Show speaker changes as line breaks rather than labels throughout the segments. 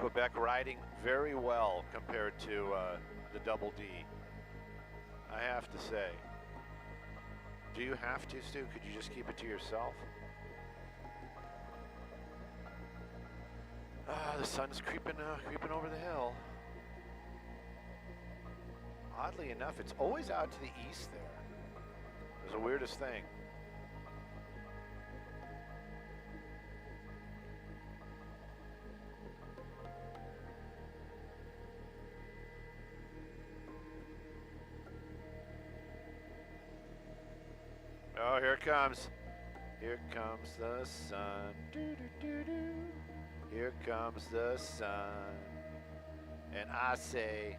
Quebec riding very well compared to the Double D, I have to say. Do you have to, Stu? Could you just keep it to yourself? The sun's creeping over the hill. Oddly enough, it's always out to the east there. It's the weirdest thing. Oh, here it comes. Here comes the sun. Doo, doo, doo, doo. Here comes the sun. And I say,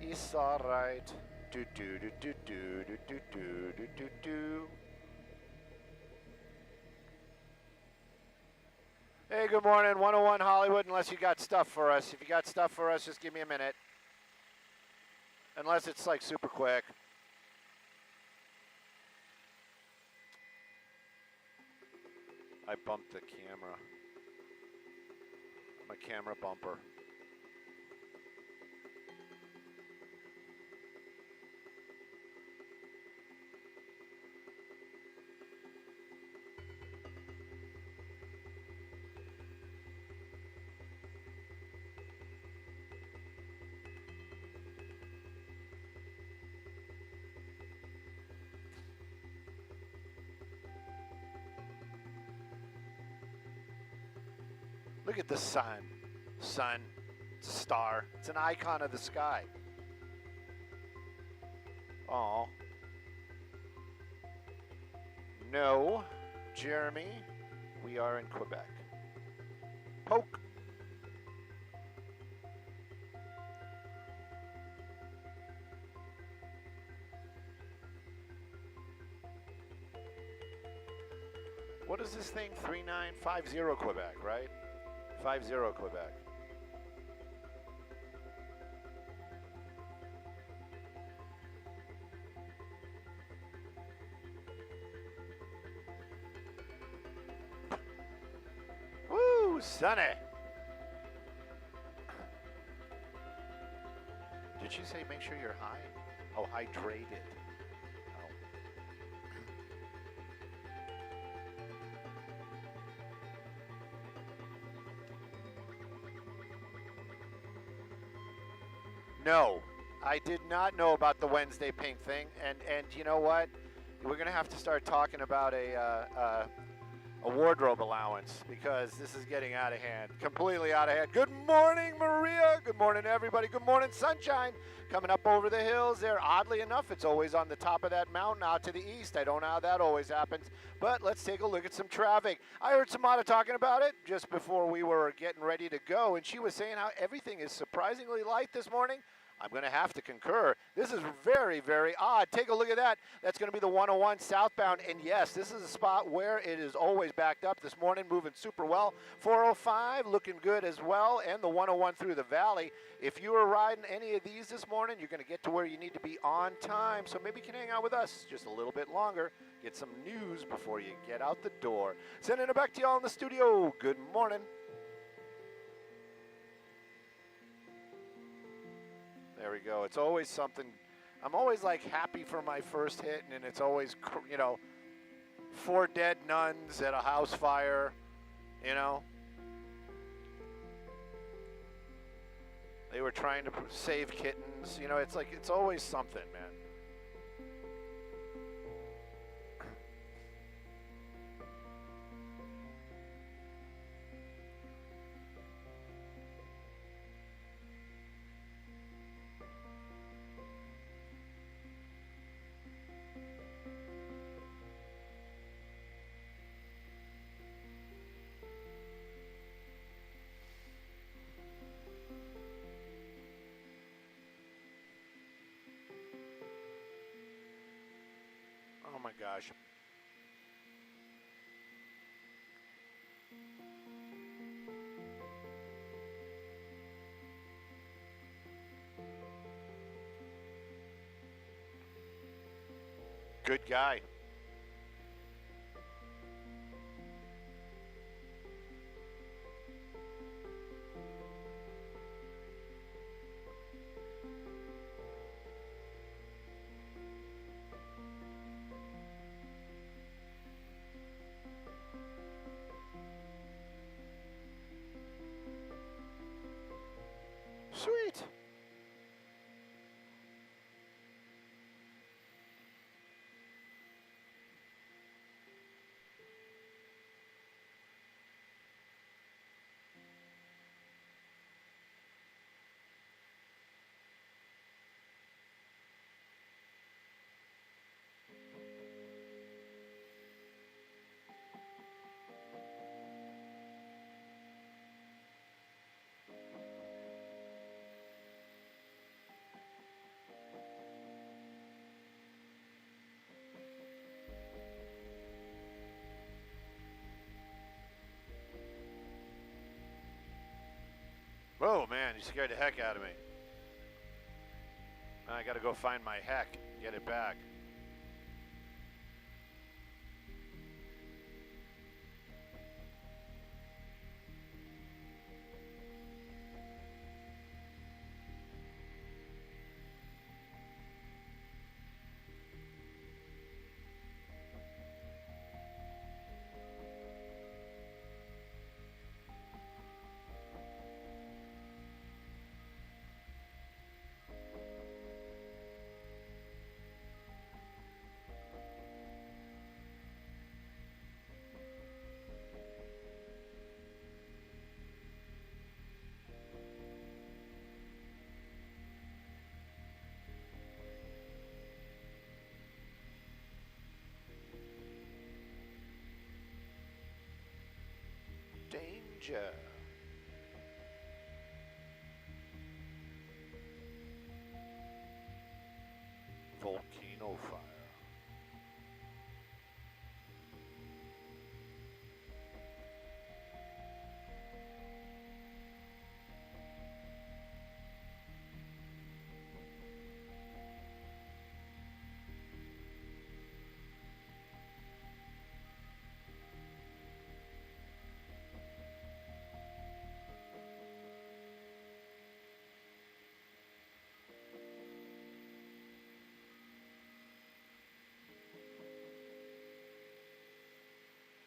it's all right. Do do do do do do do do do do do. Hey, good morning, 101 Hollywood. Unless you got stuff for us. If you got stuff for us, just give me a minute. Unless it's like super quick. I bumped the camera. My camera bumper. Look at the sun. Sun. It's a star. It's an icon of the sky. Oh. No, Jeremy, we are in Quebec. Poke. What is this thing? 3950 Quebec, right? 50 Quebec. Woo, sunny. Did she say make sure you're high? Oh, hydrated. Oh. No, I did not know about the Wednesday pink thing, and you know what? We're gonna have to start talking about a wardrobe allowance because this is getting out of hand, completely out of hand. Good morning, Maria. Good morning, everybody. Good morning, sunshine. Coming up over the hills there. Oddly enough, it's always on the top of that mountain out to the east. I don't know how that always happens, but let's take a look at some traffic. I heard Samada talking about it just before we were getting ready to go, and she was saying how everything is surprisingly light this morning. I'm going to have to concur. This is very, very odd. Take a look at that. That's going to be the 101 southbound. And yes, this is a spot where it is always backed up this morning, moving super well. 405 looking good as well, and the 101 through the valley. If you are riding any of these this morning, you're going to get to where you need to be on time. So maybe you can hang out with us just a little bit longer. Get some news before you get out the door. Sending it back to y'all in the studio. Good morning. There we go. It's always something. I'm always like happy for my first hit, and it's always, you know, 4 dead nuns at a house fire, you know. They were trying to save kittens. You know, it's like, it's always something, man. Oh my gosh. Good guy. Oh man, you scared the heck out of me. I gotta go find my heck, get it back. Danger. Volcano fire.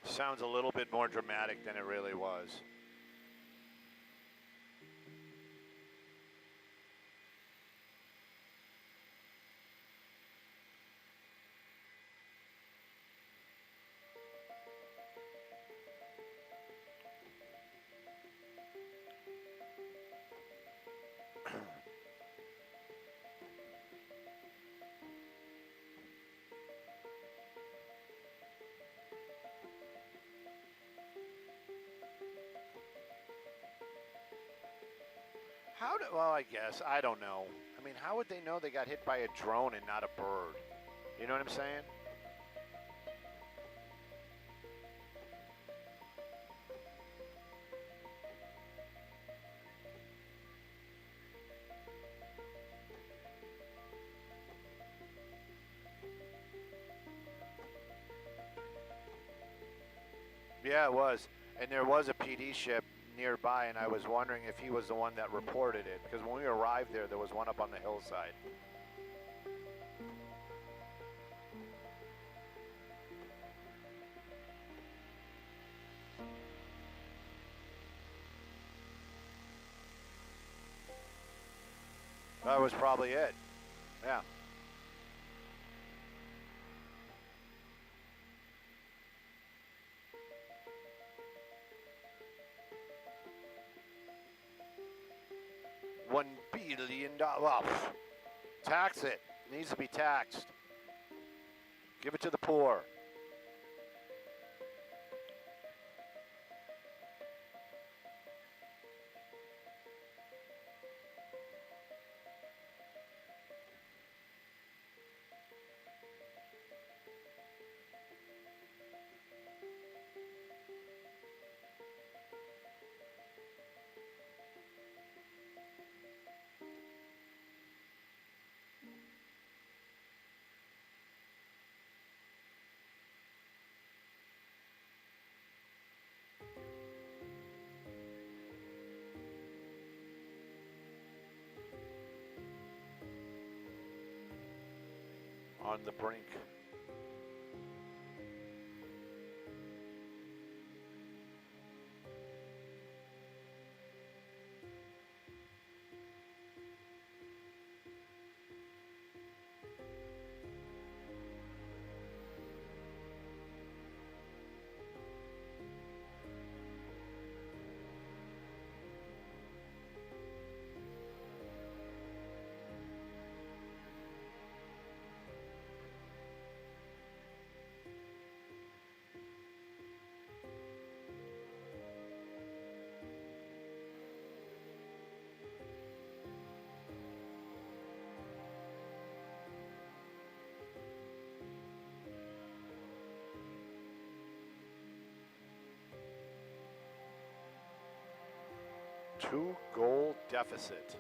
Sounds a little bit more dramatic than it really was. Well, I guess. I don't know. I mean, how would they know they got hit by a drone and not a bird? You know what I'm saying? Yeah, it was. And there was a PD ship nearby, and I was wondering if he was the one that reported it, because when we arrived there was one up on the hillside. That was probably it. Yeah. $1 billion. Well, tax it. It needs to be taxed. Give it to the poor. On the brink. 2-goal deficit.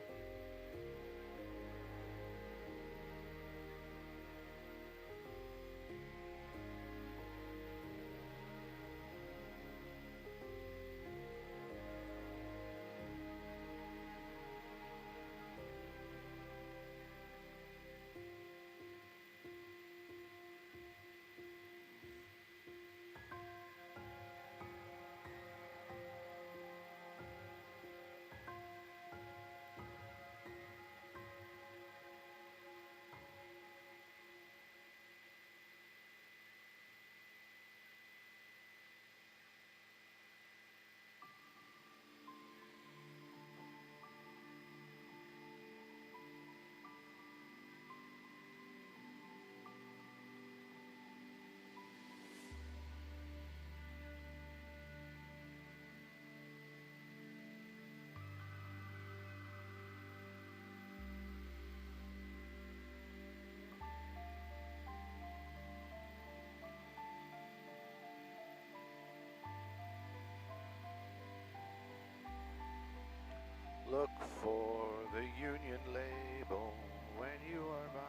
Look for the Union label when you are buying.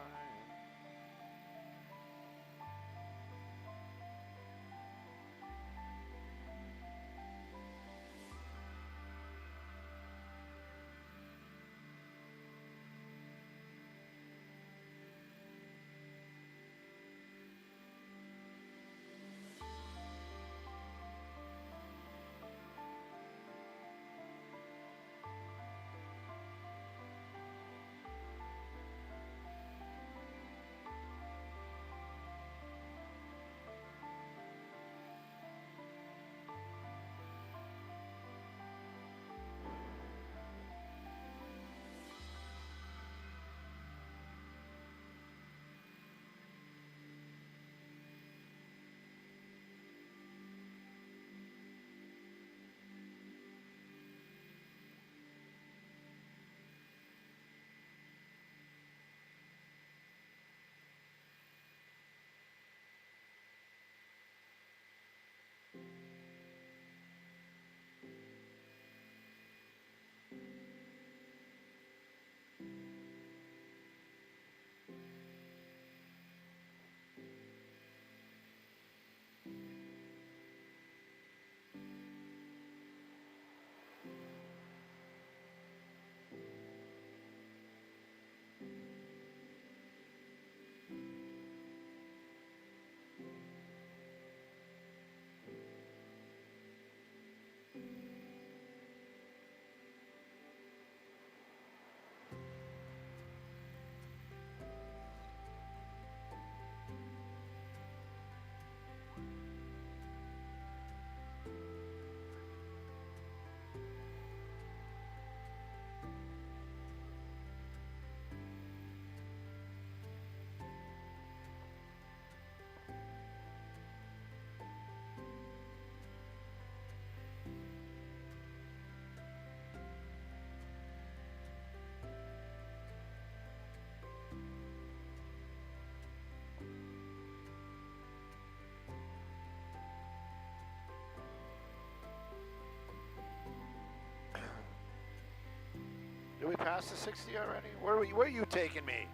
Did we pass the 60 already? Where are you taking me?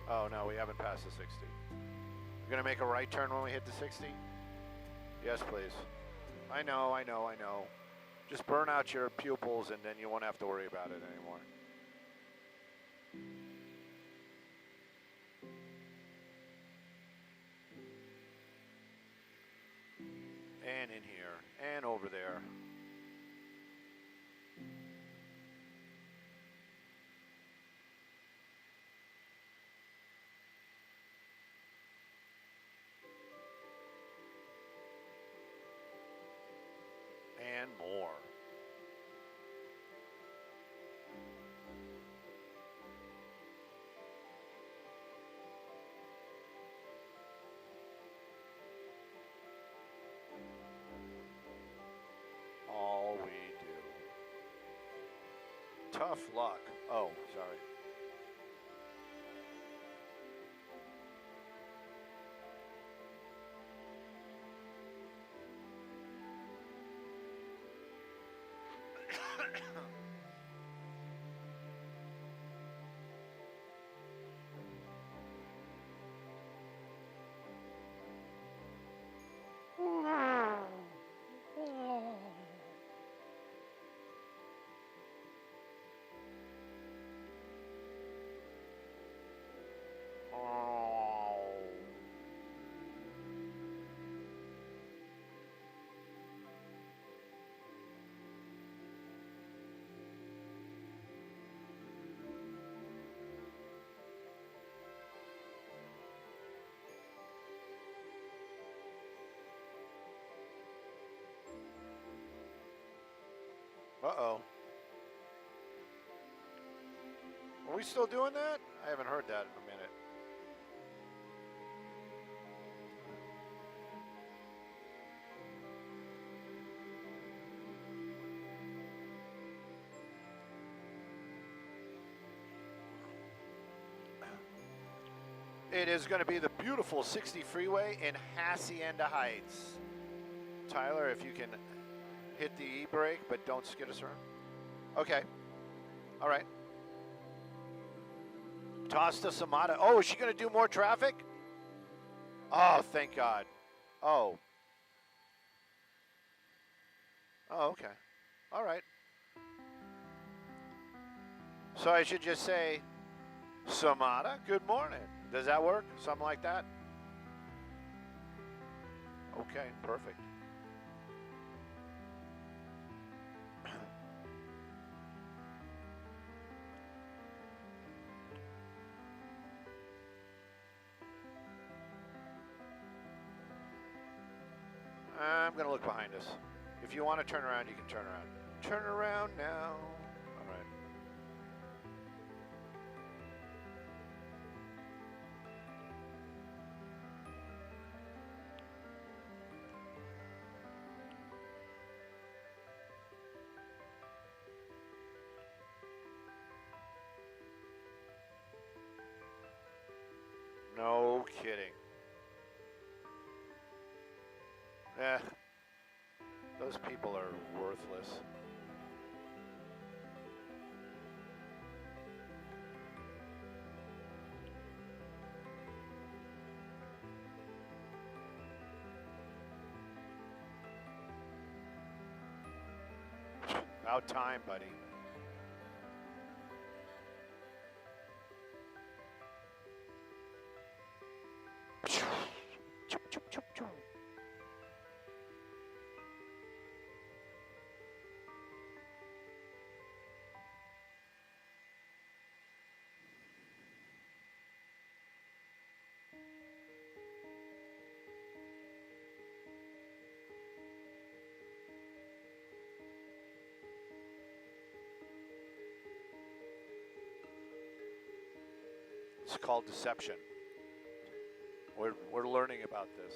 Oh, no, we haven't passed the 60. We're going to make a right turn when we hit the 60? Yes, please. I know. Just burn out your pupils and then you won't have to worry about it anymore. And in here, and over there. And more. All we do. Tough luck. Oh, sorry. Uh-oh. Are we still doing that? I haven't heard that in a minute. It is going to be the beautiful 60 freeway in Hacienda Heights. Tyler, if you can hit the e-brake, but don't skid us around. Okay. All right. Tosta Samada. Oh, is she going to do more traffic? Oh, thank God. Oh. Oh, okay. All right. So I should just say, Samada, good morning. Does that work? Something like that? Okay, perfect. I'm going to look behind us. If you want to turn around, you can turn around. Turn around now. All right. No kidding. Eh, those people are worthless. About time, buddy. It's called deception. We're learning about this.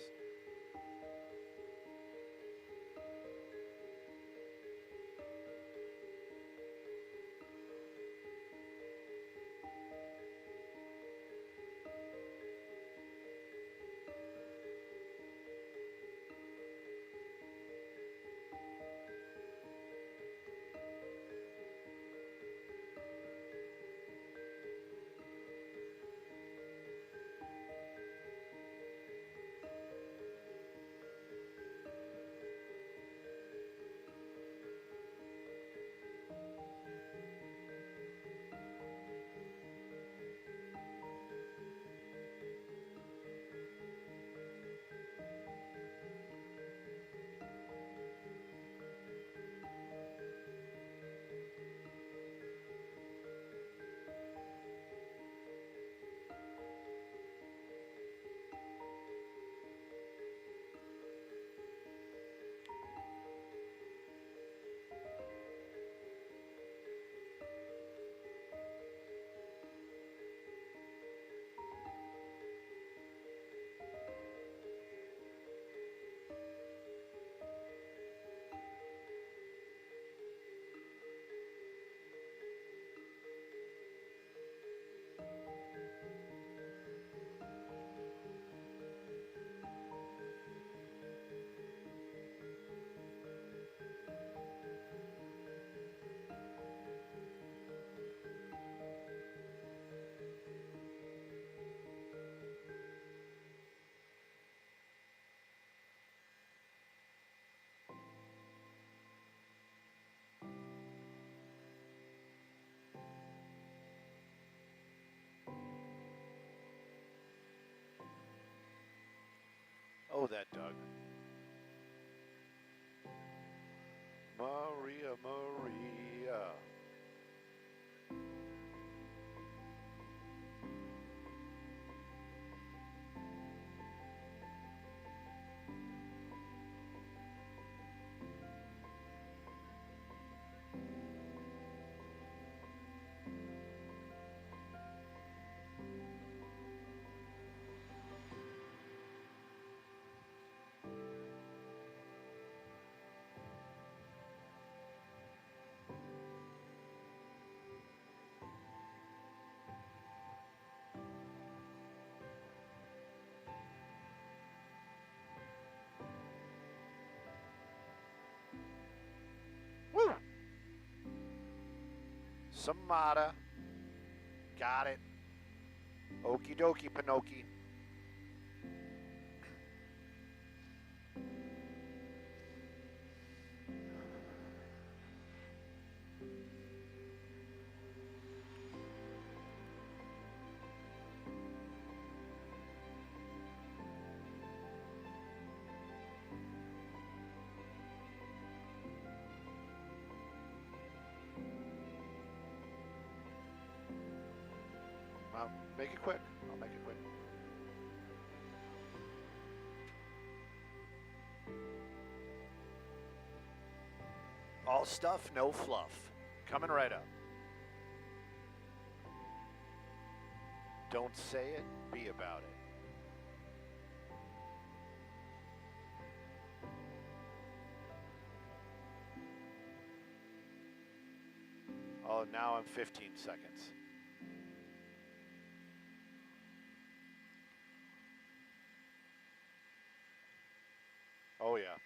Oh, that Doug. Maria, Maria. Woo! Samada. Got it. Okie dokie, Pinocchio. Make it quick. I'll make it quick. All stuff, no fluff. Coming right up. Don't say it, be about it. Oh, now I'm 15 seconds. Oh, yeah.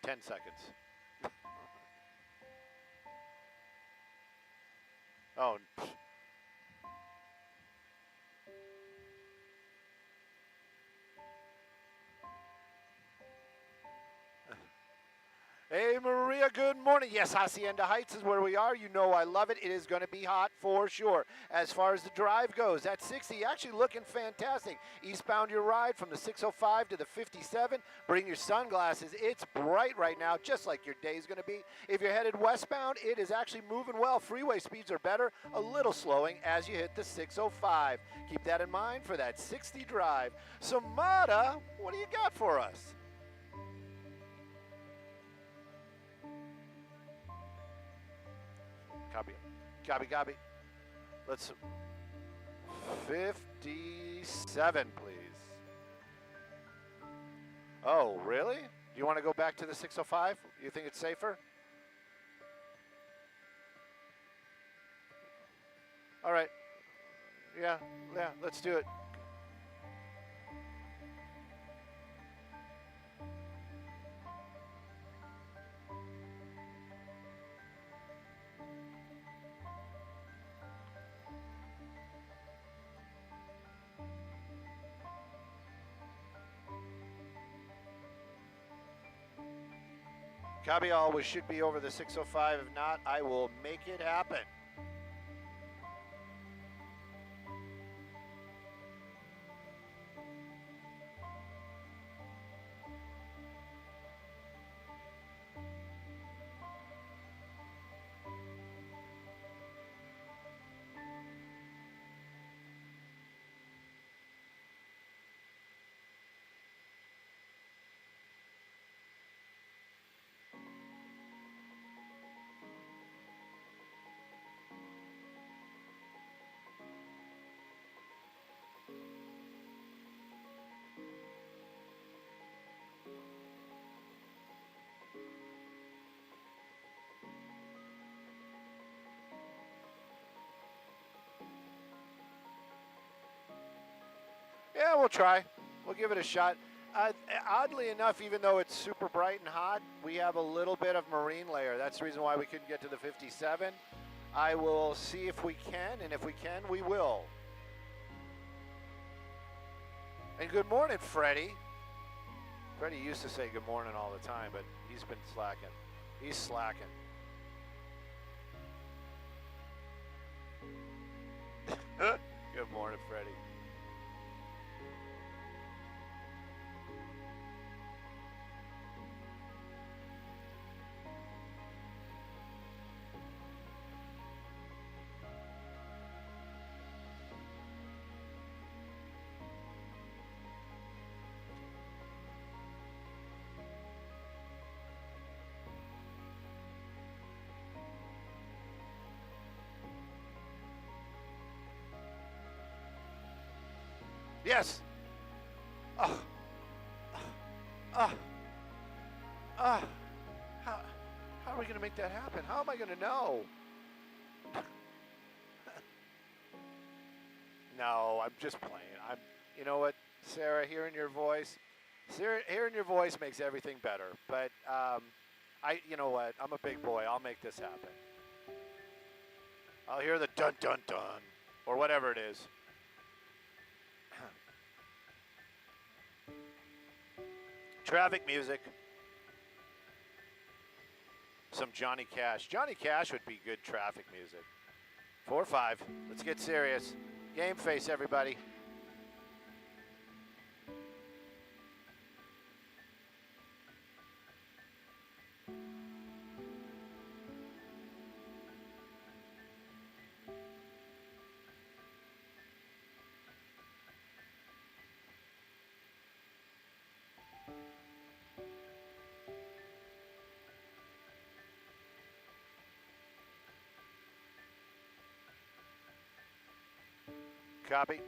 10 seconds. Oh, hey, Maria, good morning. Yes, Hacienda Heights is where we are. You know I love it. It is going to be hot for sure. As far as the drive goes, that 60 actually looking fantastic. Eastbound your ride from the 605 to the 57. Bring your sunglasses. It's bright right now, just like your day is going to be. If you're headed westbound, it is actually moving well. Freeway speeds are better, a little slowing as you hit the 605. Keep that in mind for that 60 drive. Samada, what do you got for us? Copy. Let's 57, please. Oh, really? You want to go back to the 605? You think it's safer? All right. Yeah, let's do it. Copy all, we should be over the 605. If not, I will make it happen. Yeah, we'll try. We'll give it a shot. Oddly enough, even though it's super bright and hot, we have a little bit of marine layer. That's the reason why we couldn't get to the 57. I will see if we can, and if we can, we will. And good morning, Freddie. Freddie used to say good morning all the time, but he's been slacking. He's slacking. Good morning, Freddie. Yes. Oh. Oh. Oh. How are we going to make that happen? How am I going to know? No, I'm just playing. You know what, Sarah, hearing your voice makes everything better. But you know what? I'm a big boy. I'll make this happen. I'll hear the dun dun dun or whatever it is. Traffic music. Some Johnny Cash. Johnny Cash would be good traffic music. 4-5. Let's get serious. Game face, everybody. Copy.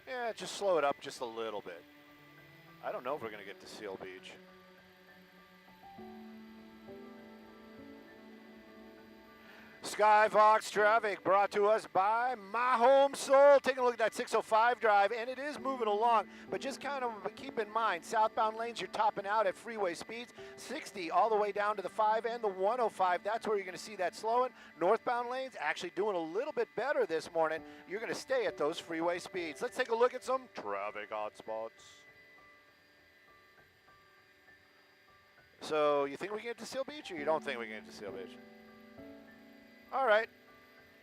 Yeah, just slow it up just a little bit. I don't know if we're going to get to Seal Beach. Skyfox traffic brought to us by My Home Soul. Taking a look at that 605 drive, and it is moving along, but just kind of keep in mind, southbound lanes, you're topping out at freeway speeds, 60 all the way down to the 5 and the 105. That's where you're going to see that slowing. Northbound lanes actually doing a little bit better this morning. You're going to stay at those freeway speeds. Let's take a look at some traffic hotspots. So you think we can get to Seal Beach, or you don't think we can get to Seal Beach? All right,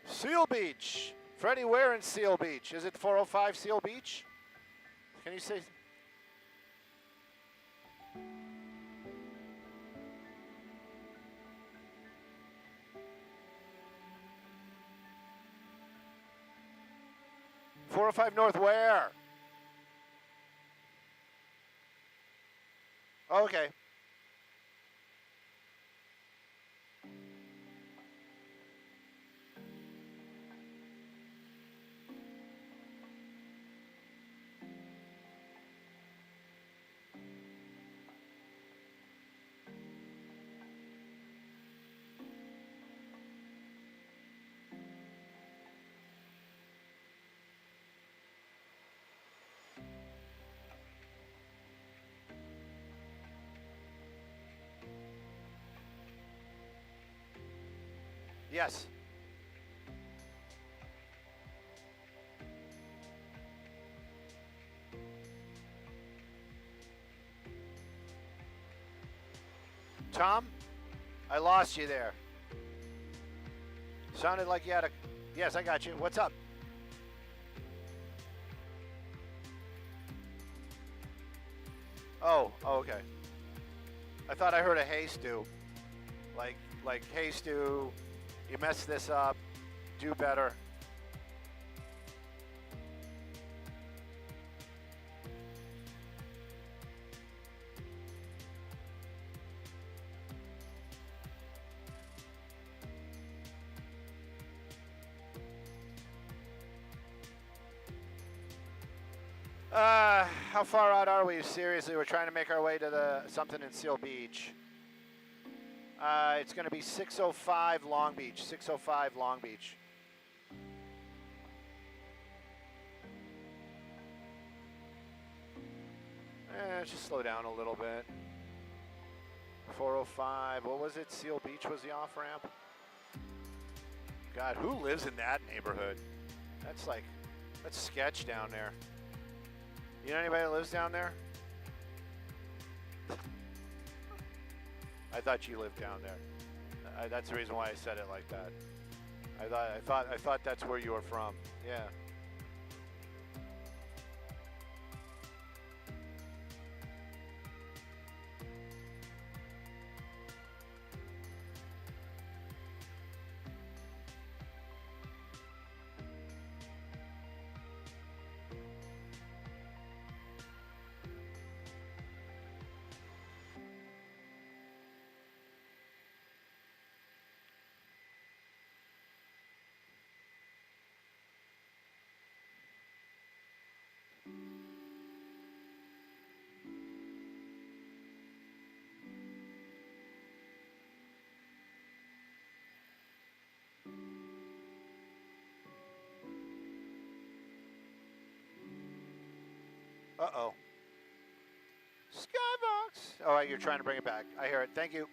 Seal Beach. Freddie, where in Seal Beach? Is it 405 Seal Beach? Can you say? .405 North where? Okay. Yes. Tom, I lost you there. Sounded like you had a... Yes, I got you. What's up? Oh, okay. I thought I heard a hey Stu. Like, hey Stu, you messed this up. Do better. How far out are we? Seriously, we're trying to make our way to something in Seal Beach. It's going to be 605 Long Beach. 605 Long Beach. Just slow down a little bit. 405. What was it? Seal Beach was the off-ramp. God, who lives in that neighborhood? That's sketch down there. You know anybody that lives down there? I thought you lived down there. That's the reason why I said it like that. I thought that's where you were from. Yeah. Uh-oh. Skybox. All right, you're trying to bring it back. I hear it. Thank you.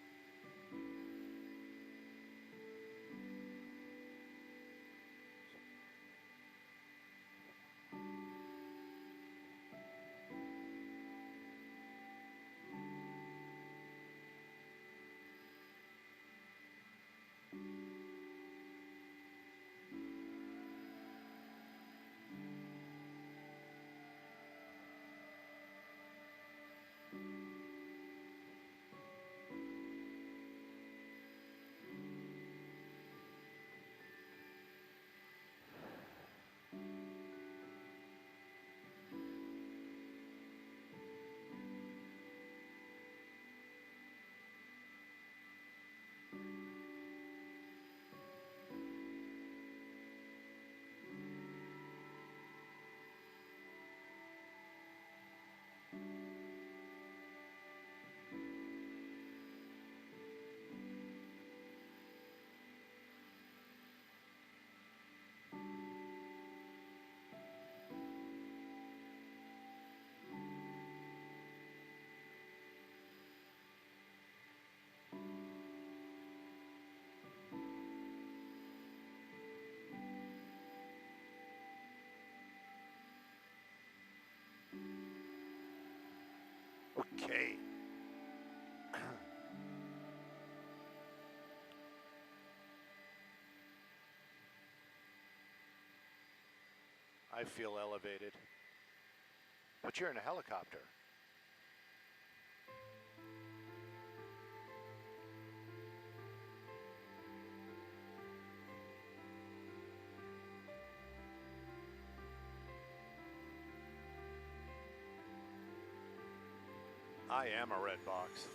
Okay. I feel elevated. But you're in a helicopter. I am a red box.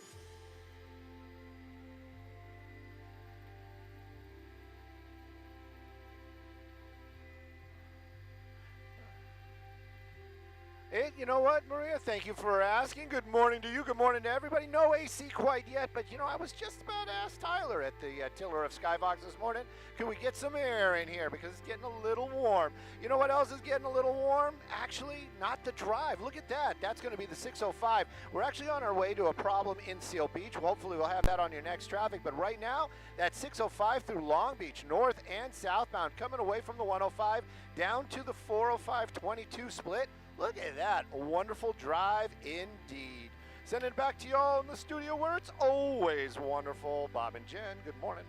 Hey, you know what, Maria? Thank you for asking. Good morning to you. Good morning to everybody. No AC quite yet, but, you know, I was just about to ask Tyler at the tiller of Skybox this morning, can we get some air in here because it's getting a little warm. You know what else is getting a little warm? Actually, not the drive. Look at that. That's going to be the 605. We're actually on our way to a problem in Seal Beach. Hopefully we'll have that on your next traffic. But right now, that 605 through Long Beach, north and southbound, coming away from the 105 down to the 405-22 split. Look at that, a wonderful drive indeed. Sending it back to y'all in the studio where it's always wonderful. Bob and Jen, good morning.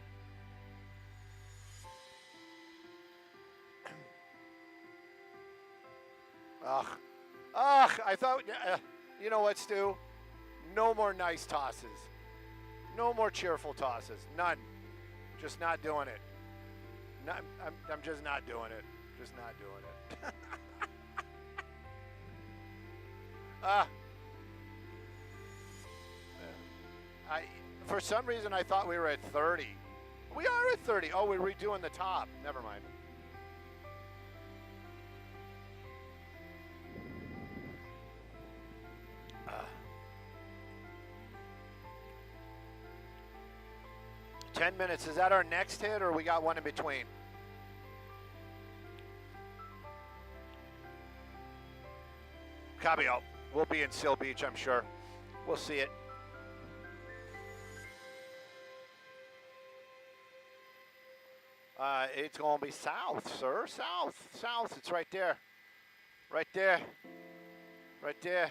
I thought, you know what, Stu? No more nice tosses. No more cheerful tosses. None. Just not doing it. I'm just not doing it. Just not doing it. For some reason, I thought we were at 30. We are at 30. Oh, we're redoing the top. Never mind. Uh, 10 minutes. Is that our next hit, or we got one in between? Copy. Oh, we'll be in Seal Beach, I'm sure. We'll see it. It's going to be south, sir. South. South. It's right there. Right there. Right there.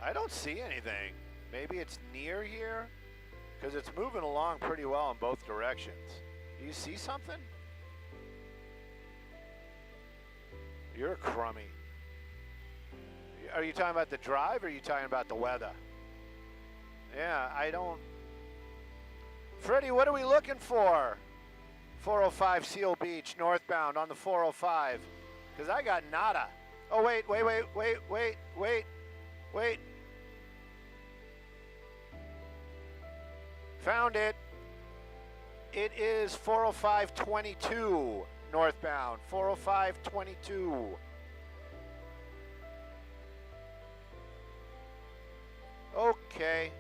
I don't see anything. Maybe it's near here? Because it's moving along pretty well in both directions. Do you see something? You're crummy. Are you talking about the drive or are you talking about the weather? Yeah, I don't... Freddie, what are we looking for? 405 Seal Beach, northbound on the 405. Because I got nada. Oh, wait, wait, wait, wait, wait, wait, wait. Found it. It is 40522 northbound. 40522. Okay.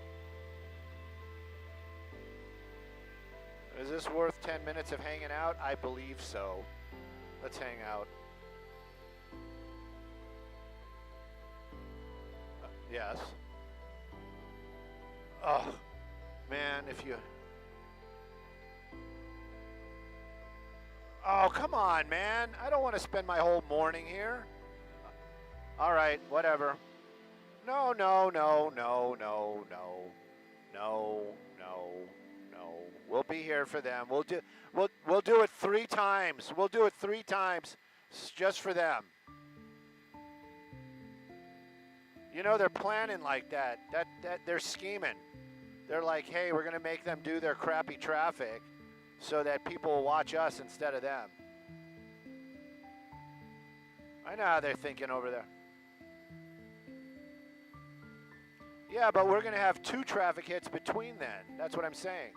Is this worth 10 minutes of hanging out? I believe so. Let's hang out. Yes. Oh, man, if you... Oh, come on, man. I don't want to spend my whole morning here. All right, whatever. No, no, no, no, no, no. No, no, no. We'll be here for them. We'll do it 3 times. We'll do it 3 times just for them. You know, they're planning like that. That they're scheming. They're like, hey, we're going to make them do their crappy traffic so that people will watch us instead of them. I know how they're thinking over there. Yeah, but we're going to have 2 traffic hits between then. That's what I'm saying.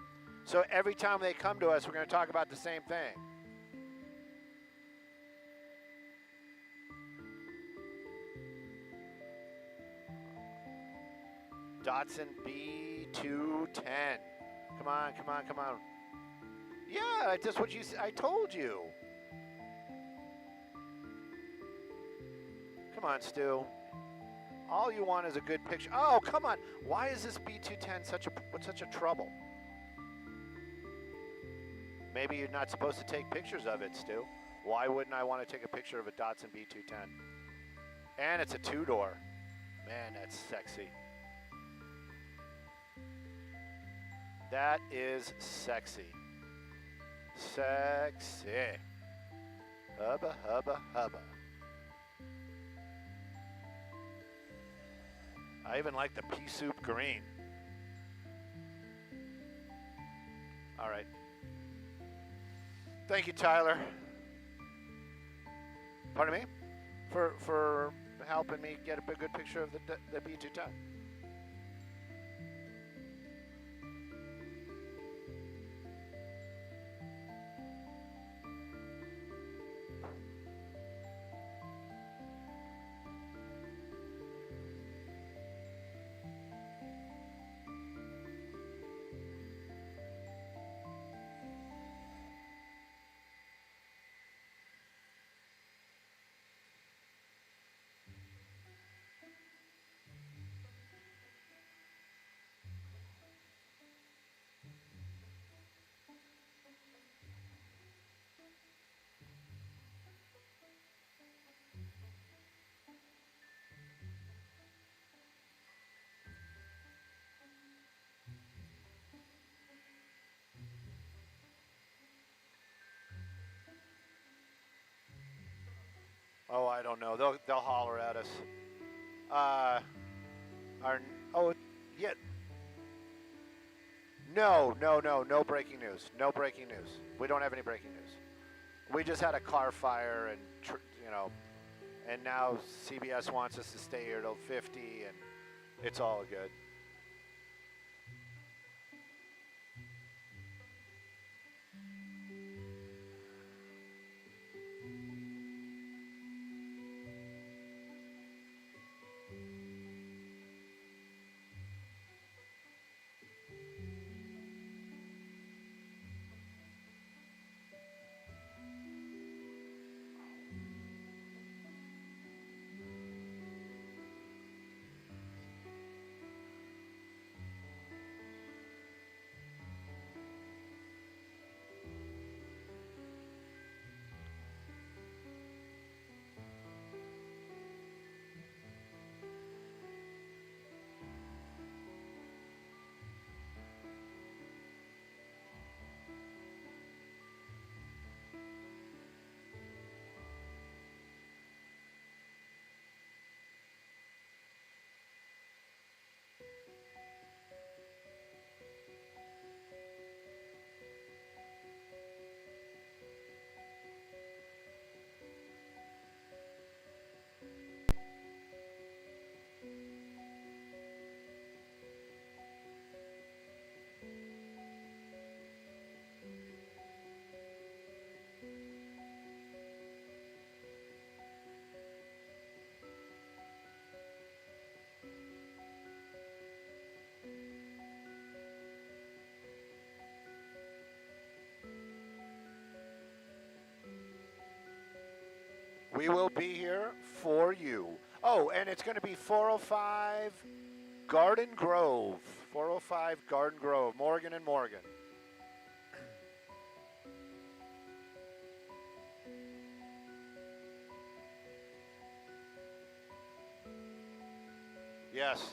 So every time they come to us, we're going to talk about the same thing. Datsun B210. Come on, come on, come on. Yeah, that's what you. I told you. Come on, Stu. All you want is a good picture. Oh, come on. Why is this B210 such a trouble? Maybe you're not supposed to take pictures of it, Stu. Why wouldn't I want to take a picture of a Datsun B210? And it's a 2-door. Man, that's sexy. That is sexy. Sexy. Hubba, hubba, hubba. I even like the pea soup green. All right. Thank you, Tyler. Pardon me? For helping me get a good picture of the B210. Oh, I don't know. They'll holler at us. Yeah. No breaking news. No breaking news. We don't have any breaking news. We just had a car fire, and and now CBS wants us to stay here till 50, and it's all good. We will be here for you. Oh, and it's going to be 405 Garden Grove. 405 Garden Grove, Morgan and Morgan. Yes.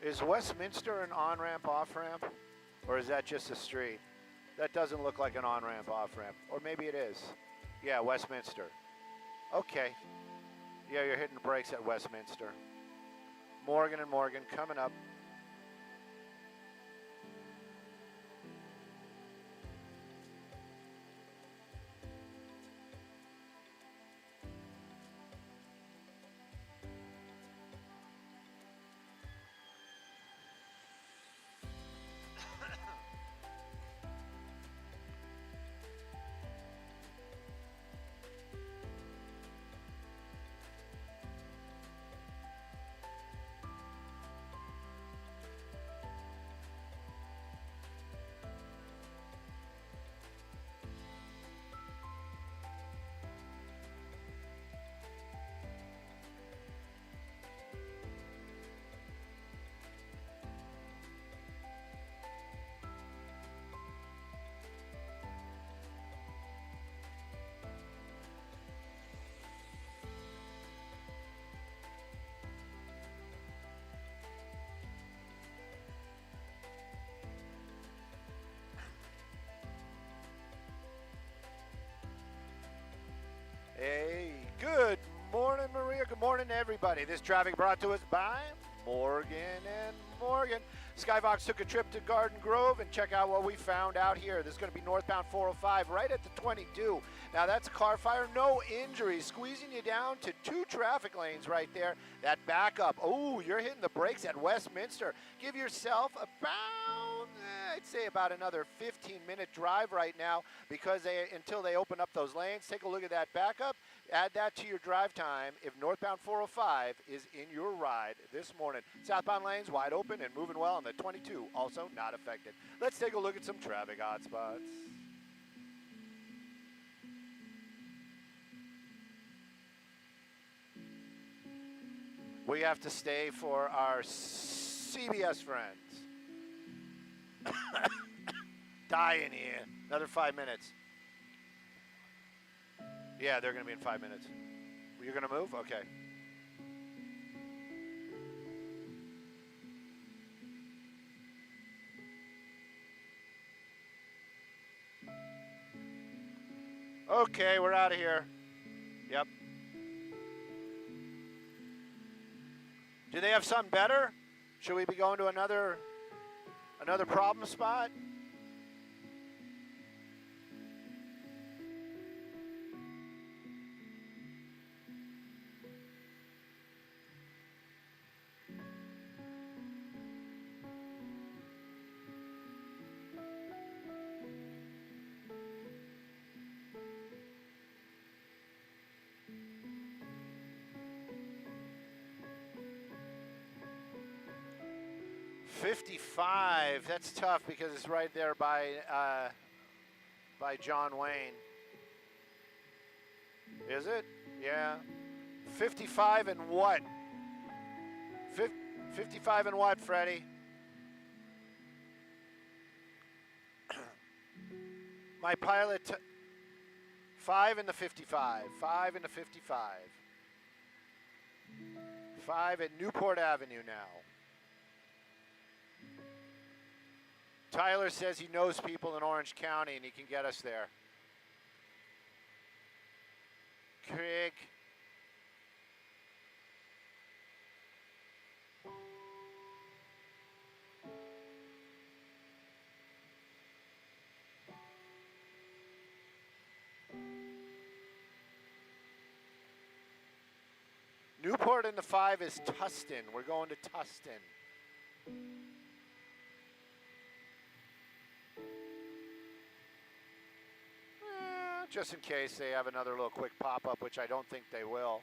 Is Westminster an on-ramp, off-ramp? Or is that just a street? That doesn't look like an on-ramp, off-ramp. Or maybe it is. Yeah, Westminster. Okay. Yeah, you're hitting the brakes at Westminster. Morgan and Morgan coming up. Hey, good morning, Maria. Good morning, everybody. This traffic brought to us by Morgan and Morgan. Skyvox took a trip to Garden Grove and check out what we found out here. This is going to be northbound 405 right at the 22. Now, that's a car fire, no injuries, squeezing you down to 2 traffic lanes right there. That backup, oh, you're hitting the brakes at Westminster. Give yourself about, I'd say about another 15-minute drive right now because until they open up those lanes. Take a look at that backup. Add that to your drive time if northbound 405 is in your ride this morning. Southbound lanes wide open and moving well on the 22, also not affected. Let's take a look at some traffic hotspots. We have to stay for our CBS friends. Dying here. Another 5 minutes. Yeah, they're going to be in 5 minutes. You're going to move? Okay. Okay, we're out of here. Yep. Do they have something better? Should we be going to another problem spot? $55. That's tough because it's right there by John Wayne. Is it? Yeah. 55 and what? 55 and what, Freddie? My pilot, 5 in the 55. 5 in the 55. 5 at Newport Avenue now. Tyler says he knows people in Orange County and he can get us there. Craig. Newport in the 5 is Tustin. We're going to Tustin. Just in case they have another little quick pop-up, which I don't think they will.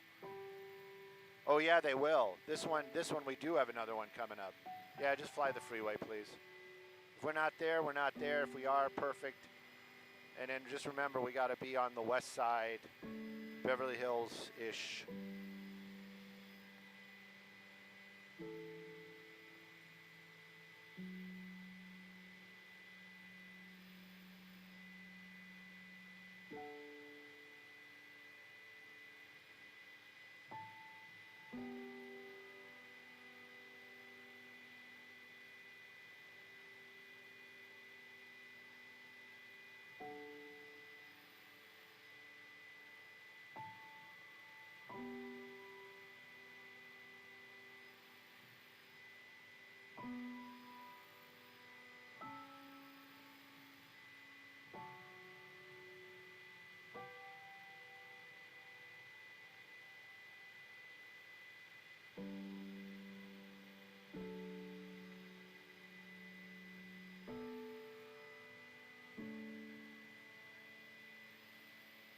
Oh yeah, they will. This one we do have another one coming up. Yeah, just fly the freeway, please. If we're not there, we're not there. If we are, perfect. And then just remember, we got to be on the west side, Beverly Hills-ish.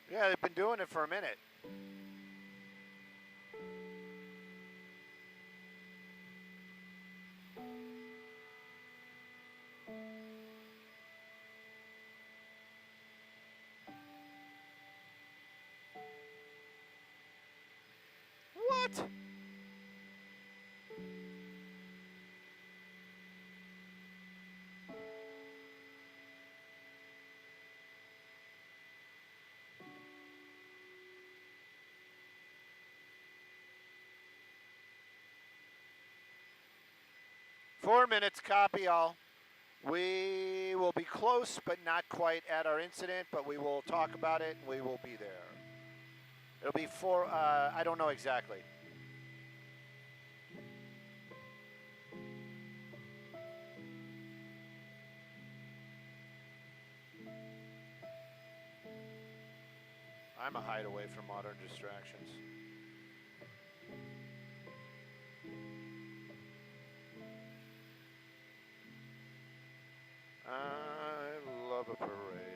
Yeah, they've been doing it for a minute. What? Four minutes, copy all. We will be close, but not quite at our incident, but we will talk about it, and we will be there. It'll be I don't know exactly. I'm a hideaway from modern distractions. I love a parade.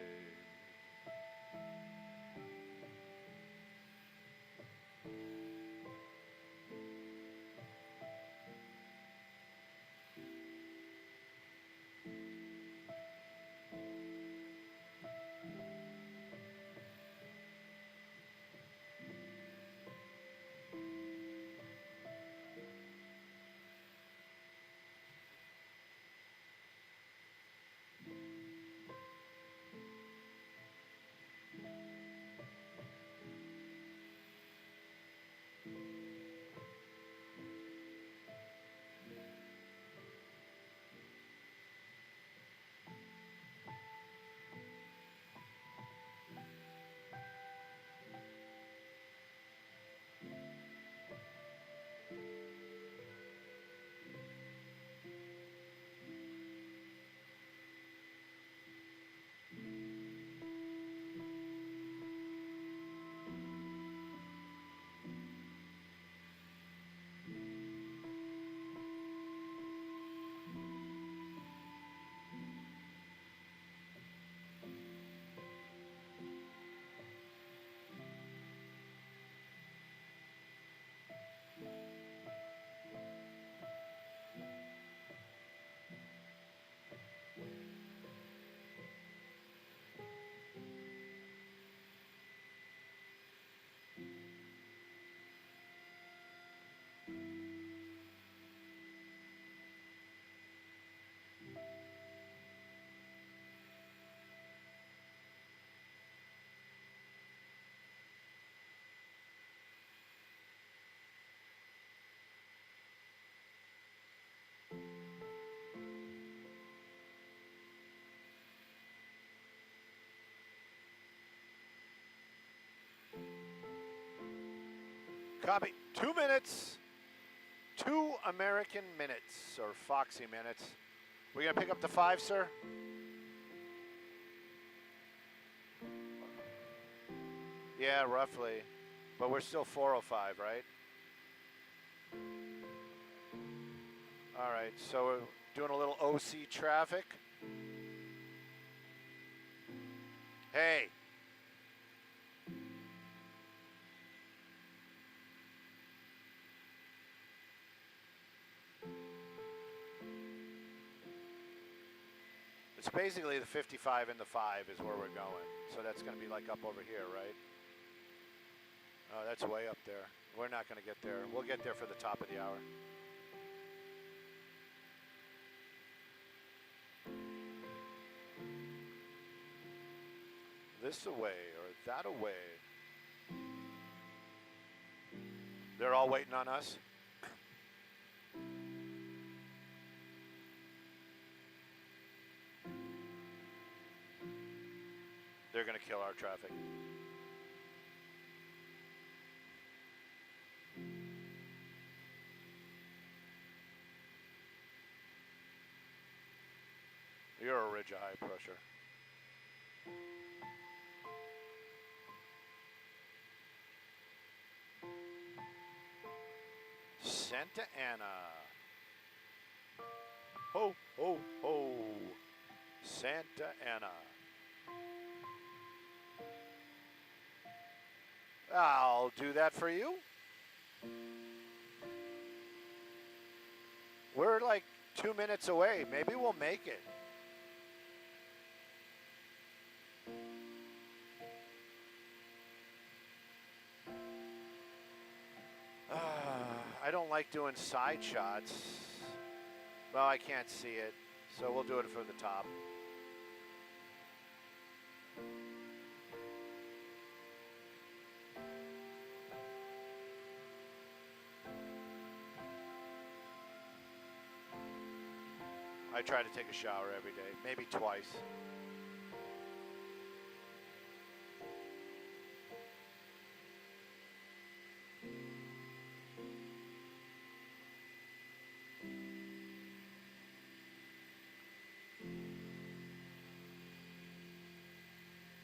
Copy. 2 minutes. 2 American minutes, or Foxy minutes. We gonna pick up the 5, sir? Yeah, roughly. But we're still 405, right? All right, so we're doing a little OC traffic. Hey. It's basically the 55 and the 5 is where we're going. So that's going to be like up over here, right? Oh, that's way up there. We're not going to get there. We'll get there for the top of the hour. This away or that away. They're all waiting on us. They're going to kill our traffic. You're a ridge of high pressure. Santa Ana. Ho, ho, ho. Santa Ana. I'll do that for you. We're like 2 minutes away. Maybe we'll make it. I don't like doing side shots. Well, I can't see it, so we'll do it for the top. I try to take a shower every day, maybe twice.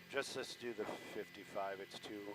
Just let's do the 55. It's too.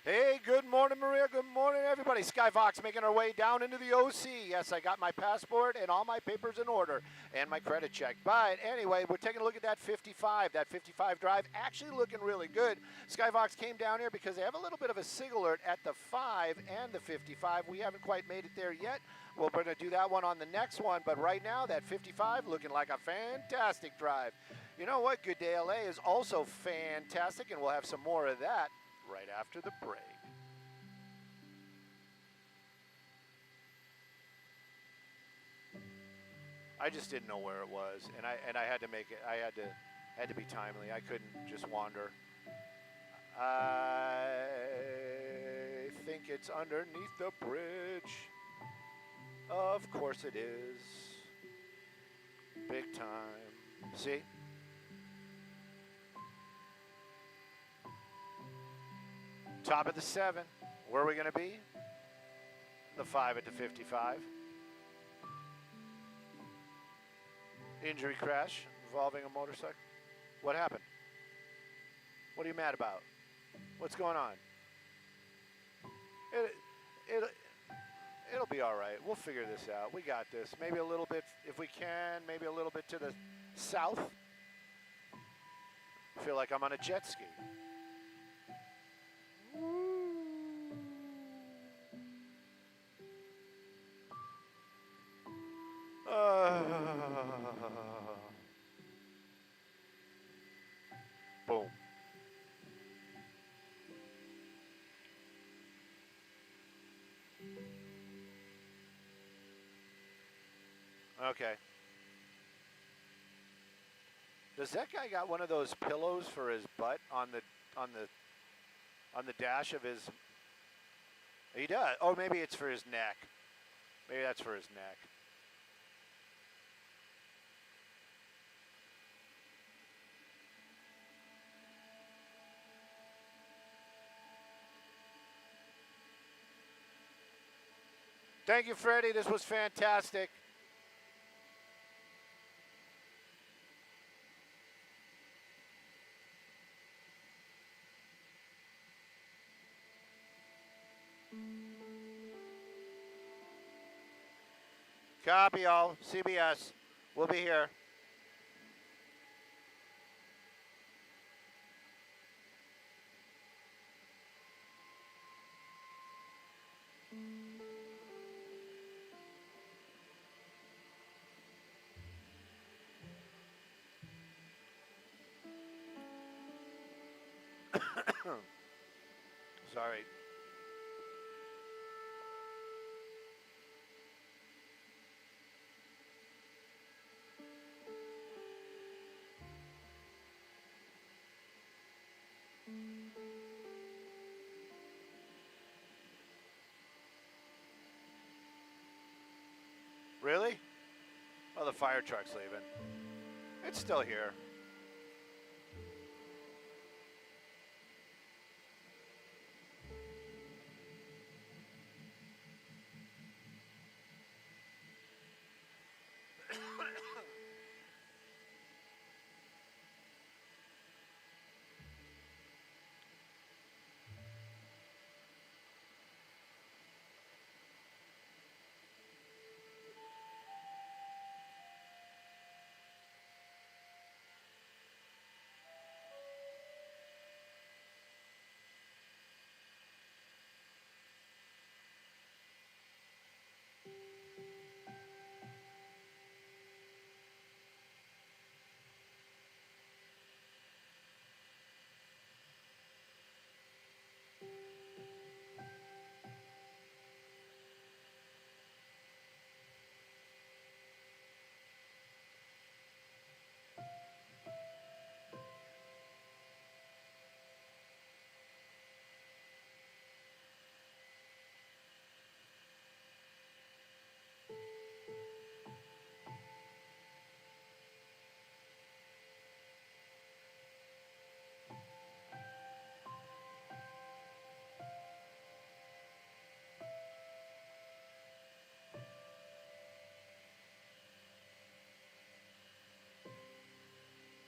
Hey, good morning, Maria. Good morning, everybody. Skyfox making our way down into the OC. Yes, I got my passport and all my papers in order and my credit check. But anyway, we're taking a look at that 55. That 55 drive actually looking really good. Skyfox came down here because they have a little bit of a SIG alert at the 5 and the 55. We haven't quite made it there yet. We're going to do that one on the next one. But right now, that 55 looking like a fantastic drive. You know what? GDLA is also fantastic, and we'll have some more of that right after the break. I just didn't know where it was, and I had to make it. I had to be timely. I couldn't just wander. I think it's underneath the bridge. Of course it is. Big time. See? Top of the 7. Where are we going to be? The 5 at the 55. Injury crash involving a motorcycle. What happened? What are you mad about? What's going on? It'll be all right. We'll figure this out. We got this. Maybe a little bit, if we can, maybe a little bit to the south. I feel like I'm on a jet ski. Boom. Okay. Does that guy got one of those pillows for his butt on the dash of his? He does. Oh, maybe it's for his neck. Maybe that's for his neck. Thank you, Freddie. This was fantastic. Copy all. CBS. We'll be here. Sorry. Really? Oh, the fire truck's leaving. It's still here.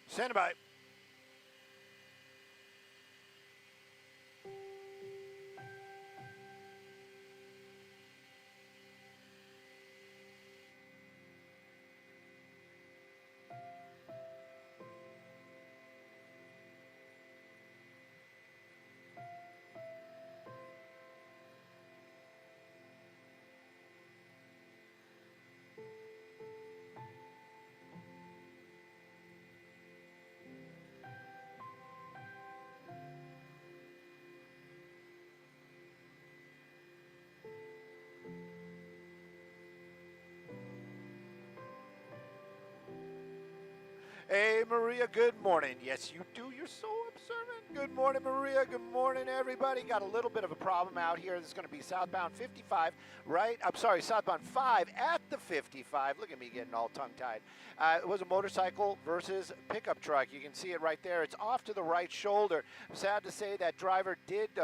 Stand by. Hey, Maria, good morning. Yes, you do. You're so observant. Good morning, Maria. Good morning, everybody. Got a little bit of a problem out here. This is going to be southbound 55, right? I'm sorry, southbound 5 at the 55. Look at me getting all tongue-tied. It was a motorcycle versus pickup truck. You can see it right there. It's off to the right shoulder. Sad to say that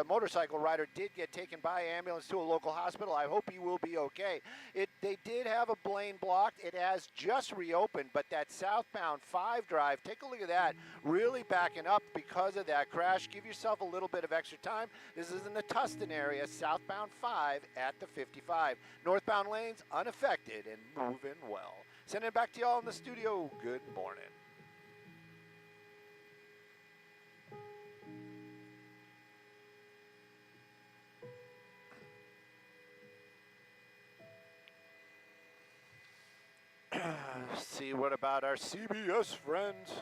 motorcycle rider did get taken by ambulance to a local hospital. I hope he will be okay. They did have a lane blocked. It has just reopened, but that southbound 5 drive, take a look at that, really backing up because of that crash. Give yourself a little bit of extra time. This is in the Tustin area, southbound 5 at the 55. Northbound lanes unaffected and moving well. Sending it back to y'all in the studio. Good morning. See, what about our CBS friends?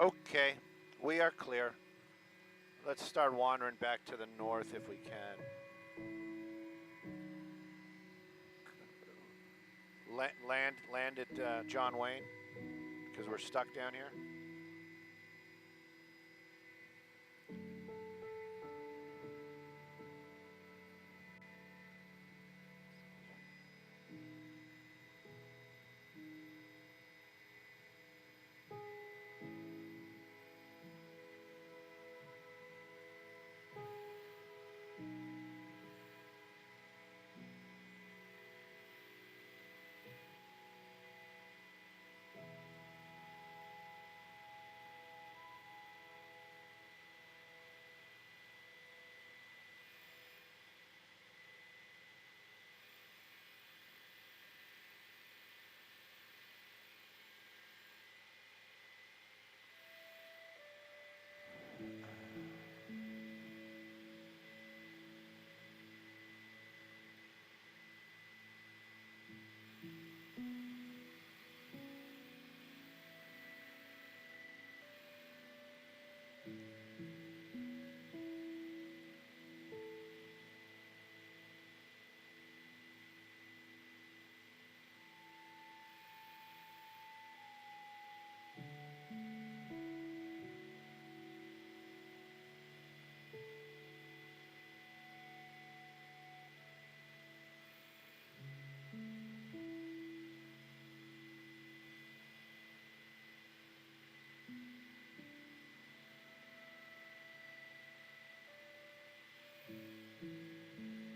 Okay, we are clear. Let's start wandering back to the north if we can. Land at John Wayne, because we're stuck down here.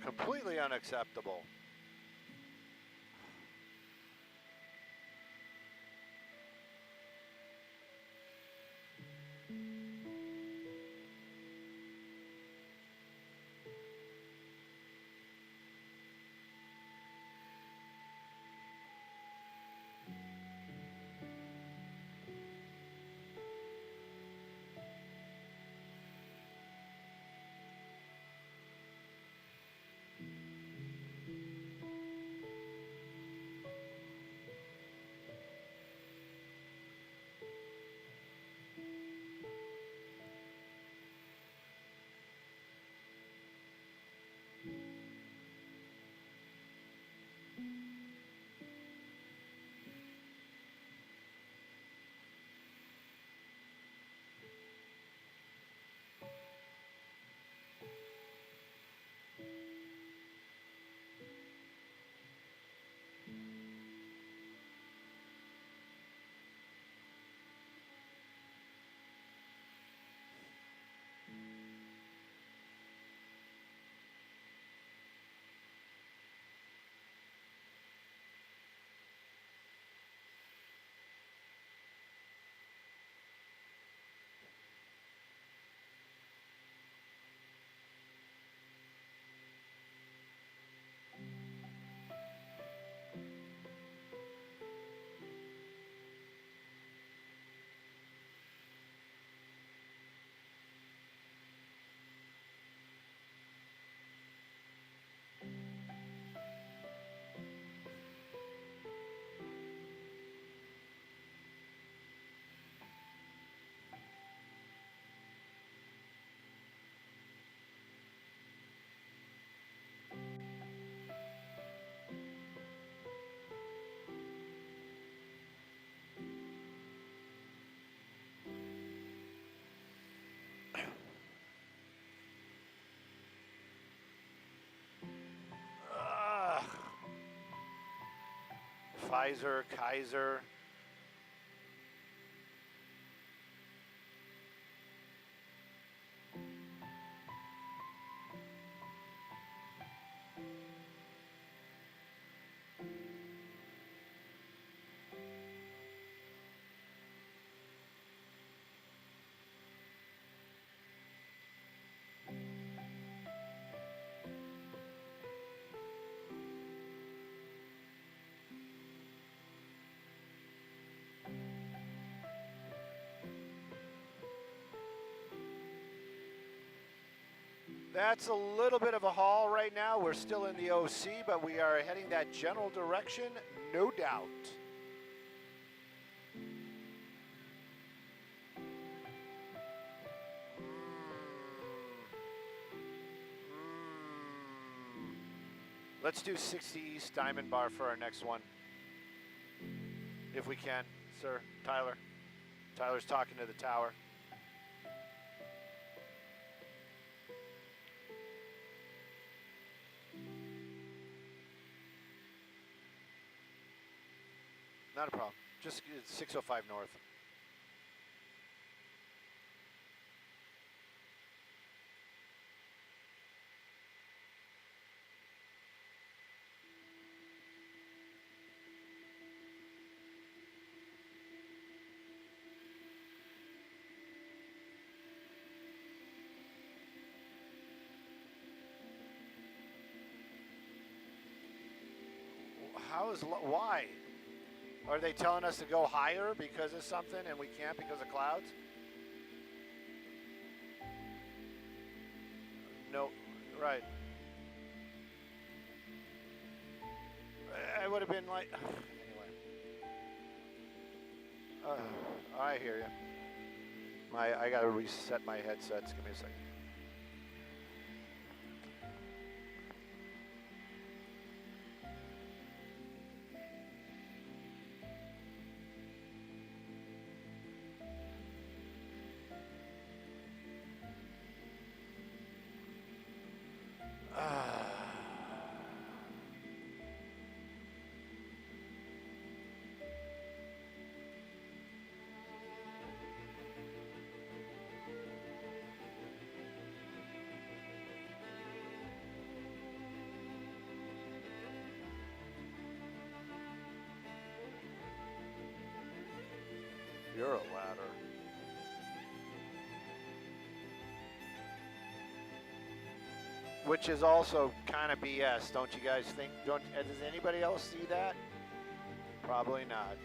Completely unacceptable. Ugh. Pfizer, Kaiser. That's a little bit of a haul right now. We're still in the OC, but we are heading that general direction, no doubt. Let's do 60 East Diamond Bar for our next one. If we can, sir. Tyler. Tyler's talking to the tower. Not a problem. Just 605 north. Why? Are they telling us to go higher because of something and we can't because of clouds? No, right. I would have been like, anyway. I hear you. I gotta reset my headsets. Give me a second. You're a ladder. Which is also kind of BS, don't you guys think? Does anybody else see that? Probably not.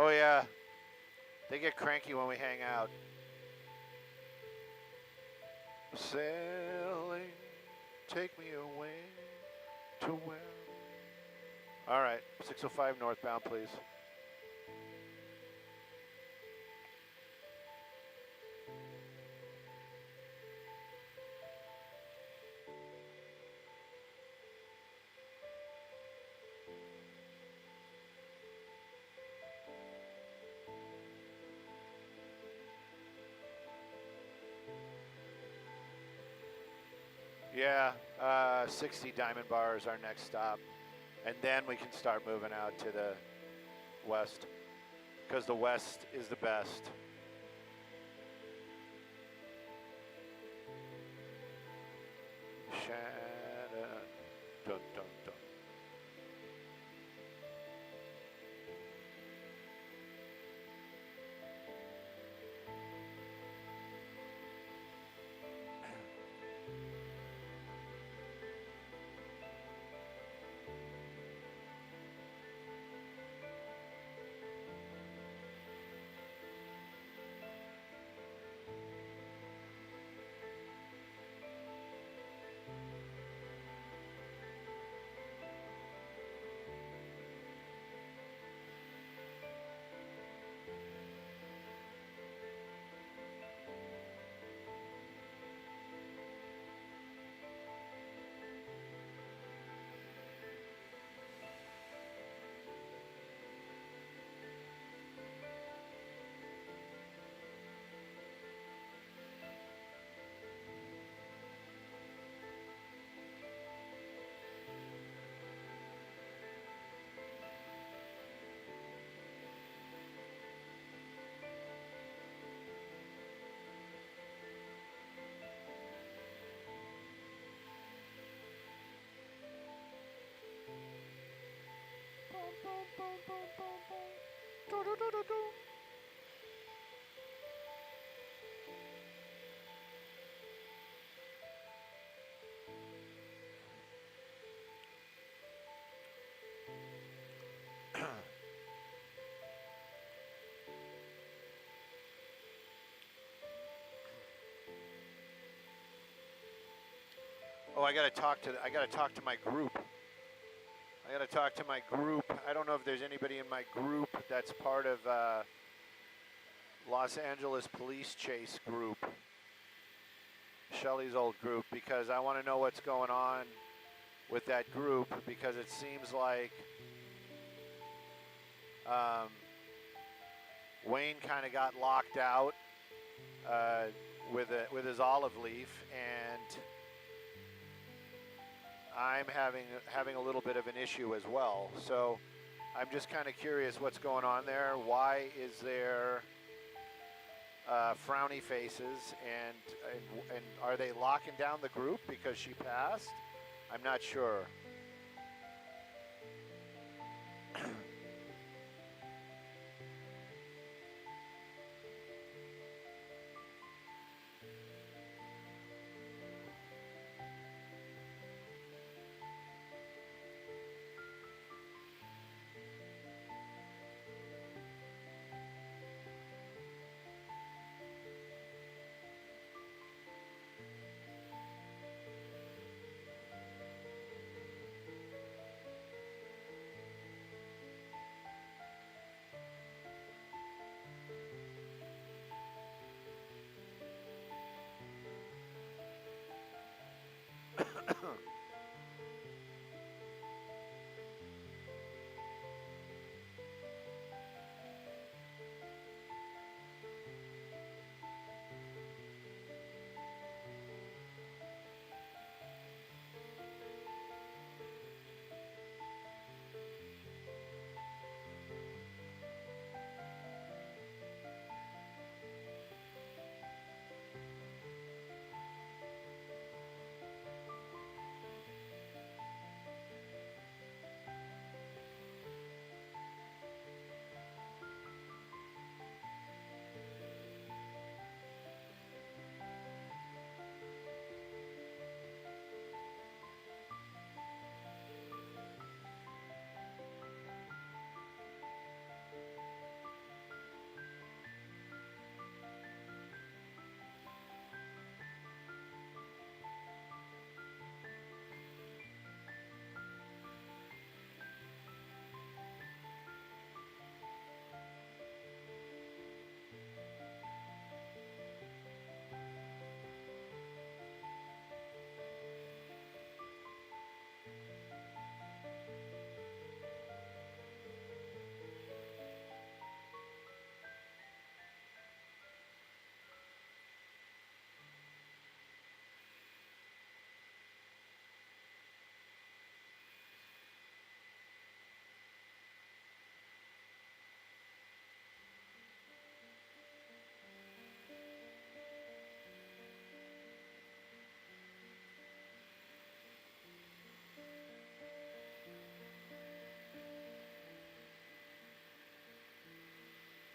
Oh yeah, they get cranky when we hang out. Sailing, take me away to where? All right, 605 northbound, please. Yeah, 60 Diamond Bar is our next stop. And then we can start moving out to the west, because the west is the best. Dun, dun, dun. Oh, I gotta talk to my group. I gotta talk to my group. I don't know if there's anybody in my group that's part of Los Angeles Police Chase group, Shelly's old group, because I want to know what's going on with that group, because it seems like Wayne kind of got locked out with his olive leaf, and I'm having a little bit of an issue as well. So I'm just kind of curious what's going on there. Why is there frowny faces, and are they locking down the group because she passed? I'm not sure.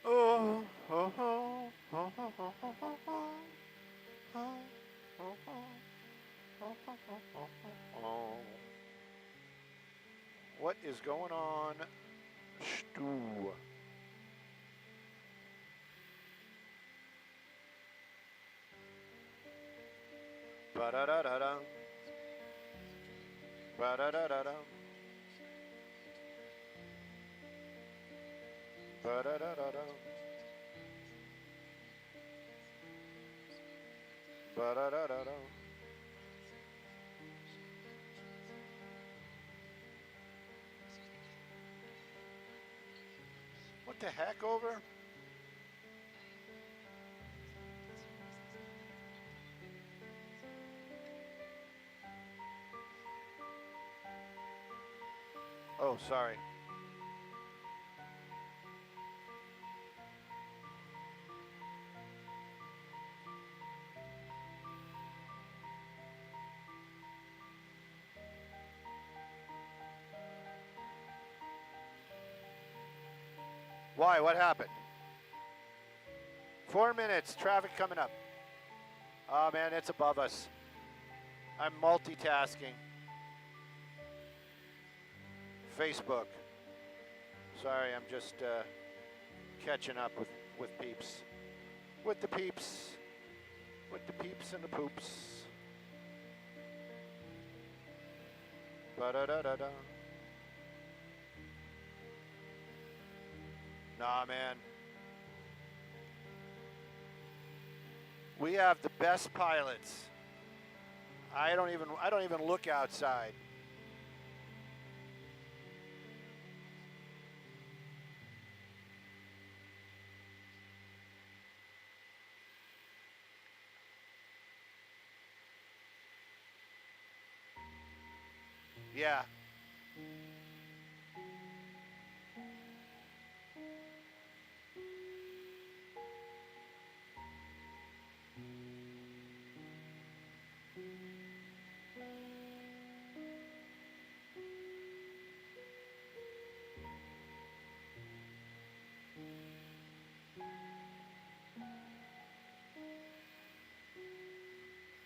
Oh, oh, oh, oh, oh, oh, oh, oh, oh, oh, oh, oh. What is going on, Stu? Ba-da-da-da-da. Ba-da-da-da-da. Ba-da-da-da-da. Ba-da-da-da-da. What the heck, over? Oh, sorry. Why? What happened? 4 minutes. Traffic coming up. Oh, man, it's above us. I'm multitasking. Facebook. Sorry, I'm just catching up with peeps. With the peeps. With the peeps and the poops. Ba-da-da-da-da. Nah, man. We have the best pilots. I don't even look outside. Yeah.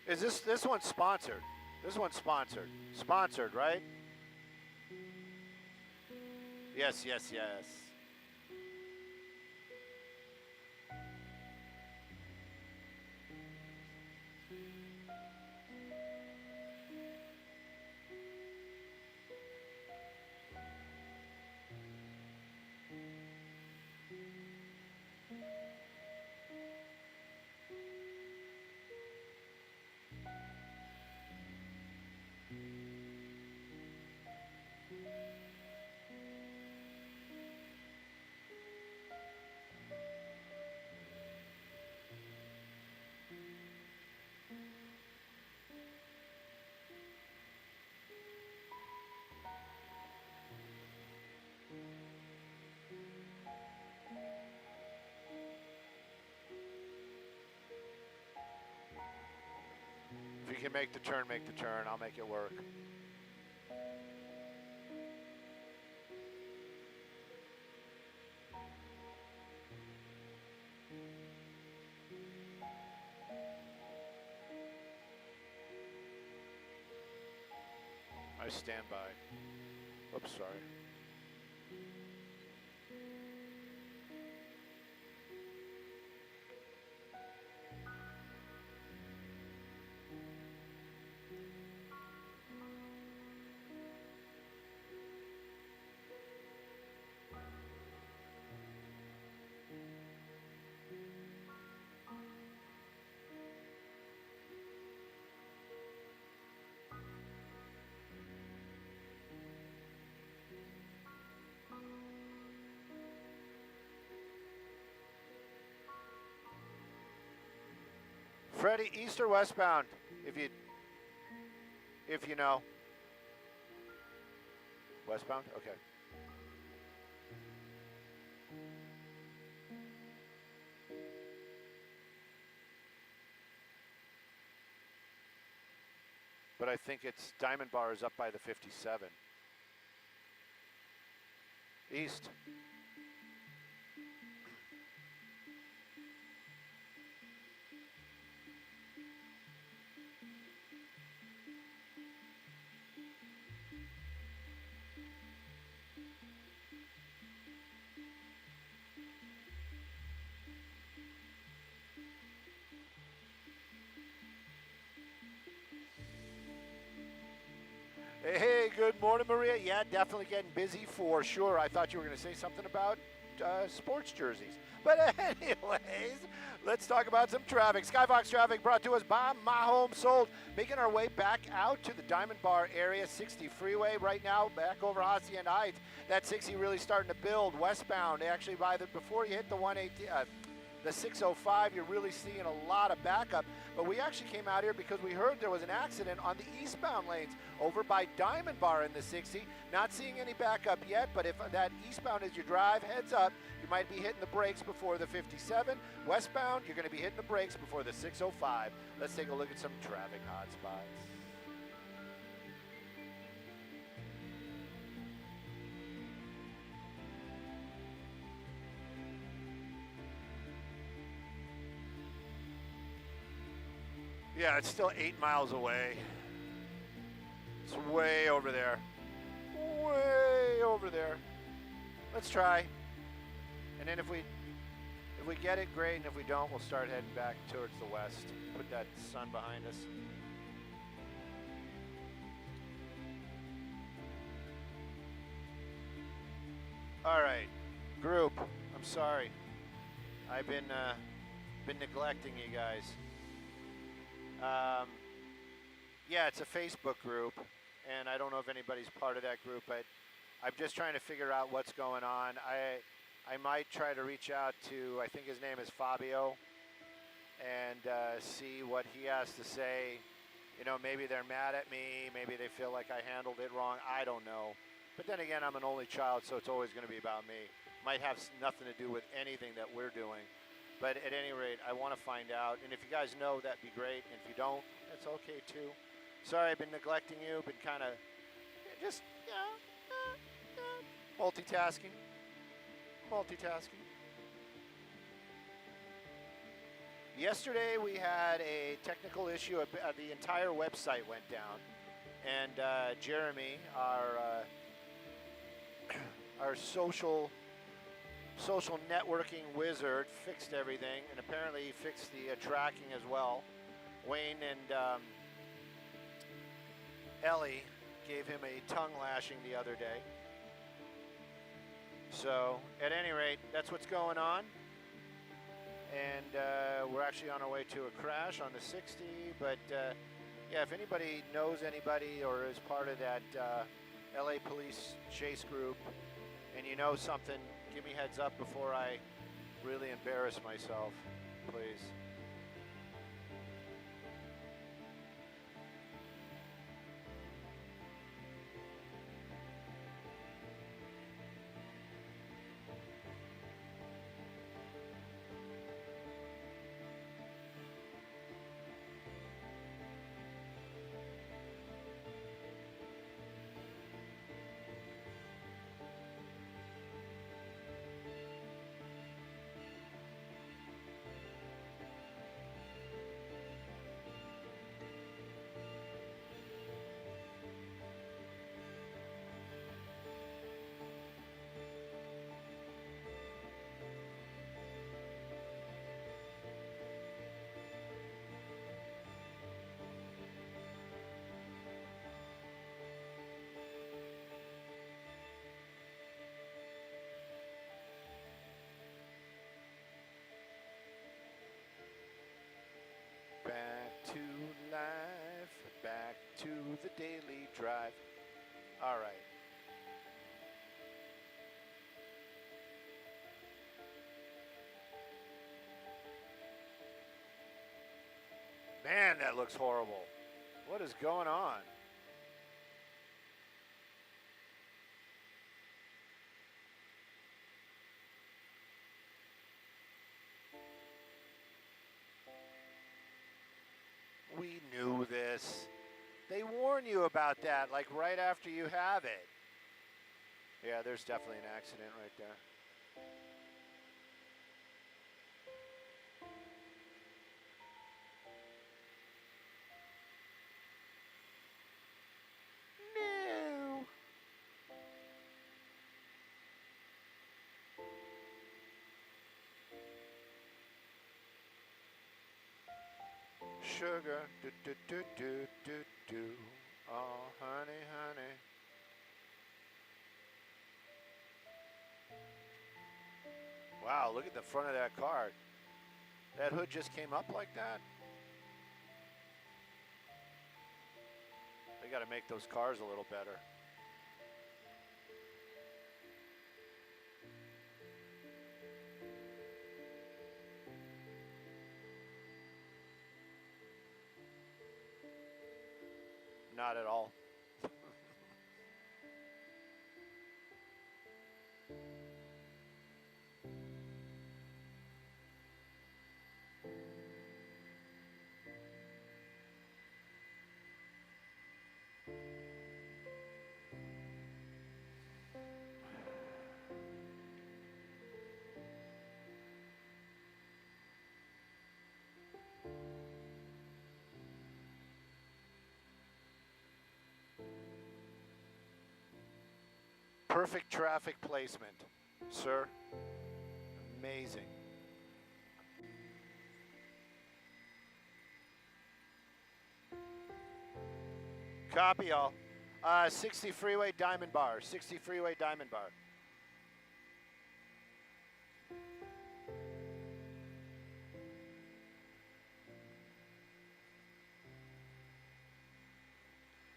Is this one's sponsored? This one's sponsored. Sponsored, right? Yes, yes, yes. If you can make the turn, make the turn. I'll make it work. I stand by. Oops, sorry. Freddie, east or westbound, if you know. Westbound? Okay. But I think it's Diamond Bar is up by the 57. East. Hey, good morning, Maria. Yeah, definitely getting busy for sure. I thought you were going to say something about sports jerseys. But anyways, let's talk about some traffic. Skyfox traffic brought to us by My Home Sold. Making our way back out to the Diamond Bar area, 60 freeway right now, back over Hacienda Heights. That 60 really starting to build westbound. Actually, before you hit the 180. The 605, you're really seeing a lot of backup. But we actually came out here because we heard there was an accident on the eastbound lanes over by Diamond Bar in the 60. Not seeing any backup yet, but if that eastbound is your drive, heads up, you might be hitting the brakes before the 57. Westbound, you're going to be hitting the brakes before the 605. Let's take a look at some traffic hotspots. Yeah, it's still 8 miles away. It's way over there. Way over there. Let's try. And then if we get it, great. And if we don't, we'll start heading back towards the west. Put that sun behind us. All right, group. I'm sorry. I've been neglecting you guys. Yeah, it's a Facebook group, and I don't know if anybody's part of that group, but I'm just trying to figure out what's going on. I might try to reach out to, I think his name is Fabio, and see what he has to say. You know, maybe they're mad at me, maybe they feel like I handled it wrong, I don't know. But then again, I'm an only child, so it's always going to be about me. Might have nothing to do with anything that we're doing. But at any rate, I want to find out. And if you guys know, that'd be great. And if you don't, that's okay too. Sorry, I've been neglecting you. Been kind of just, multitasking. Yesterday, we had a technical issue. The entire website went down. And Jeremy, our social networking wizard, fixed everything, and apparently he fixed the tracking as well. Wayne and Ellie gave him a tongue lashing the other day. So at any rate, that's what's going on. And we're actually on our way to a crash on the 60, but yeah, if anybody knows anybody or is part of that LA police chase group, and you know something, give me heads up before I really embarrass myself, please. Back to life, back to the daily drive. All right. Man, that looks horrible. What is going on? We knew this. They warn you about that, like right after you have it. Yeah, there's definitely an accident right there. No. Sugar, do do do do do do. Oh, honey, honey. Wow, look at the front of that car. That hood just came up like that. They got to make those cars a little better. Not at all. Perfect traffic placement, sir. Amazing. Copy all. 60 freeway Diamond Bar. 60 freeway Diamond Bar.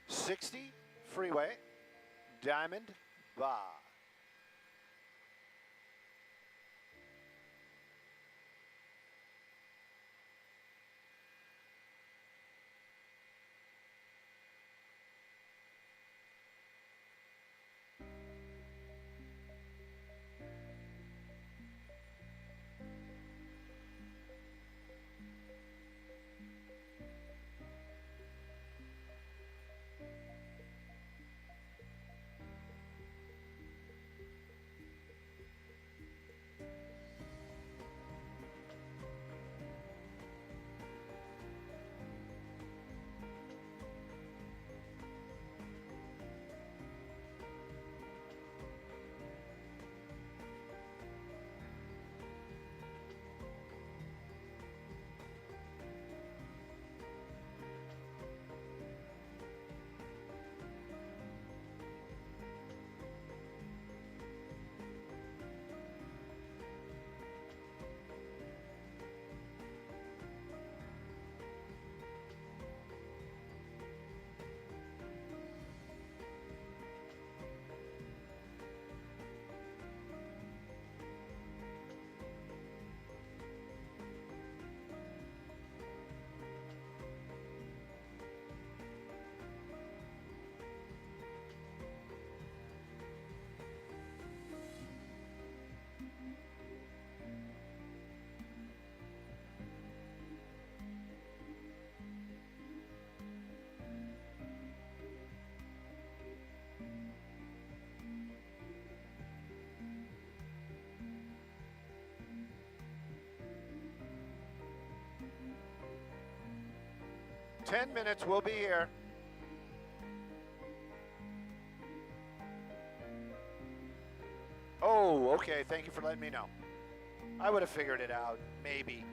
'60 freeway Diamond Bar. Ten minutes, we'll be here. Oh, okay, thank you for letting me know. I would have figured it out, maybe.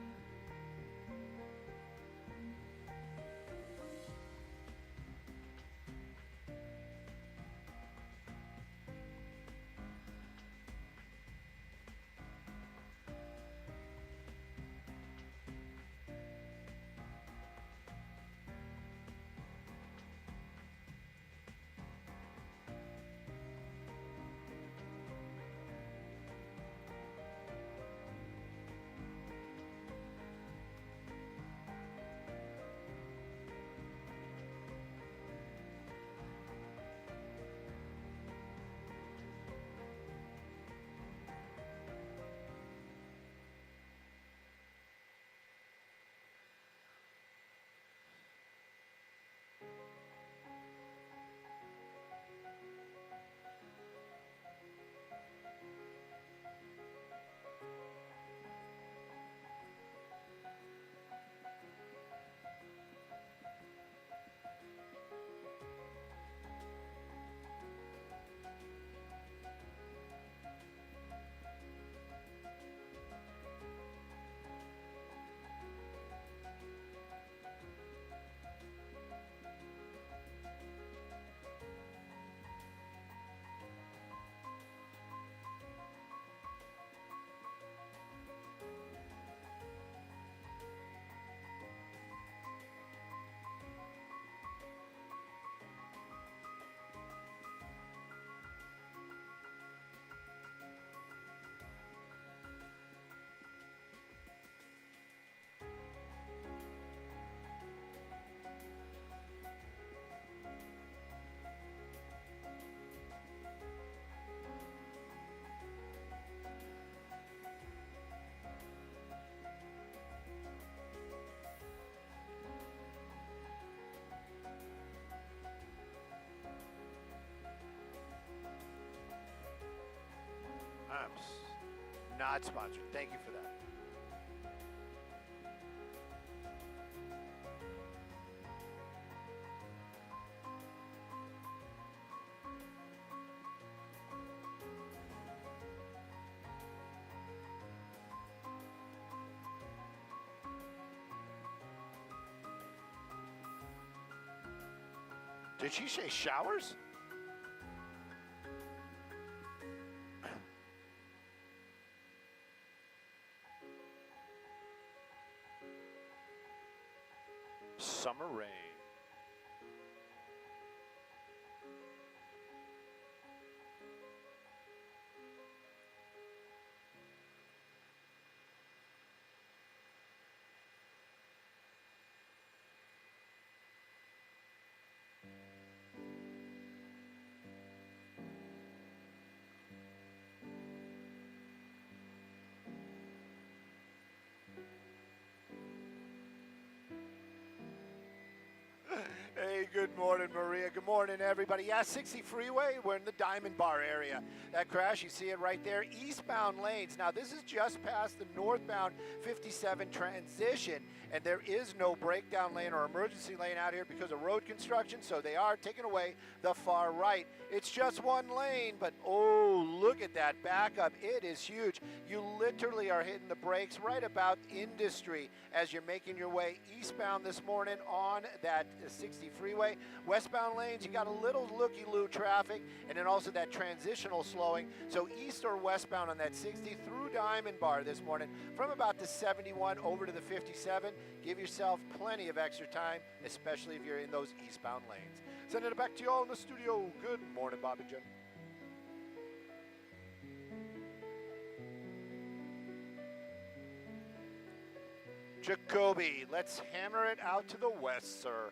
Not sponsored. Thank you for that. Did she say showers? Summer rain. Hey, good morning, Maria. Good morning, everybody. Yeah, 60 freeway. We're in the Diamond Bar area. That crash, you see it right there. Eastbound lanes. Now, this is just past the northbound 57 transition, and there is no breakdown lane or emergency lane out here because of road construction, so they are taking away the far right. It's just one lane, but oh, look at that backup. It is huge. You literally are hitting the brakes right about Industry as you're making your way eastbound this morning on that 60 freeway. Westbound lanes, you got a little looky-loo traffic, and then also that transitional slowing. So east or westbound on that 60 through Diamond Bar this morning from about the 71 over to the 57. Give yourself plenty of extra time, especially if you're in those eastbound lanes. Sending it back to you all in the studio. Good morning, Bobby Jim. Jacoby, let's hammer it out to the west, sir.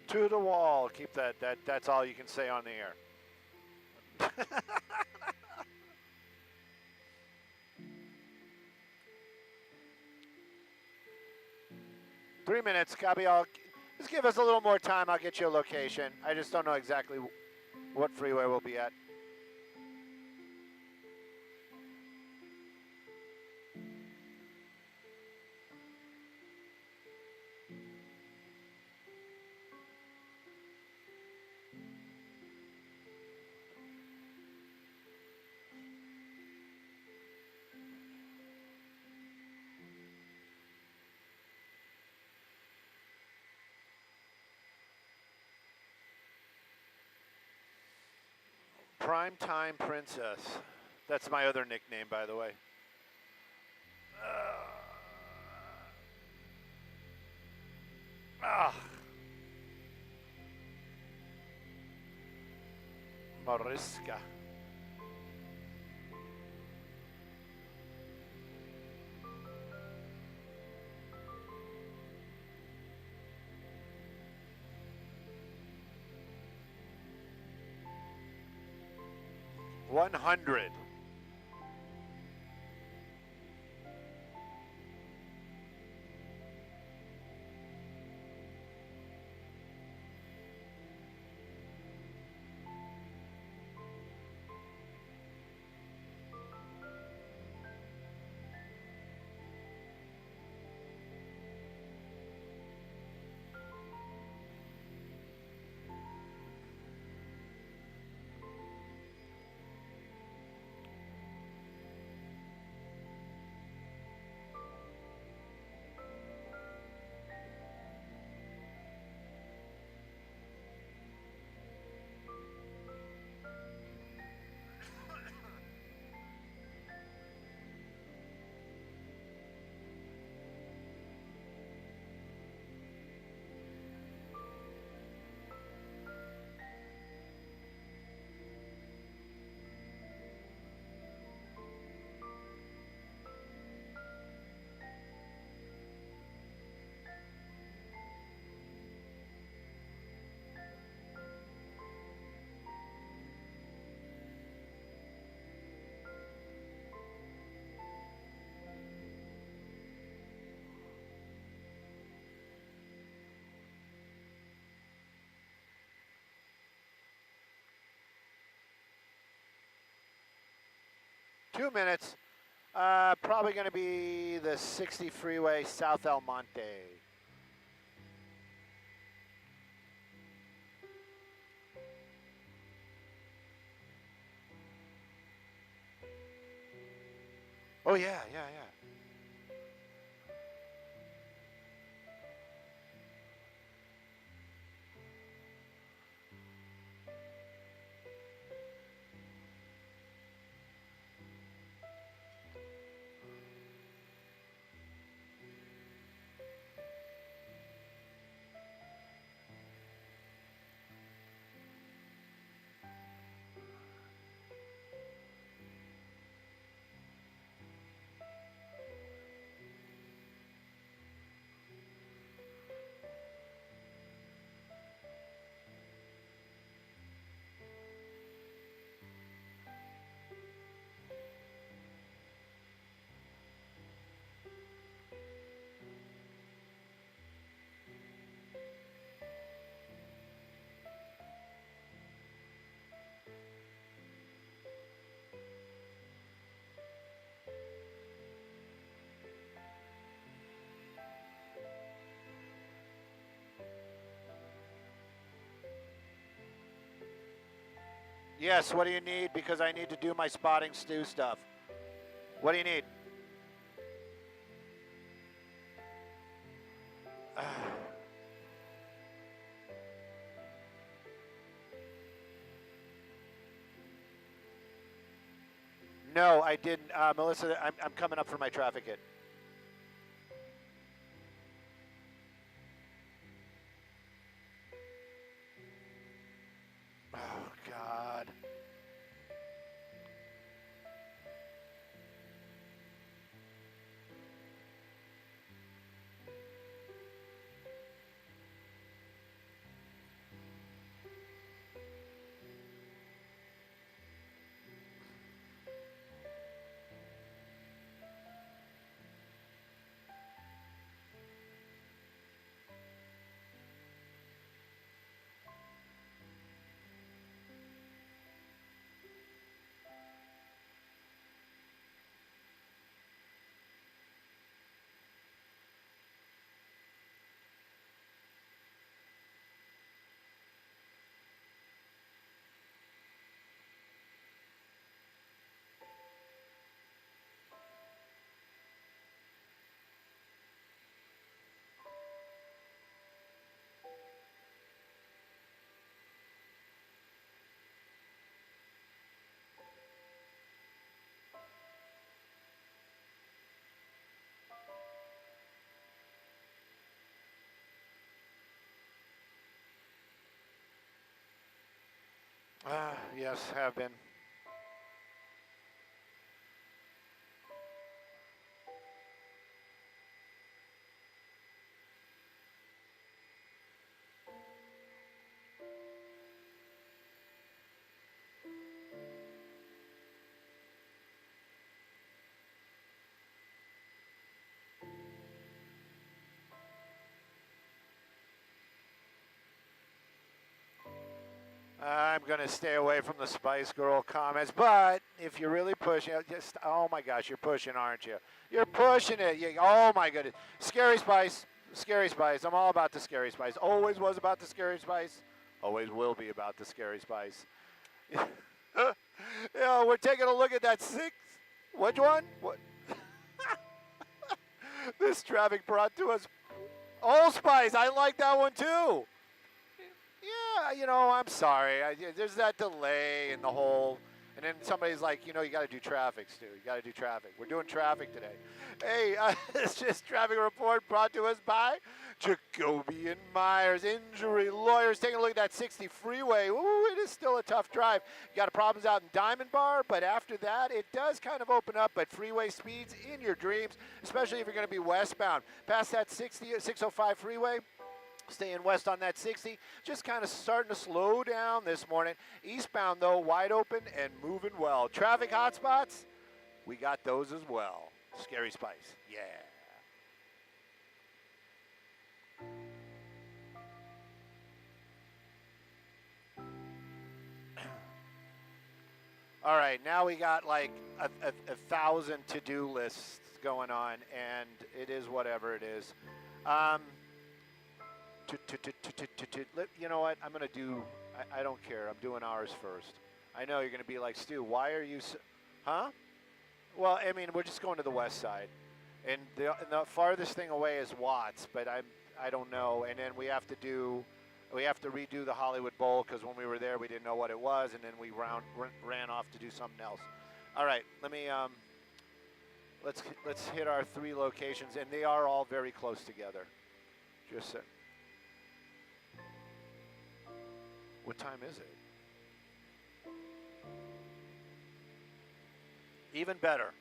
To the wall. Keep that. That's all you can say on the air. Three minutes, Cubby. Just give us a little more time. I'll get you a location. I just don't know exactly what freeway we'll be at. Primetime Princess. That's my other nickname, by the way. Mariska. $100. Two minutes. Probably going to be the 60 freeway, South El Monte. Oh, yeah. Yes, what do you need? Because I need to do my spotting stew stuff. What do you need? No, I didn't. Melissa, I'm coming up for my traffic hit. Oh, God. Yes, have been. I'm going to stay away from the Spice Girl comments, but if you're really pushing it, just, oh my gosh, you're pushing, aren't you? You're pushing it. Oh my goodness. Scary Spice. Scary Spice. I'm all about the Scary Spice. Always was about the Scary Spice. Always will be about the Scary Spice. We're taking a look at that six. Which one? What? This traffic brought to us. Allspice. I like that one too. Yeah, I'm sorry. There's that delay in the whole, and then somebody's like, you got to do traffic, Stu. You got to do traffic. We're doing traffic today. Hey, it's just traffic report brought to us by Jacoby and Myers, injury lawyers. Taking a look at that 60 freeway. Ooh, it is still a tough drive. You got problems out in Diamond Bar, but after that, it does kind of open up. But freeway speeds in your dreams, especially if you're going to be westbound. Past that 605 freeway. Staying west on that 60, just kind of starting to slow down this morning. Eastbound, though, wide open and moving well. Traffic hotspots, we got those as well. Scary Spice, yeah. All right, now we got like a 1,000 to-do lists going on, and it is whatever it is. You know what? I'm going to do, I don't care. I'm doing ours first. I know you're going to be like, Stu, why are you, huh? Well, I mean, we're just going to the west side. And the farthest thing away is Watts, but I don't know. And then we have to redo the Hollywood Bowl because when we were there, we didn't know what it was. And then we ran off to do something else. All right, let me, let's hit our 3 locations. And they are all very close together. Just so. What time is it? Even better.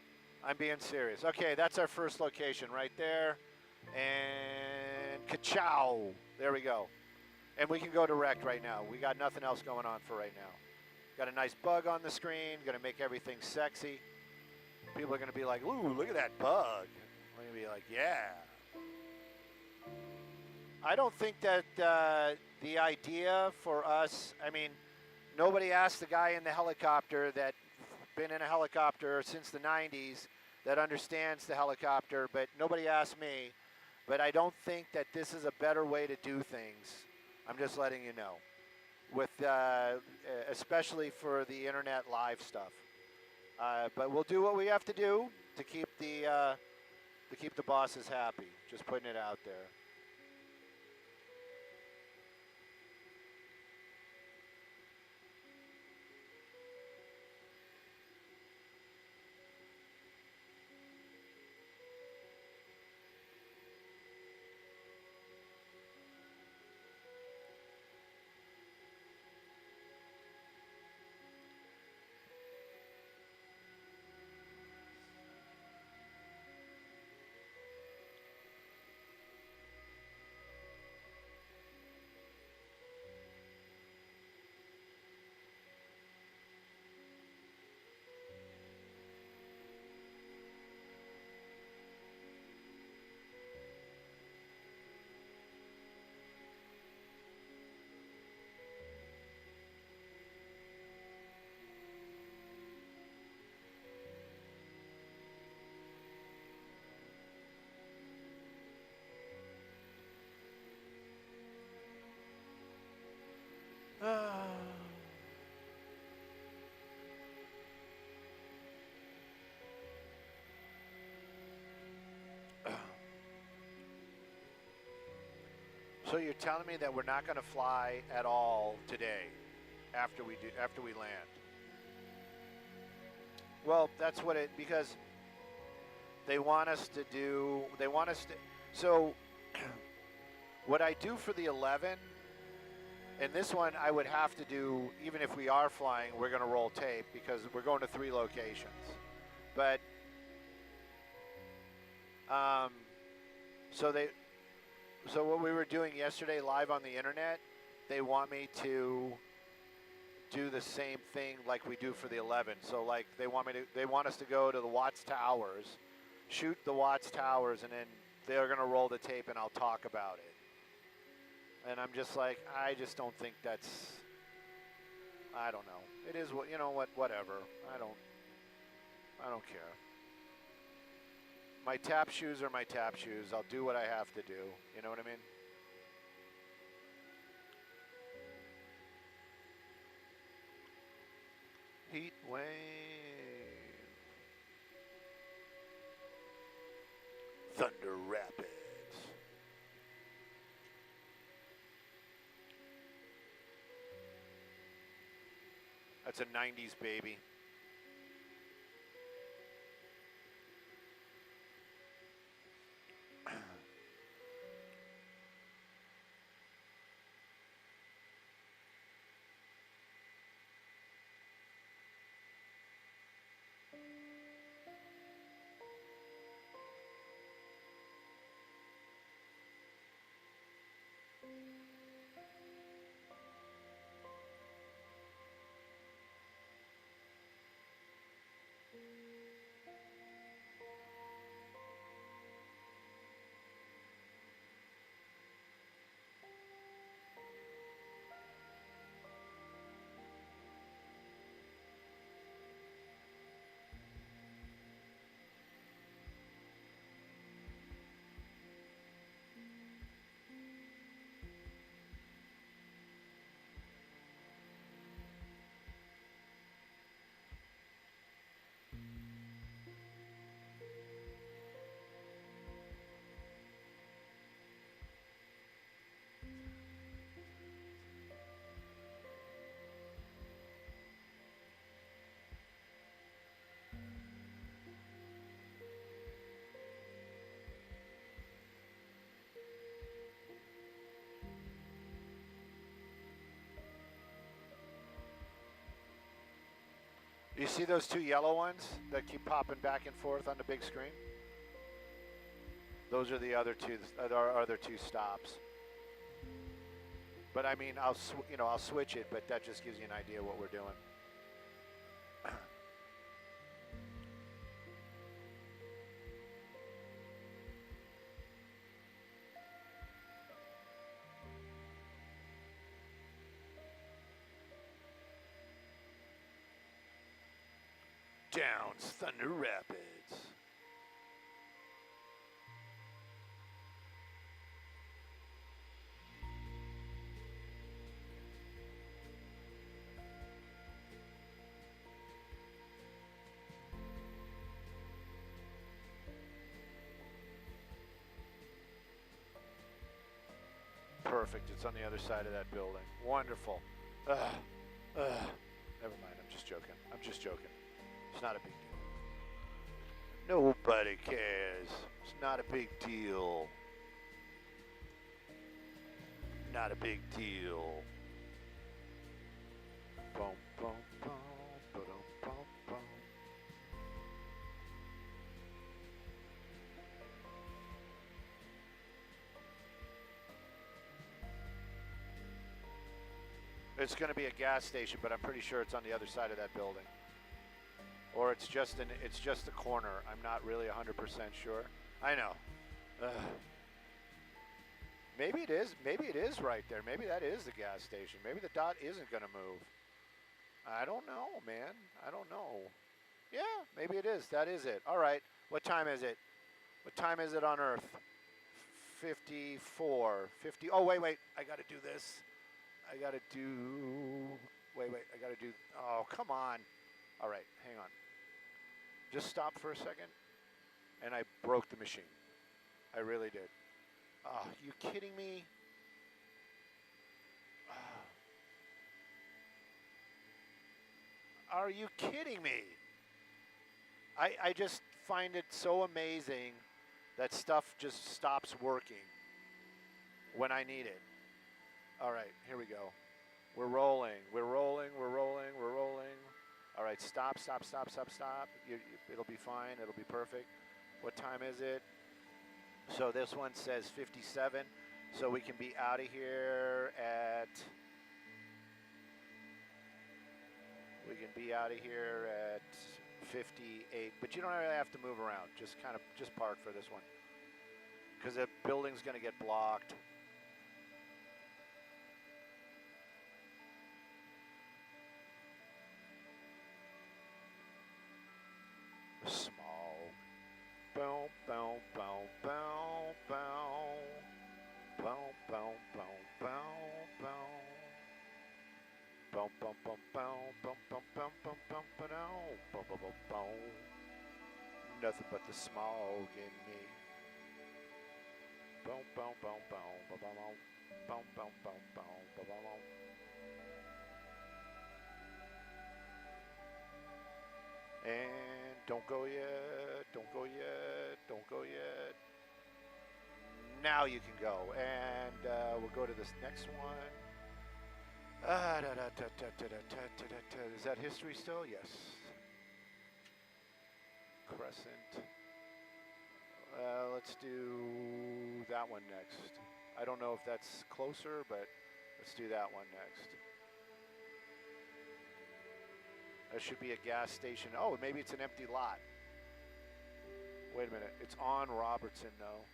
I'm being serious. Okay, that's our first location right there. And ka-chow. There we go. And we can go direct right now. We got nothing else going on for right now. Got a nice bug on the screen. Going to make everything sexy. People are going to be like, ooh, look at that bug. I'm going to be like, yeah. I don't think that the idea for us, I mean, nobody asked the guy in the helicopter that been in a helicopter since the 90s that understands the helicopter, but nobody asked me. But I don't think that this is a better way to do things. I'm just letting you know, with especially for the internet live stuff. But we'll do what we have to do to keep the bosses happy. Just putting it out there. So you're telling me that we're not going to fly at all today after we land? Well, that's what it, because they want us to do, so what I do for the 11, And this one, I would have to do, even if we are flying, we're going to roll tape because we're going to 3 locations. But, so what we were doing yesterday live on the internet, they want me to do the same thing like we do for the 11. So like they want us to go to the Watts Towers, shoot the Watts Towers, and then they're going to roll the tape and I'll talk about it. And I'm just like, I just don't think that's, I don't know. It is what, you know what, whatever. I don't care. My tap shoes are my tap shoes. I'll do what I have to do. You know what I mean? Heat wave. Thunder Rapids. That's a 90s baby. You see those 2 yellow ones that keep popping back and forth on the big screen? Those are the other 2, our other 2 stops. But I mean, I'll switch it, but that just gives you an idea what we're doing. Downs Thunder Rapids. Perfect. It's on the other side of that building. Wonderful. Never mind. I'm just joking. I'm just joking. It's not a big deal. Nobody cares. It's not a big deal. Not a big deal. Boom, boom, boom, boom, boom, boom. It's going to be a gas station, but I'm pretty sure it's on the other side of that building. Or it's just the corner. I'm not really 100% sure. I know. Maybe it is. Maybe it is right there. Maybe that is the gas station. Maybe the dot isn't going to move. I don't know, man. I don't know. Yeah, maybe it is. That is it. All right. What time is it? What time is it on Earth? 54. 50. Oh, wait. I got to do this. I got to do... Wait. I got to do... Oh, come on. All right. Hang on. Just stop for a second. And I broke the machine. I really did. Oh, you kidding me? Are you kidding me? I just find it so amazing that stuff just stops working when I need it. All right, here we go. We're rolling. We're rolling. We're rolling. We're rolling. All right, stop, stop, stop, stop, stop. It'll be fine. It'll be perfect. What time is it? So this one says 57. So we can be out of here at... We can be out of here at 58. But you don't really have to move around. Just park for this one. Because the building's going to get blocked. Small. Boom, boom, boom, boom, boom. Boom, boom, boom, boom, boom. Boom, boom, boom, boom, boom, boom, boom, boom, boom, boom, boom, boom, boom, boom. Nothing but the smog in me. Boom, boom, boom, boom, boom, boom, boom, boom, boom, boom, boom, boom. And don't go yet, don't go yet, don't go yet. Now you can go, and we'll go to this next one. Is that history still? Yes. Crescent. Let's do that one next. I don't know if that's closer, but let's do that one next. There should be a gas station. Oh, maybe it's an empty lot. Wait a minute. It's on Robertson, though.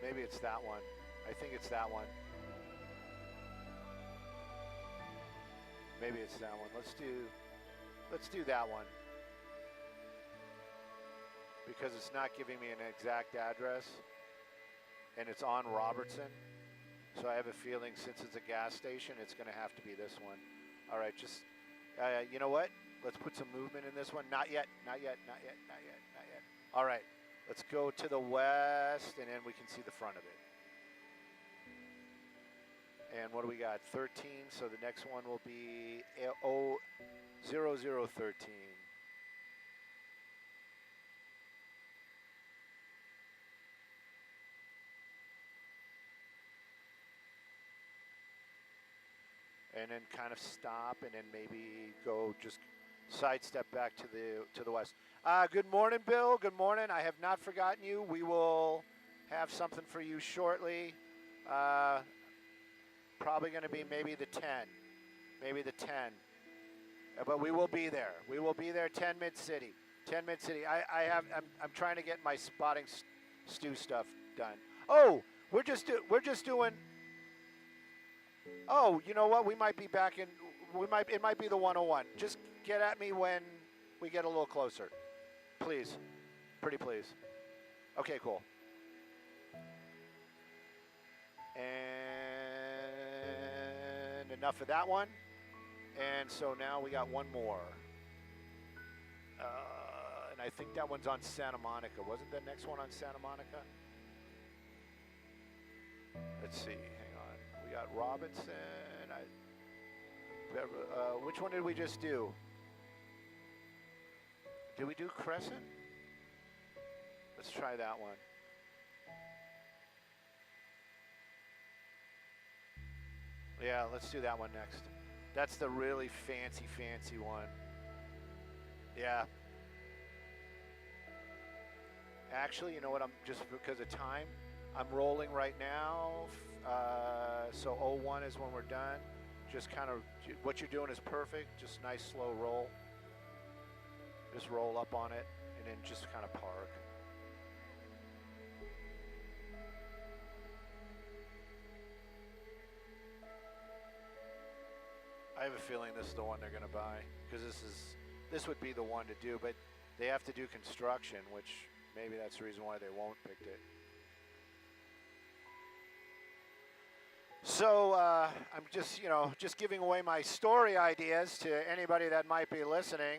Maybe it's that one. I think it's that one. Maybe it's that one. Let's do that one. Because it's not giving me an exact address. And it's on Robertson. So I have a feeling since it's a gas station, it's going to have to be this one. All right, just, you know what? Let's put some movement in this one. Not yet, not yet, not yet, not yet, not yet. All right, let's go to the west, and then we can see the front of it. And what do we got? 13, so the next one will be 0013. And then kind of stop, and then maybe go just sidestep back to the west. Good morning, Bill. Good morning. I have not forgotten you. We will have something for you shortly. Probably going to be maybe the 10, maybe the 10. But we will be there. We will be there. 10 Mid City. 10 Mid City. I'm trying to get my spotting stew stuff done. Oh, we're just doing. Oh, you know what? We might be back in. It might be the 101. Just get at me when we get a little closer, please. Pretty please. Okay, cool. And enough of that one. And so now we got one more. And I think that one's on Santa Monica. Wasn't the next one on Santa Monica? Let's see. Hang on. We got Robinson. Which one did we just do? Did we do Crescent? Let's try that one. Yeah, let's do that one next. That's the really fancy one. Yeah. Actually, you know what? I'm just because of time, I'm rolling right now. So 01 is when we're done. Just kind of, what you're doing is perfect. Just nice slow roll. Just roll up on it and then just kind of park. I have a feeling this is the one they're going to buy because this would be the one to do, but they have to do construction, which maybe that's the reason why they won't pick it. So I'm just giving away my story ideas to anybody that might be listening.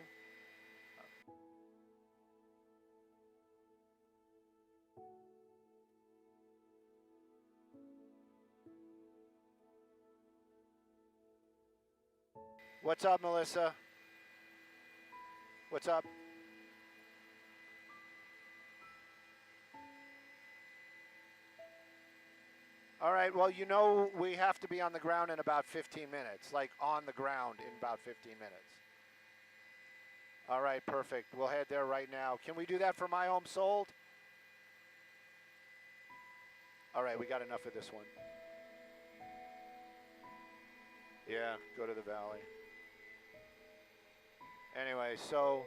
What's up, Melissa? What's up? All right, well, you know we have to be on the ground in about 15 minutes, like on the ground in about 15 minutes. All right, perfect. We'll head there right now. Can we do that for My Home Sold? All right, we got enough of this one. Yeah, go to the valley. Anyway, so...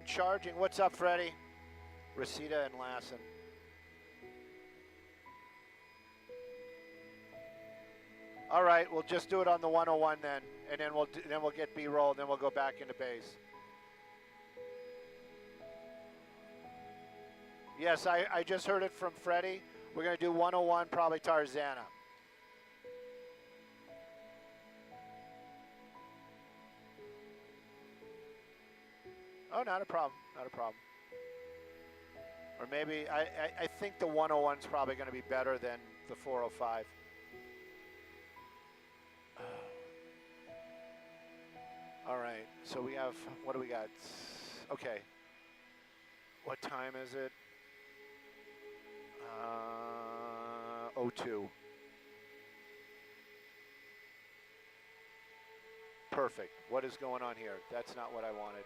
Charging. What's up, Freddie? Reseda and Lassen. All right, we'll just do it on the 101 then, and then we'll get B-roll, and then we'll go back into base. Yes, I just heard it from Freddie. We're going to do 101, probably Tarzana. Oh, not a problem. Not a problem. Or maybe, I think the 101's probably going to be better than the 405. All right, so we have, what do we got? Okay. What time is it? 02. Perfect. What is going on here? That's not what I wanted.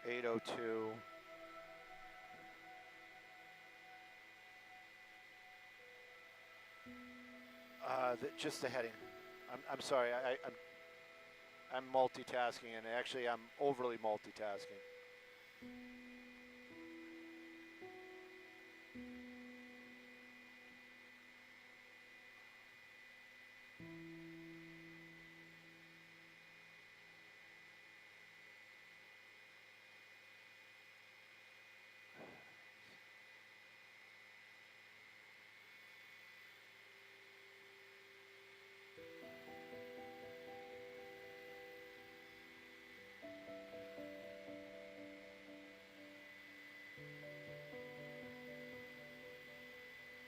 .802. Just the heading. I'm sorry. I'm multitasking, and actually I'm overly multitasking.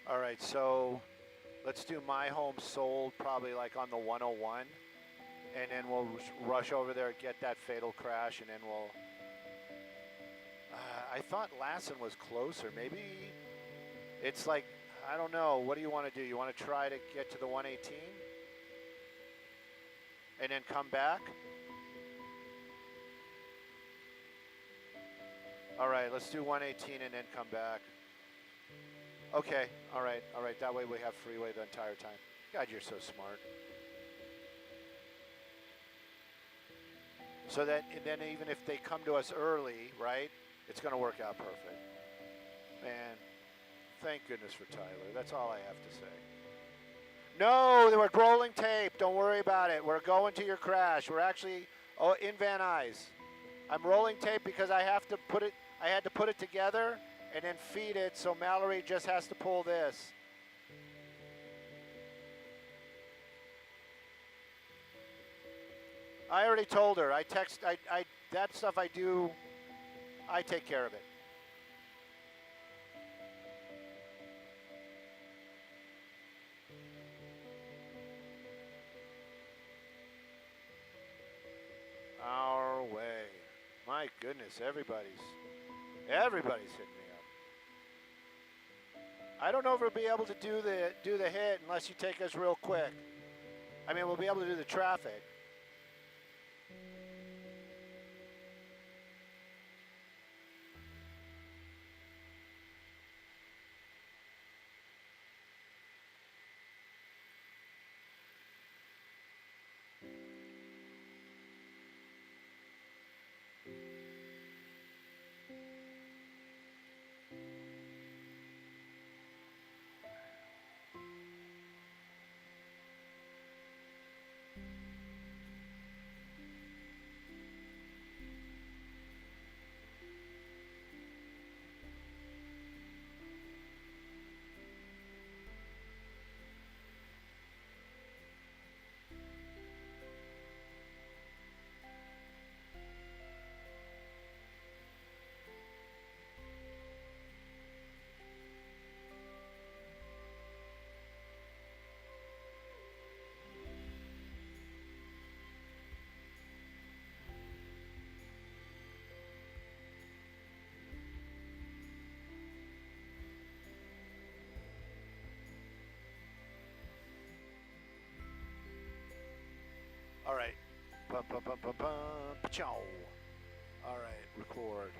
All right, so let's do My Home Sold probably like on the 101, and then we'll rush over there, get that fatal crash, and then we'll... I thought Lassen was closer. Maybe it's like, I don't know. What do you want to do? You want to try to get to the 118 and then come back? All right, let's do 118 and then come back. Okay, all right. That way we have freeway the entire time. God, you're so smart. So that, and then even if they come to us early, right, it's going to work out perfect. Man, thank goodness for Tyler. That's all I have to say. No, they were rolling tape. Don't worry about it. We're going to your crash. We're actually in Van Nuys. I'm rolling tape because I had to put it together and then feed it, so Mallory just has to pull this. I already told her. That stuff I do, I take care of it. Our way. My goodness, everybody's hitting me up. I don't know if we'll be able to do the hit unless you take us real quick. I mean, we'll be able to do the traffic. All right. Bum, bum, bum, bum, bum. Pachow. All right, record.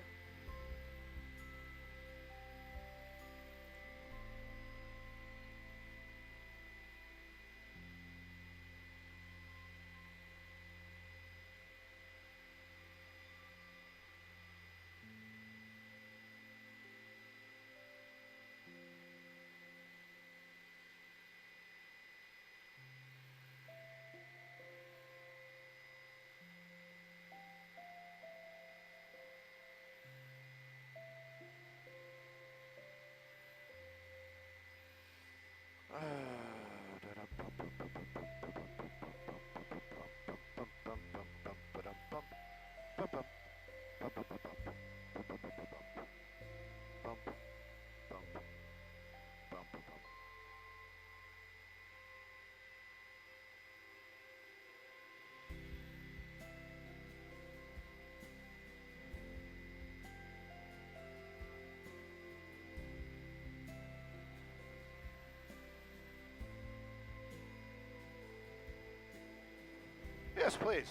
Yes, please.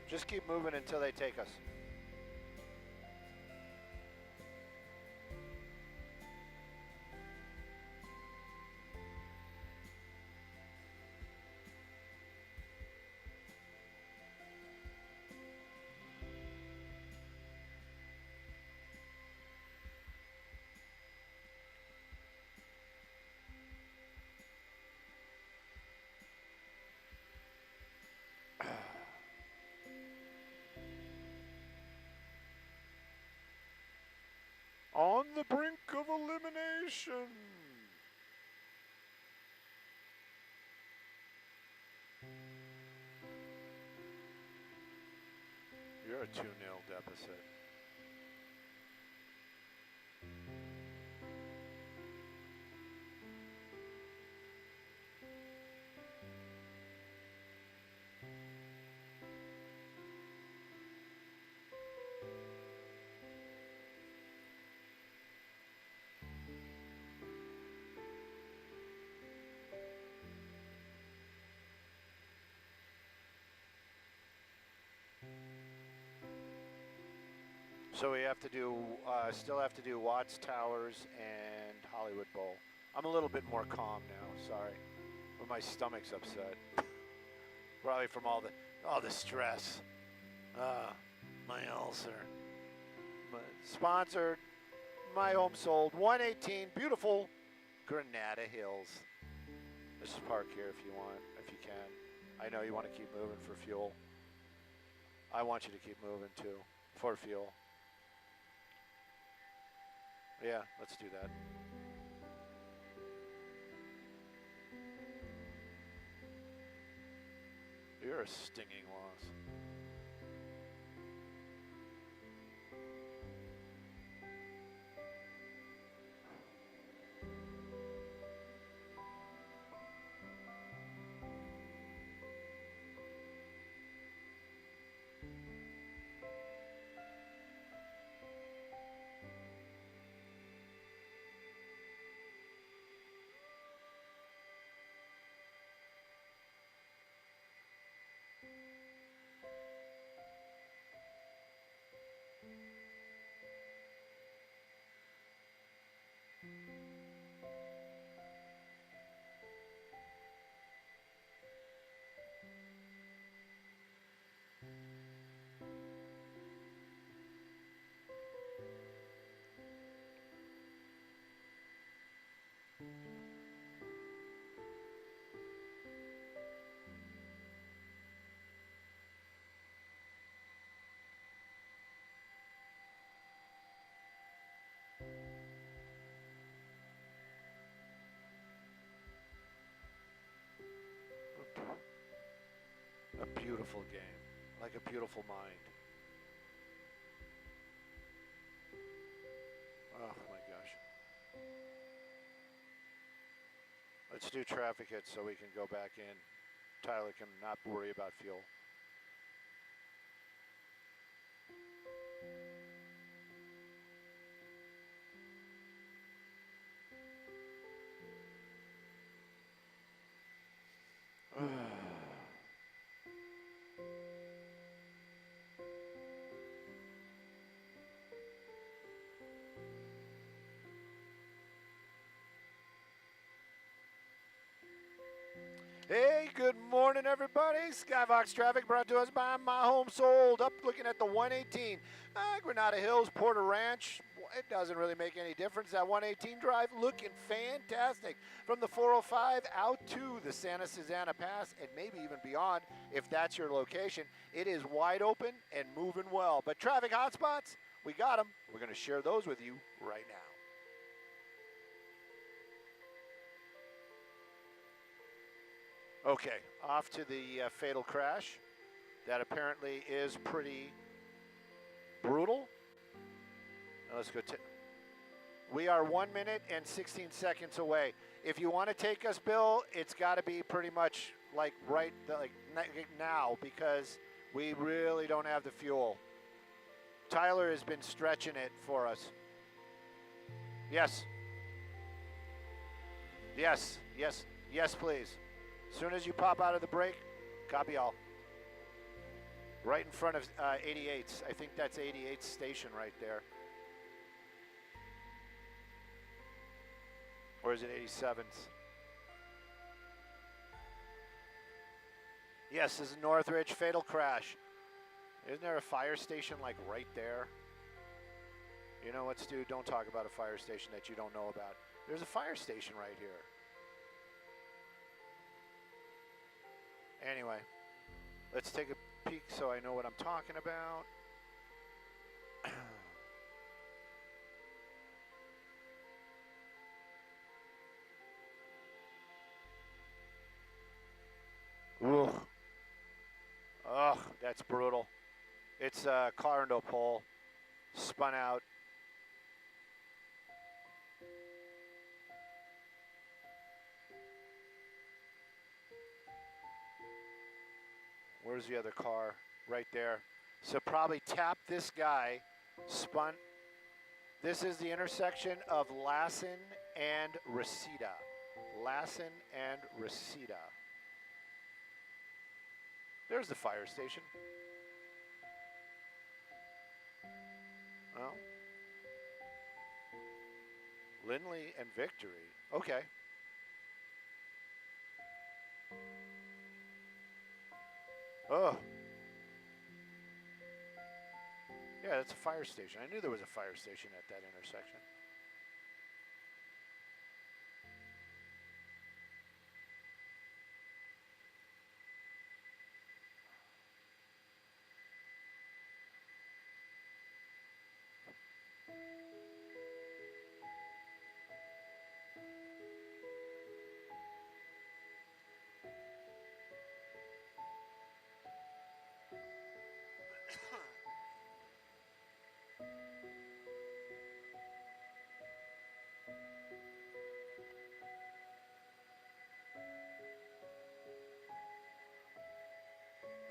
Just keep moving until they take us. On the brink of elimination. You're a 2-0 deficit. So we have to do, still have to do Watts Towers and Hollywood Bowl. I'm a little bit more calm now, sorry. But my stomach's upset. Probably from all the stress. My ulcer. Sponsored, my home sold, 118, beautiful Granada Hills. Let's just park here if you want, if you can. I know you want to keep moving for fuel. I want you to keep moving too, for fuel. Yeah, let's do that. You're a stinging loss. A beautiful game, like a beautiful mind. Oh my gosh. Let's do traffic hits so we can go back in. Tyler can not worry about fuel. Good morning, everybody. Skyvox traffic brought to us by My Home Sold. Up looking at the 118. Granada Hills, Porter Ranch. It doesn't really make any difference. That 118 drive looking fantastic. From the 405 out to the Santa Susana Pass and maybe even beyond if that's your location. It is wide open and moving well. But traffic hotspots, we got them. We're going to share those with you right now. Okay, off to the fatal crash. That apparently is pretty brutal. Now let's go. We are 1 minute and 16 seconds away. If you want to take us, Bill, it's got to be pretty much like now because we really don't have the fuel. Tyler has been stretching it for us. Yes. Yes, yes, yes, please. As soon as you pop out of the break, copy all. Right in front of 88's. I think that's 88's station right there. Or is it 87's? Yes, this is Northridge, fatal crash. Isn't there a fire station like right there? You know what, Stu? Don't talk about a fire station that you don't know about. There's a fire station right here. Anyway, let's take a peek so I know what I'm talking about. Ooh. Ugh, that's brutal. It's a car into a pole, spun out. Where's the other car? Right there. So probably tapped this guy, spun. This is the intersection of Lassen and Reseda. Lassen and Reseda. There's the fire station. Well, Lindley and Victory. Okay. Oh. Yeah, that's a fire station. I knew there was a fire station at that intersection.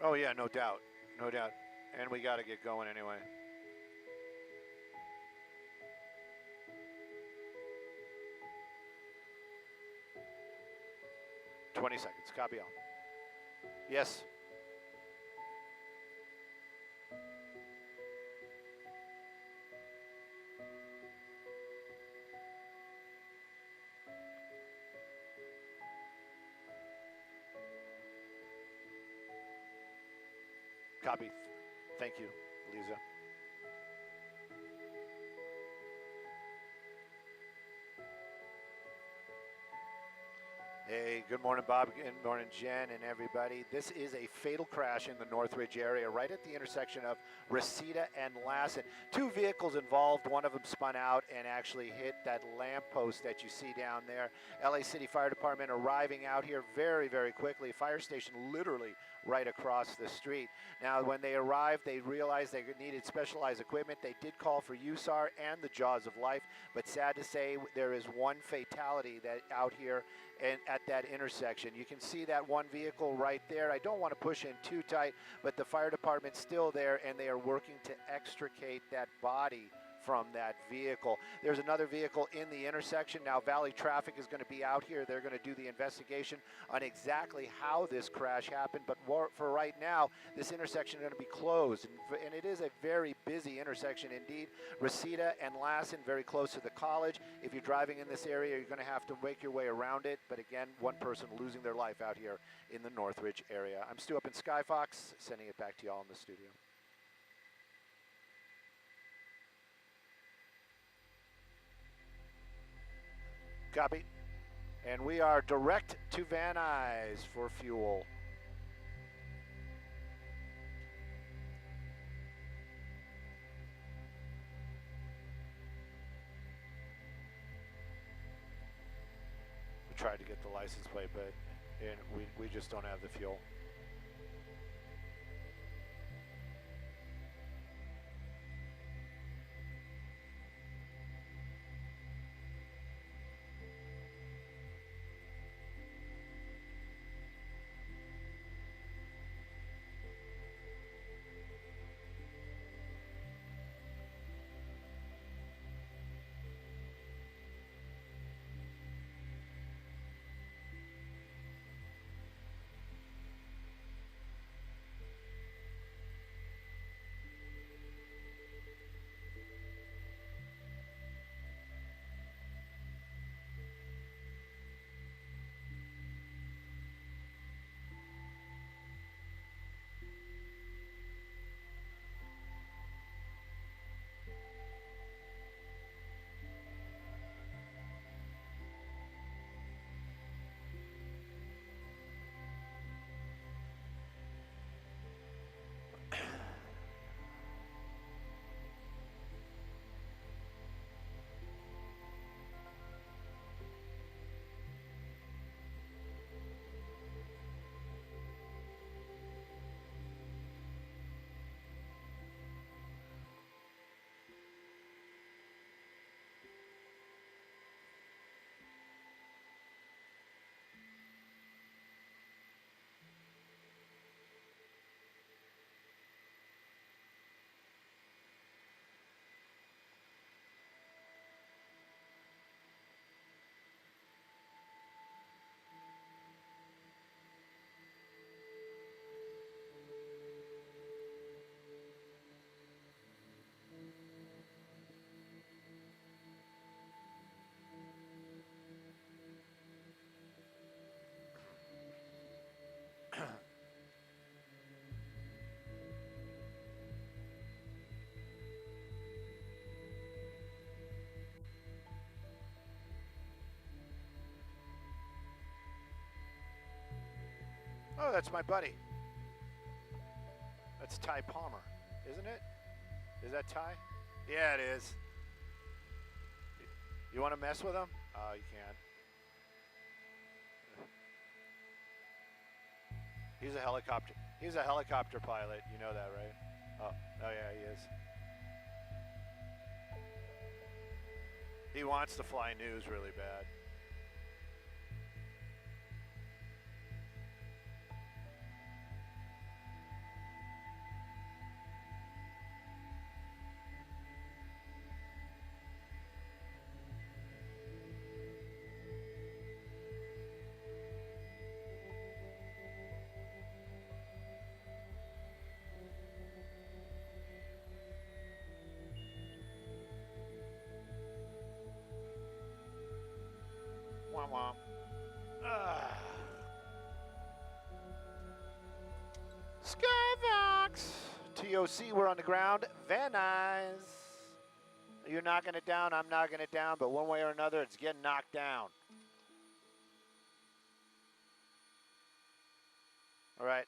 Oh yeah, no doubt, no doubt. And we got to get going anyway. $20 seconds, copy all. Yes. Copy. Thank you, Lisa. Hey, good morning, Bob. Good morning, Jen and everybody. This is a fatal crash in the Northridge area, right at the intersection of Reseda and Lassen. Two vehicles involved. One of them spun out and actually hit that lamppost that you see down there. LA City Fire Department arriving out here very, very quickly. Fire station literally right across the street. Now, when they arrived, they realized they needed specialized equipment. They did call for USAR and the Jaws of Life, but sad to say, there is one fatality that out here and at that intersection. You can see that one vehicle right there. I don't want to push in too tight, but the fire department's still there, and they are working to extricate that body from that vehicle. There's another vehicle in the intersection. Now Valley Traffic is going to be out here. They're going to do the investigation on exactly how this crash happened. But for right now, this intersection is going to be closed. And it is a very busy intersection indeed. Reseda and Lassen, very close to the college. If you're driving in this area, you're going to have to make your way around it. But again, one person losing their life out here in the Northridge area. I'm Stu up in Skyfox, sending it back to y'all in the studio. Copy. And we are direct to Van Nuys for fuel. We tried to get the license plate, but we just don't have the fuel. Oh, that's my buddy. That's Ty Palmer, isn't it? Is that Ty? Yeah, it is. You want to mess with him? Oh, you can't. He's a helicopter. He's a helicopter pilot. You know that, right? Oh yeah, he is. He wants to fly news really bad. Womp womp. Skyfox! TOC, we're on the ground. Van Nuys. You're knocking it down, I'm knocking it down, but one way or another, it's getting knocked down. All right.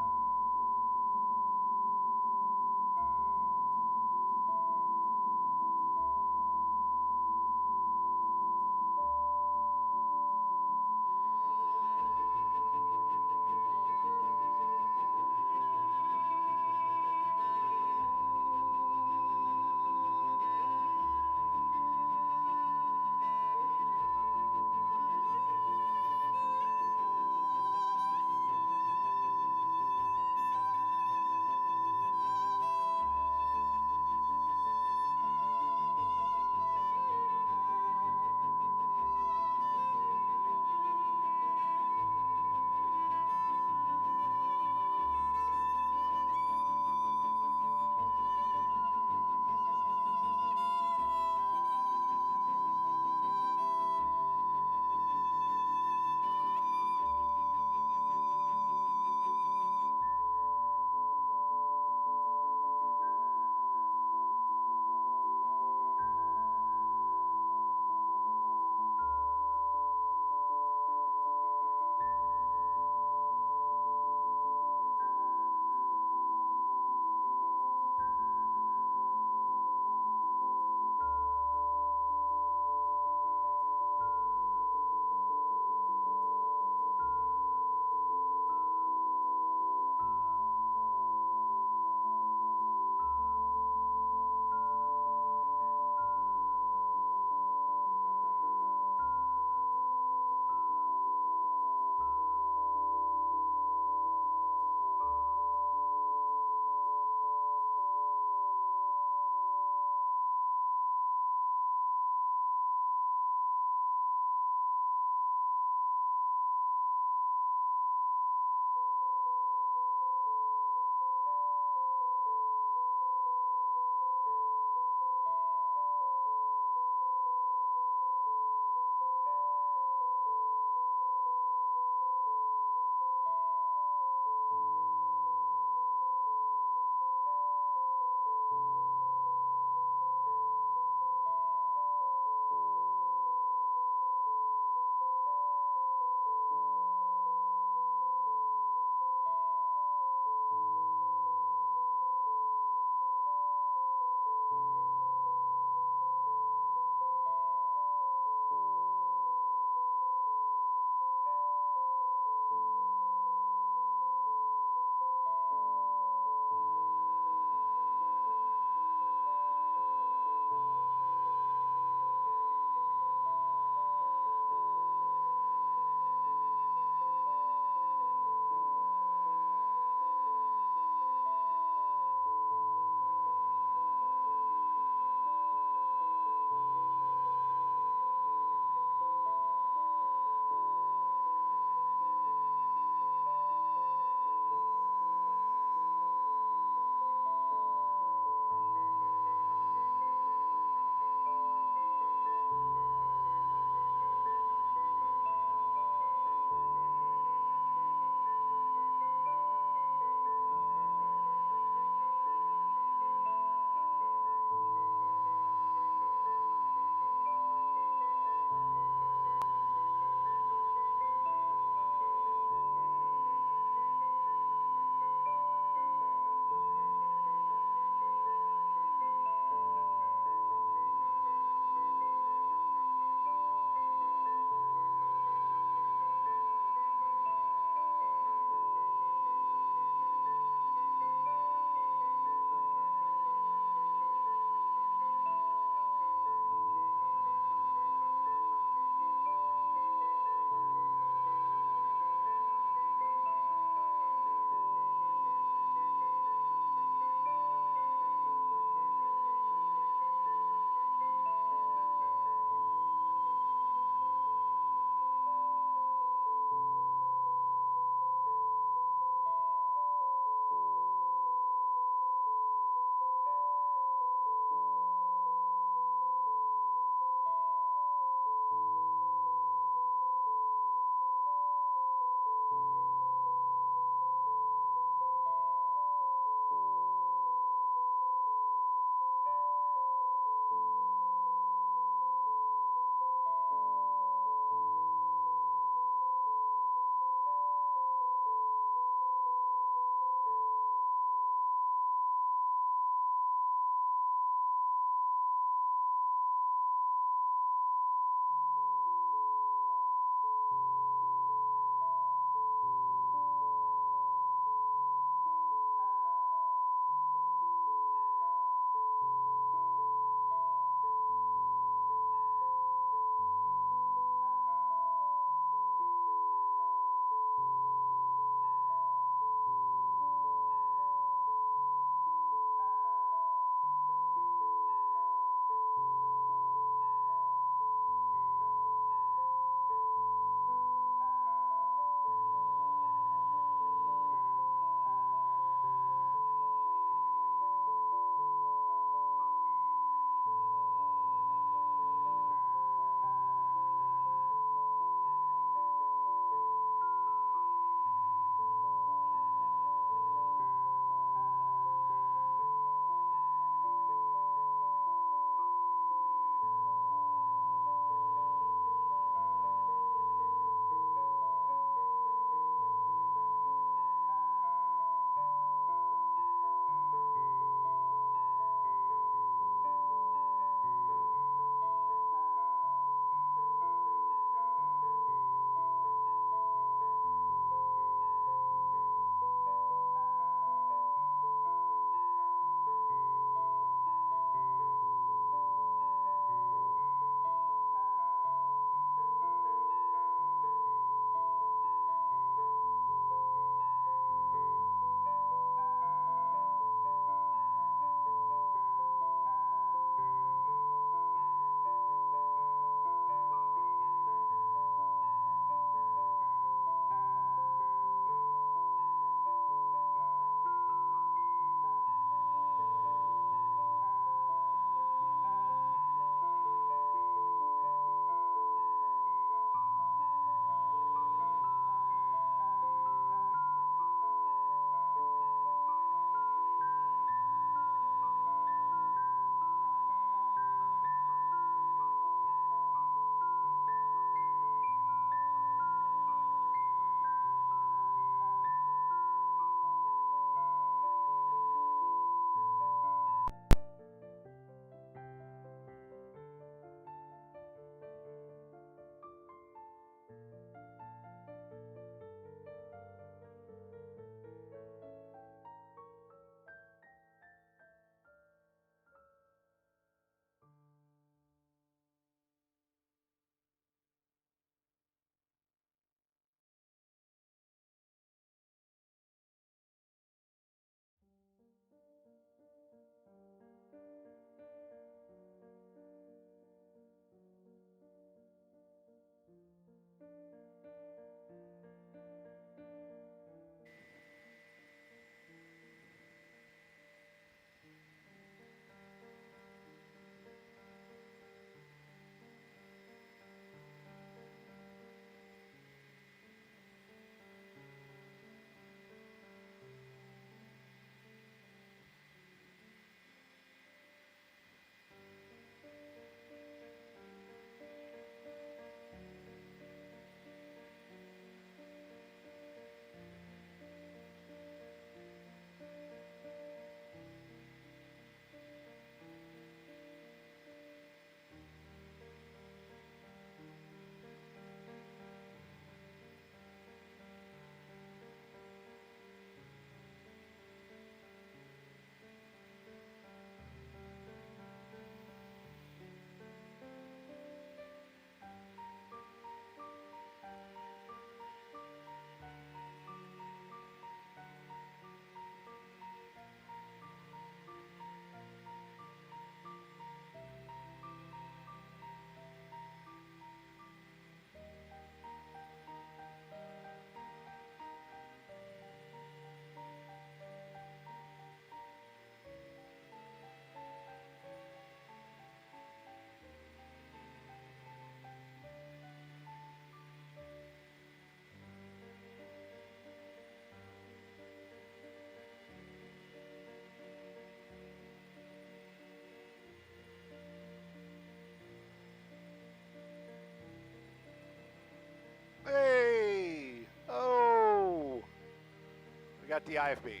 got the IFB.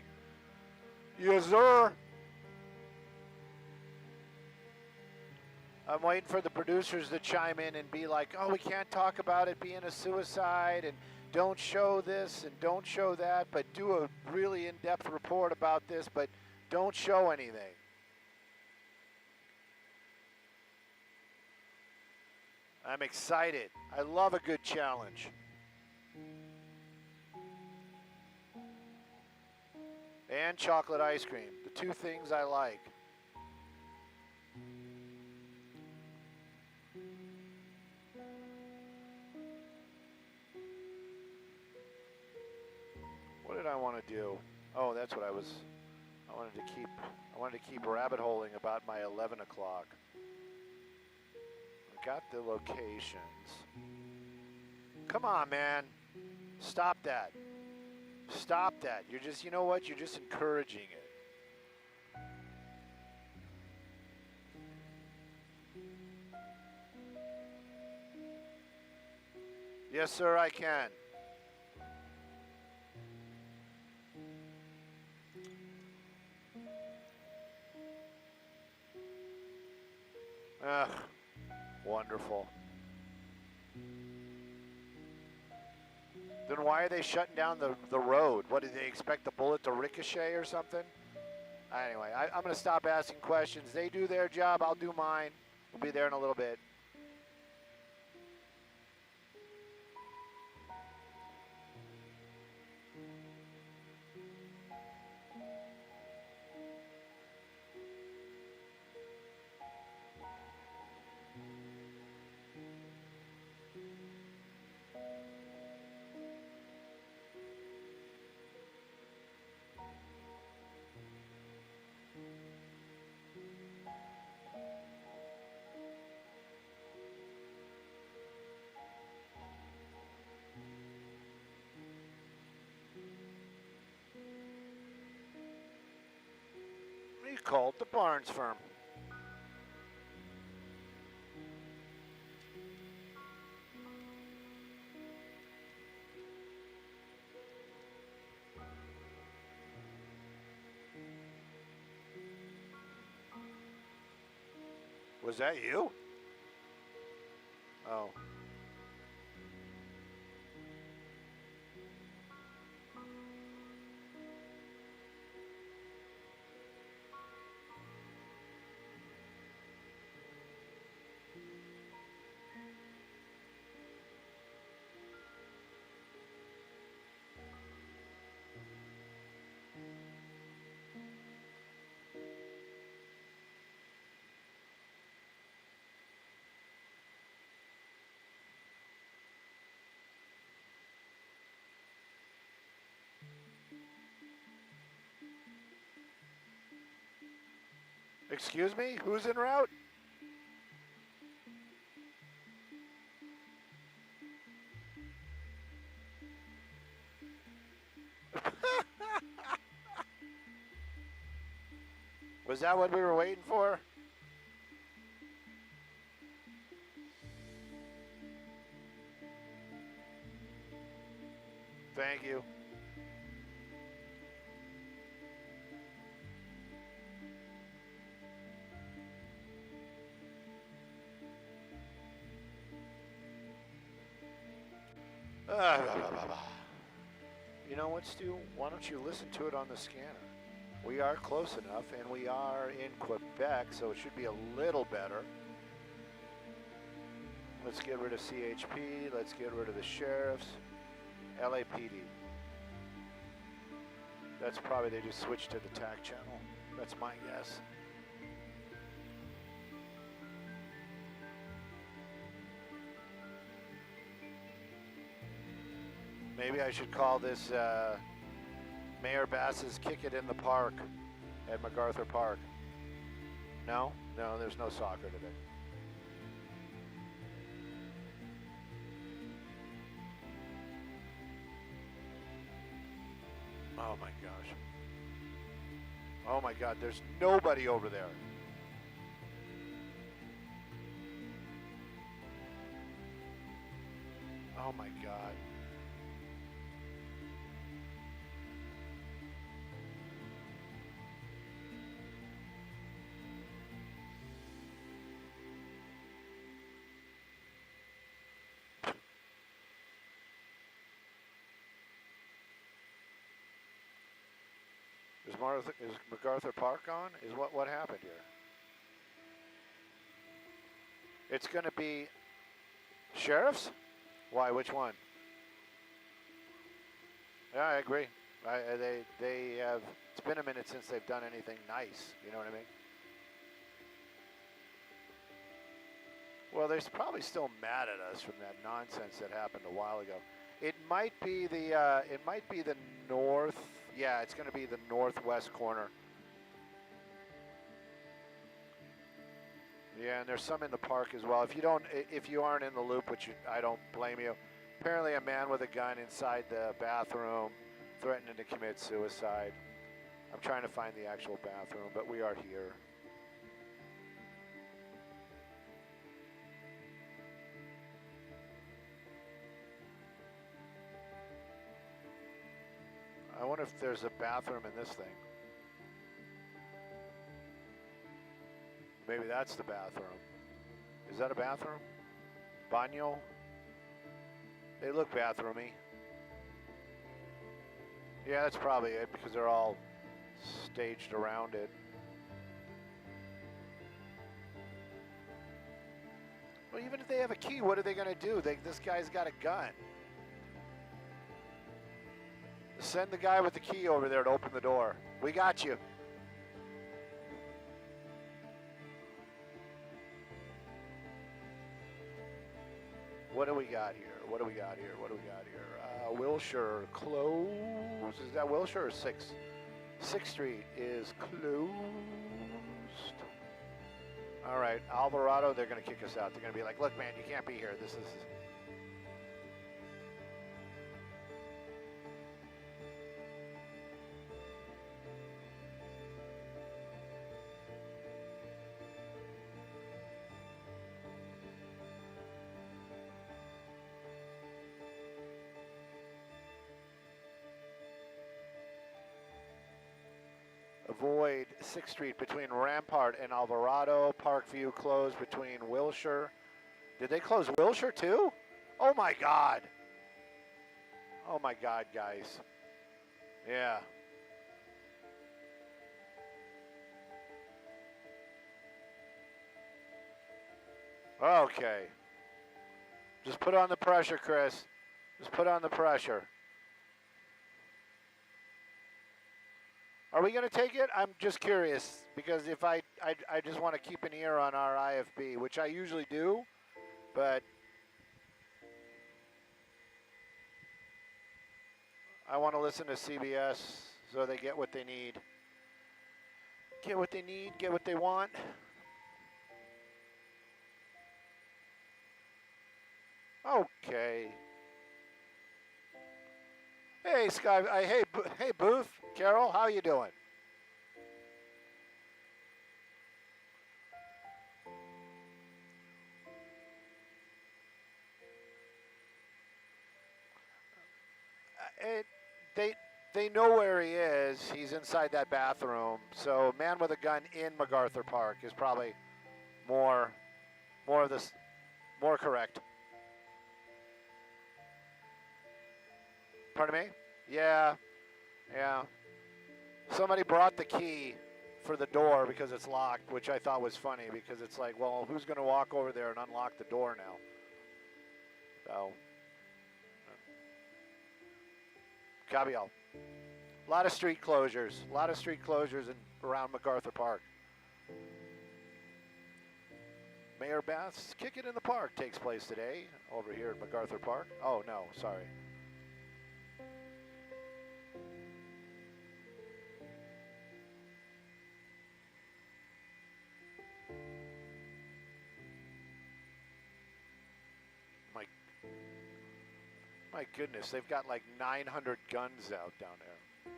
Yes, sir. I'm waiting for the producers to chime in and be like, oh, we can't talk about it being a suicide, and don't show this and don't show that, but do a really in-depth report about this, but don't show anything. I'm excited. I love a good challenge. And chocolate ice cream, the two things I like. What did I want to do? Oh, that's what I wanted to keep rabbit holing about my 11 o'clock. I got the locations. Come on, man. Stop that. Stop that. You're just, you know what? You're just encouraging it. Yes, sir, I can. Ugh, wonderful. Then why are they shutting down the road? What, did they expect the bullet to ricochet or something? Anyway, I'm going to stop asking questions. They do their job, I'll do mine. We'll be there in a little bit. He called the Barnes firm. Was that you? Oh. Excuse me? Who's en route? Was that what we were waiting for? Thank you. You know what, Stu? Why don't you listen to it on the scanner? We are close enough, and we are in Quebec, so it should be a little better. Let's get rid of CHP. Let's get rid of the sheriffs. LAPD. That's probably they just switched to the TAC channel. That's my guess. Maybe I should call this Mayor Bass's Kick It in the Park at MacArthur Park. No? No, there's no soccer today. Oh my gosh. Oh my God, there's nobody over there. Oh my God. Is MacArthur Park on? Is what happened here? It's going to be sheriffs? Why? Which one? Yeah, I agree. They have. It's been a minute since they've done anything nice. You know what I mean? Well, they're probably still mad at us from that nonsense that happened a while ago. It might be the. It might be the north. Yeah, it's going to be the northwest corner. Yeah, and there's some in the park as well. If you aren't in the loop, which I don't blame you. Apparently, a man with a gun inside the bathroom, threatening to commit suicide. I'm trying to find the actual bathroom, but we are here. I wonder if there's a bathroom in this thing. Maybe that's the bathroom. Is that a bathroom? Baño? They look bathroomy. Yeah, that's probably it because they're all staged around it. Well, even if they have a key, what are they going to do? This guy's got a gun. Send the guy with the key over there to open the door. We got you. What do we got here? What do we got here? What do we got here? Wilshire closed. Is that Wilshire or 6th? 6th Street is closed. All right, Alvarado, they're going to kick us out. They're going to be like, look, man, you can't be here. This is... Avoid 6th Street between Rampart and Alvarado. Parkview closed between Wilshire. Did they close Wilshire too? Oh my God. Oh my God, guys. Yeah. Okay. Just put on the pressure, Chris. Just put on the pressure. Are we going to take it? I'm just curious because if I just want to keep an ear on our IFB, which I usually do, but I want to listen to CBS so they get what they need. Get what they need, get what they want. Okay. Hey, Sky. Hey, Booth. Carol, how you doing? They know where he is. He's inside that bathroom. So, man with a gun in MacArthur Park is probably more correct. Pardon me? Yeah. Somebody brought the key for the door because it's locked, which I thought was funny because it's like, well, who's going to walk over there and unlock the door now? So, Cabial. A lot of street closures. Around MacArthur Park. Mayor Bath's Kick It in the Park takes place today over here at MacArthur Park. Oh, no, sorry. My goodness, they've got like 900 guns out down there.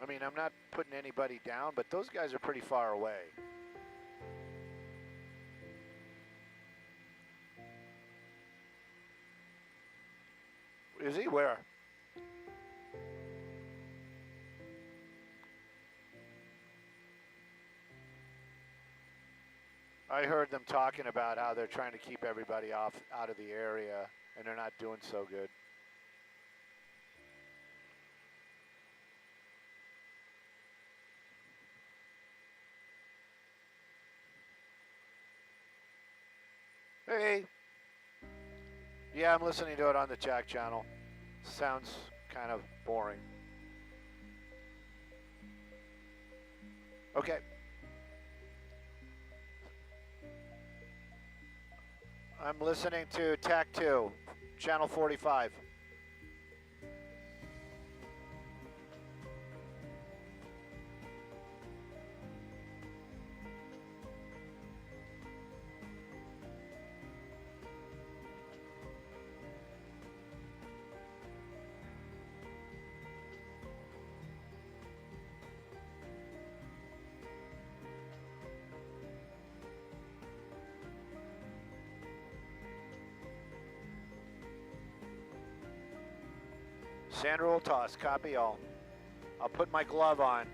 I mean, I'm not putting anybody down, but those guys are pretty far away. Is he? Where? I heard them talking about how they're trying to keep everybody out of the area, and they're not doing so good. Hey. Yeah, I'm listening to it on the Jack channel. Sounds kind of boring. Okay. I'm listening to TAC 2, channel 45. Sandra will toss, copy all. I'll put my glove on.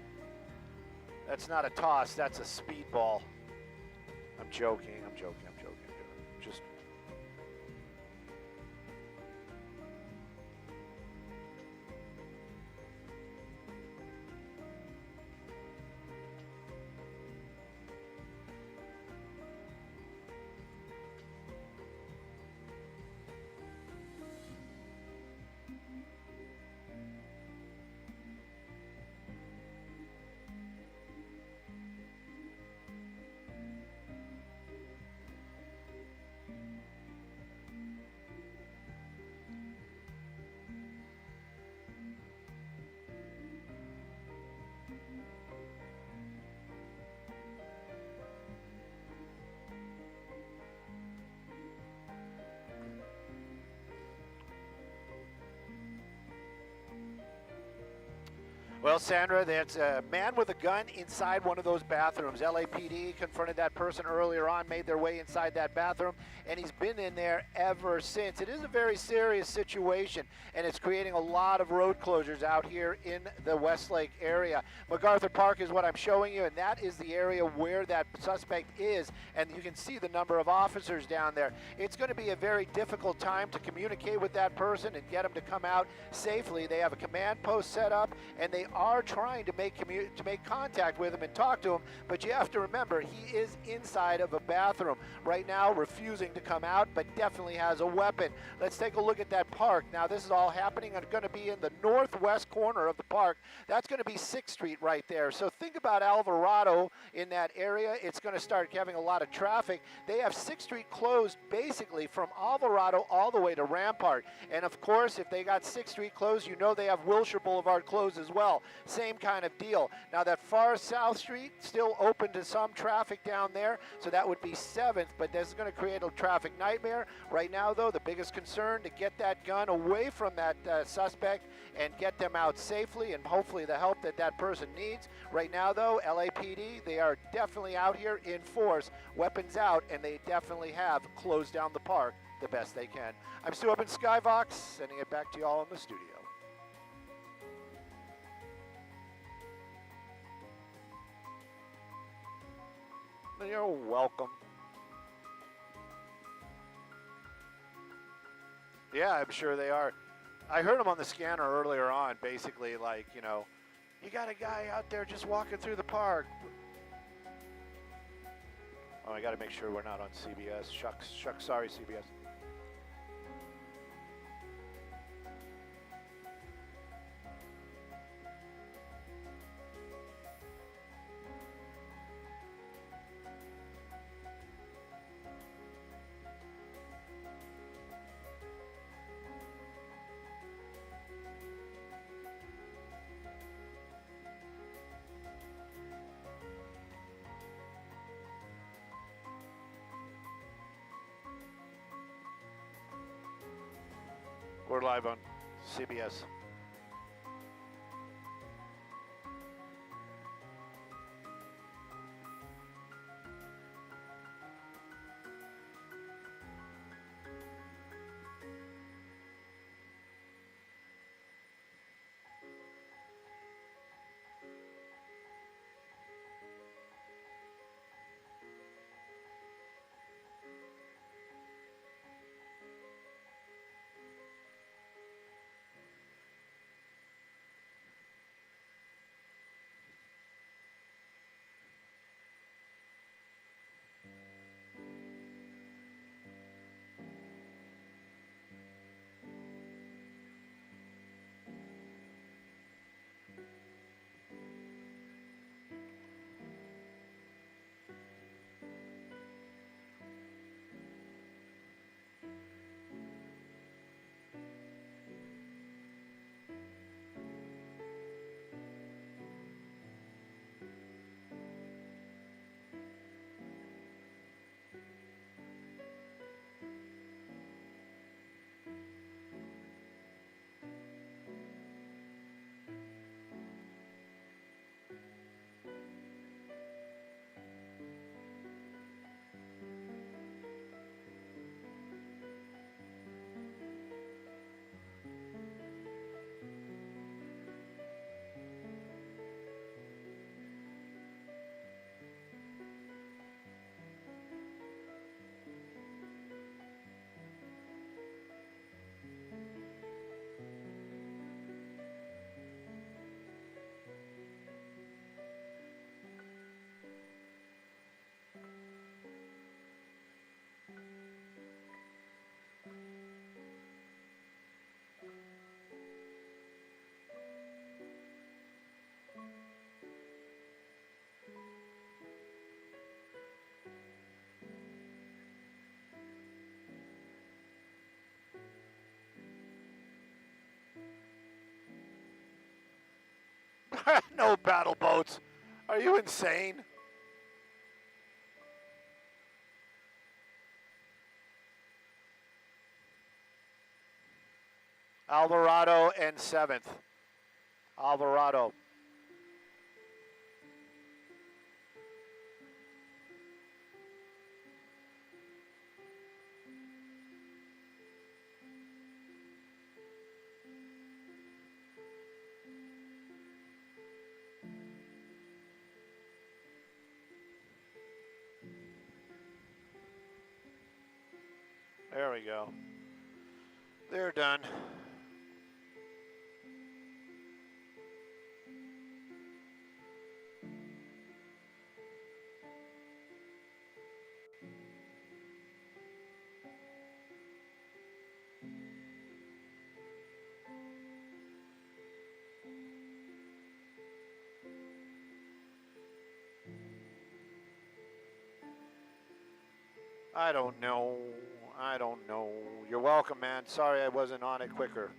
That's not a toss, that's a speedball. I'm joking. Just Well, Sandra, that's a man with a gun inside one of those bathrooms. LAPD confronted that person earlier on, made their way inside that bathroom, and he's been in there ever since. It is a very serious situation, and it's creating a lot of road closures out here in the Westlake area. MacArthur Park is what I'm showing you, and that is the area where that suspect is, and you can see the number of officers down there. It's going to be a very difficult time to communicate with that person and get them to come out safely. They have a command post set up, and they are trying to make contact with him and talk to him, but you have to remember he is inside of a bathroom right now, refusing to come out, but definitely has a weapon. Let's take a look at that park. Now this is all happening and going to be in the northwest corner of the park. That's going to be 6th Street right there. So think about Alvarado in that area. It's going to start having a lot of traffic. They have 6th Street closed basically from Alvarado all the way to Rampart. And of course, if they got 6th Street closed, you know they have Wilshire Boulevard closed as well. Same kind of deal. Now that far South Street still open to some traffic down there, so that would be 7th, but this is going to create a traffic nightmare. Right now though, the biggest concern to get that gun away from that suspect and get them out safely, and hopefully the help that that person needs. Right now though, LAPD, they are definitely out here in force, weapons out, and they definitely have closed down the park the best they can. I'm Stu up in Skyvox, sending it back to you all in the studio. You're welcome. Yeah, I'm sure they are. I heard them on the scanner earlier on, basically like, you know, you got a guy out there just walking through the park. Oh, I got to make sure we're not on CBS. Shucks, sorry, CBS. We're live on CBS. No battle boats. Are you insane? Alvarado and 7th. Alvarado. There we go. They're done. I don't know. I don't know. You're welcome, man. Sorry I wasn't on it quicker.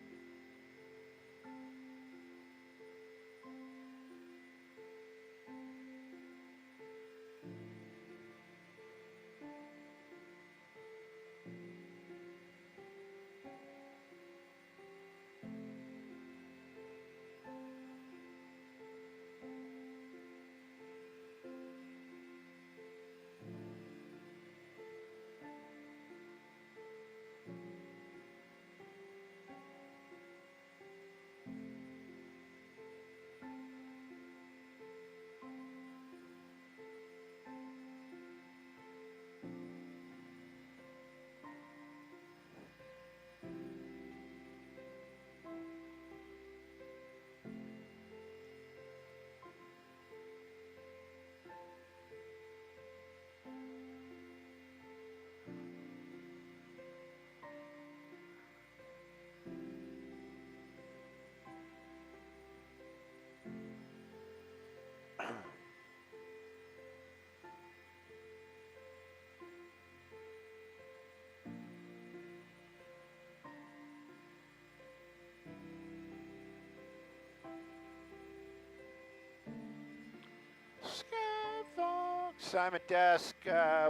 Simon Desk,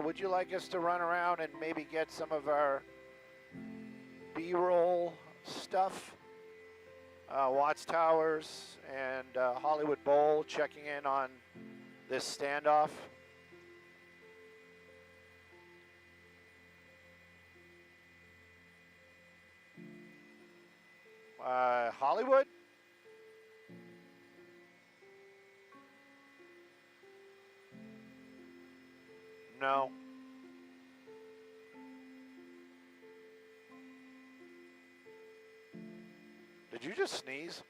would you like us to run around and maybe get some of our B-roll stuff? Watts Towers and Hollywood Bowl checking in on this standoff. Hollywood? No. Did you just sneeze?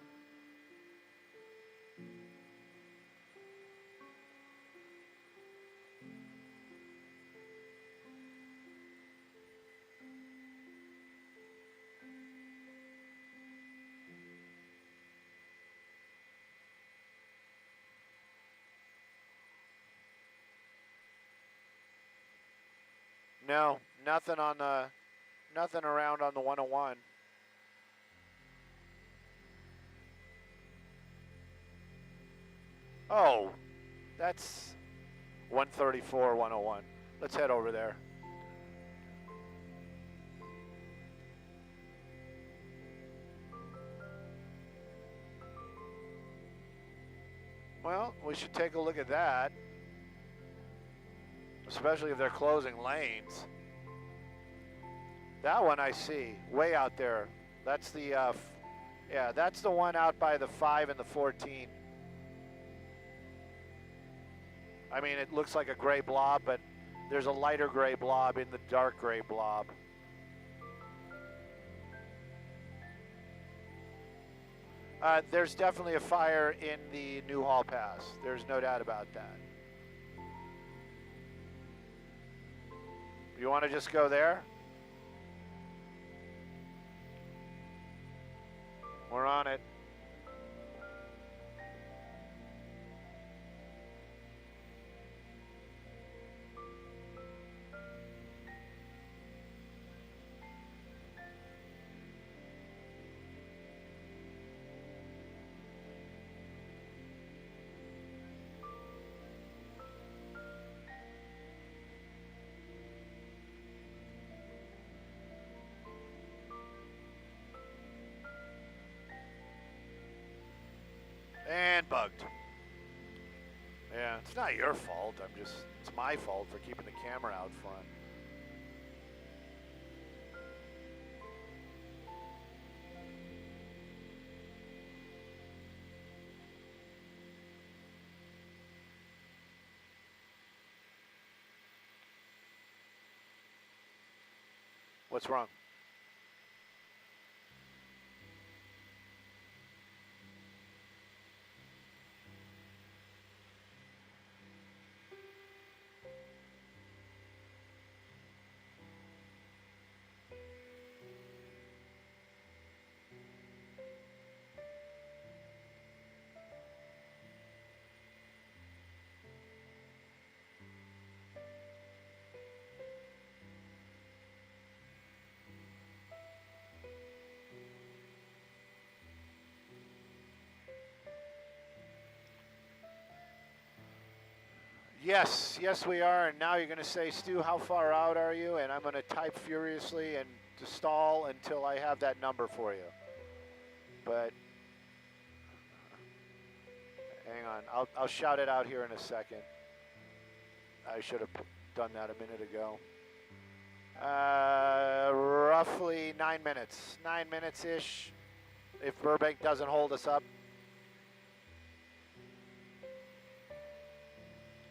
No, nothing on the, nothing around on the 101. Oh, that's 134, 101. Let's head over there. Well, we should take a look at that, especially if they're closing lanes. That one I see, way out there. That's the, yeah, that's the one out by the 5 and the 14. I mean, it looks like a gray blob, but there's a lighter gray blob in the dark gray blob. There's definitely a fire in the New Hall Pass. There's no doubt about that. You want to just go there? We're on it. And bugged. Yeah, it's not your fault. It's my fault for keeping the camera out front. What's wrong? Yes, we are. And now you're going to say, Stu, how far out are you? And I'm going to type furiously and to stall until I have that number for you. But hang on, I'll shout it out here in a second. I should have done that a minute ago. Roughly 9 minutes. 9 minutes-ish, if Burbank doesn't hold us up.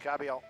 Copy all.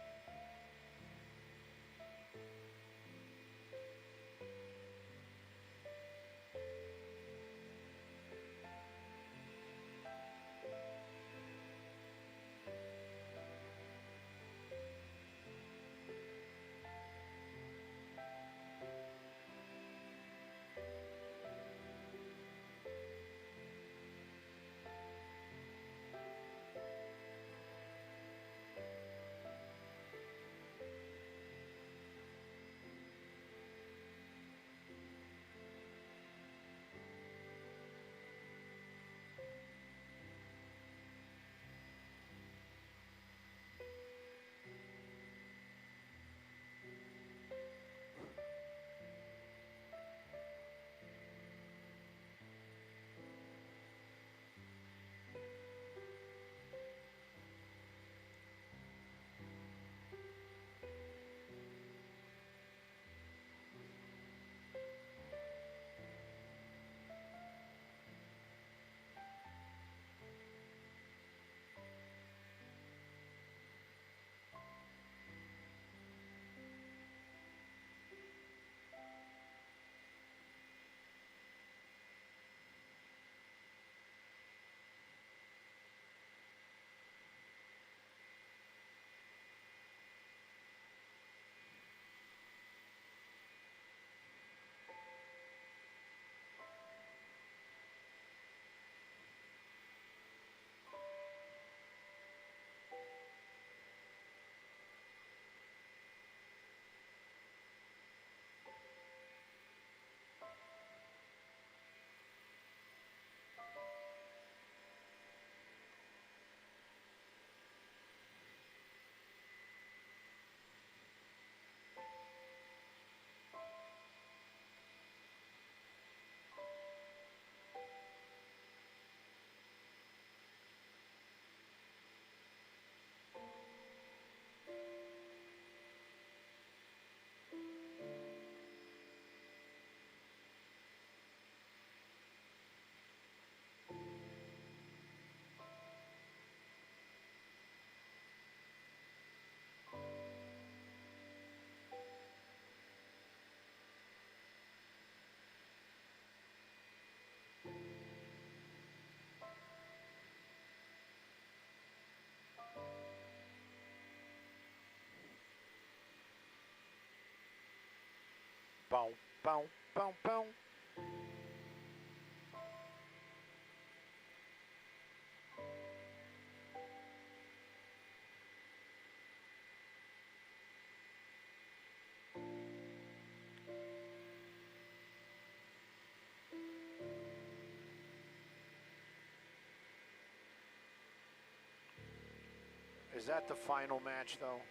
Bow, bow, bow, bow. Is that the final match, though?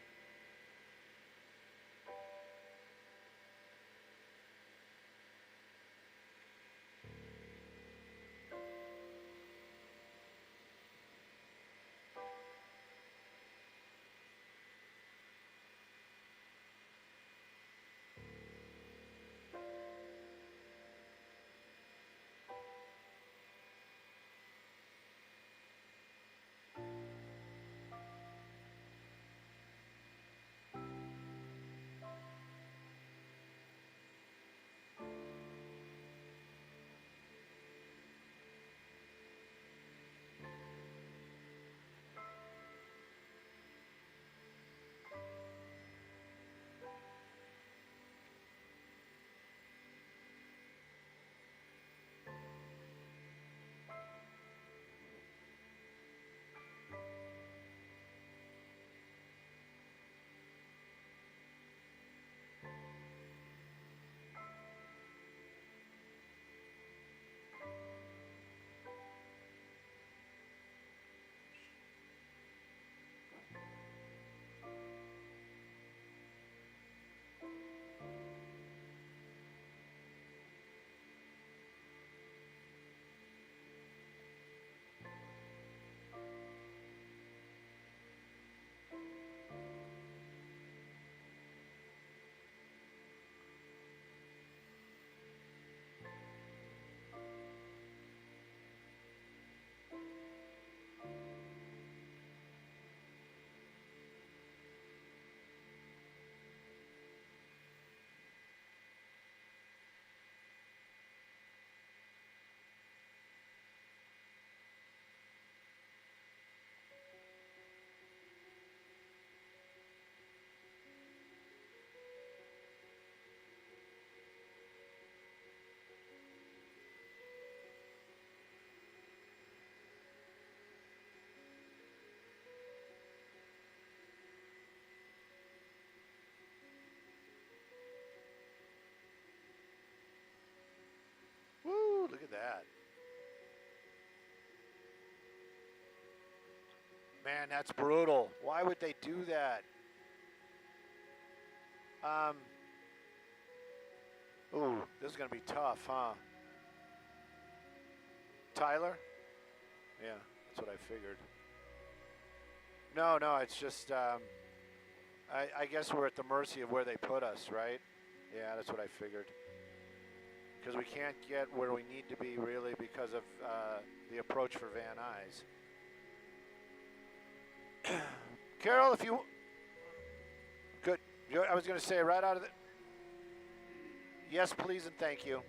Man, that's brutal. Why would they do that? Ooh, this is going to be tough, huh? Tyler? Yeah, that's what I figured. No, it's just, I guess we're at the mercy of where they put us, right? Yeah, that's what I figured. Because we can't get where we need to be, really, because of the approach for Van Nuys. Carol, if you... Good. I was going to say right out of the... Yes, please, and thank you.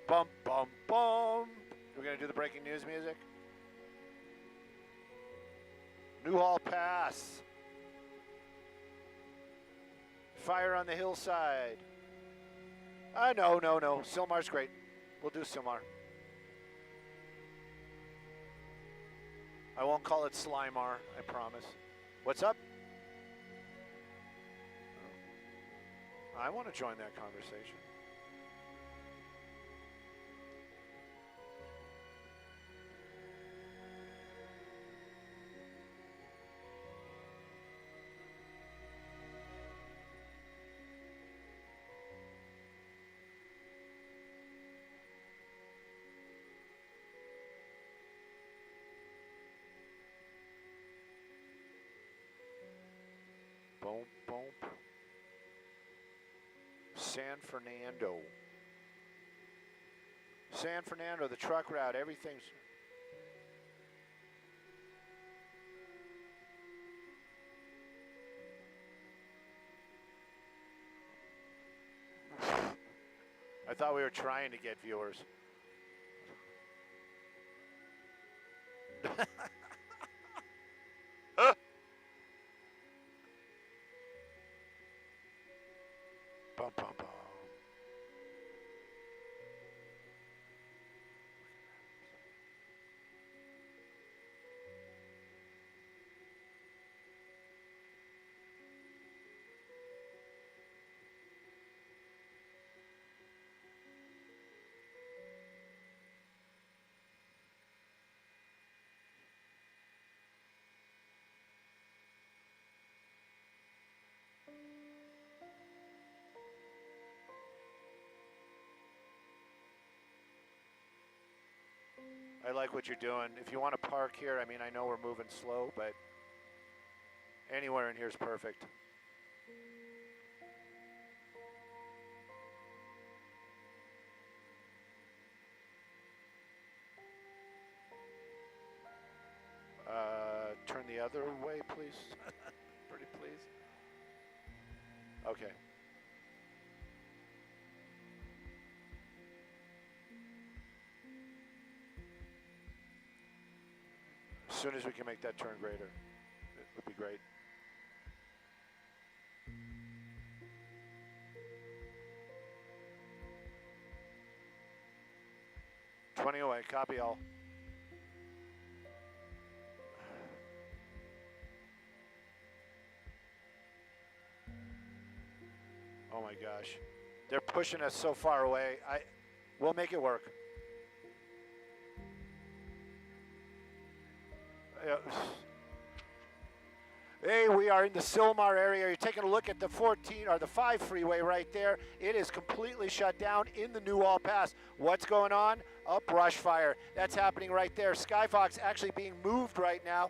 Bum, bum, bum. We're going to do the breaking news music. Newhall Pass. Fire on the hillside. No. Silmar's great. We'll do Silmar. I won't call it Slimar, I promise. What's up? I want to join that conversation. Boom, boom. San Fernando. San Fernando, the truck route, everything's... I thought we were trying to get viewers. Bum, bum, bum. I like what you're doing. If you want to park here, I mean, I know we're moving slow, but anywhere in here is perfect. Turn the other way, please. Pretty please. Okay. As soon as we can make that turn greater, it would be great. $20 away, copy all. Oh my gosh. They're pushing us so far away. We'll make it work. Hey, we are in the Silmar area. You're taking a look at the 14 or the 5 freeway right there. It is completely shut down in the Newhall Pass. What's going on? A brush fire. That's happening right there. Skyfox actually being moved right now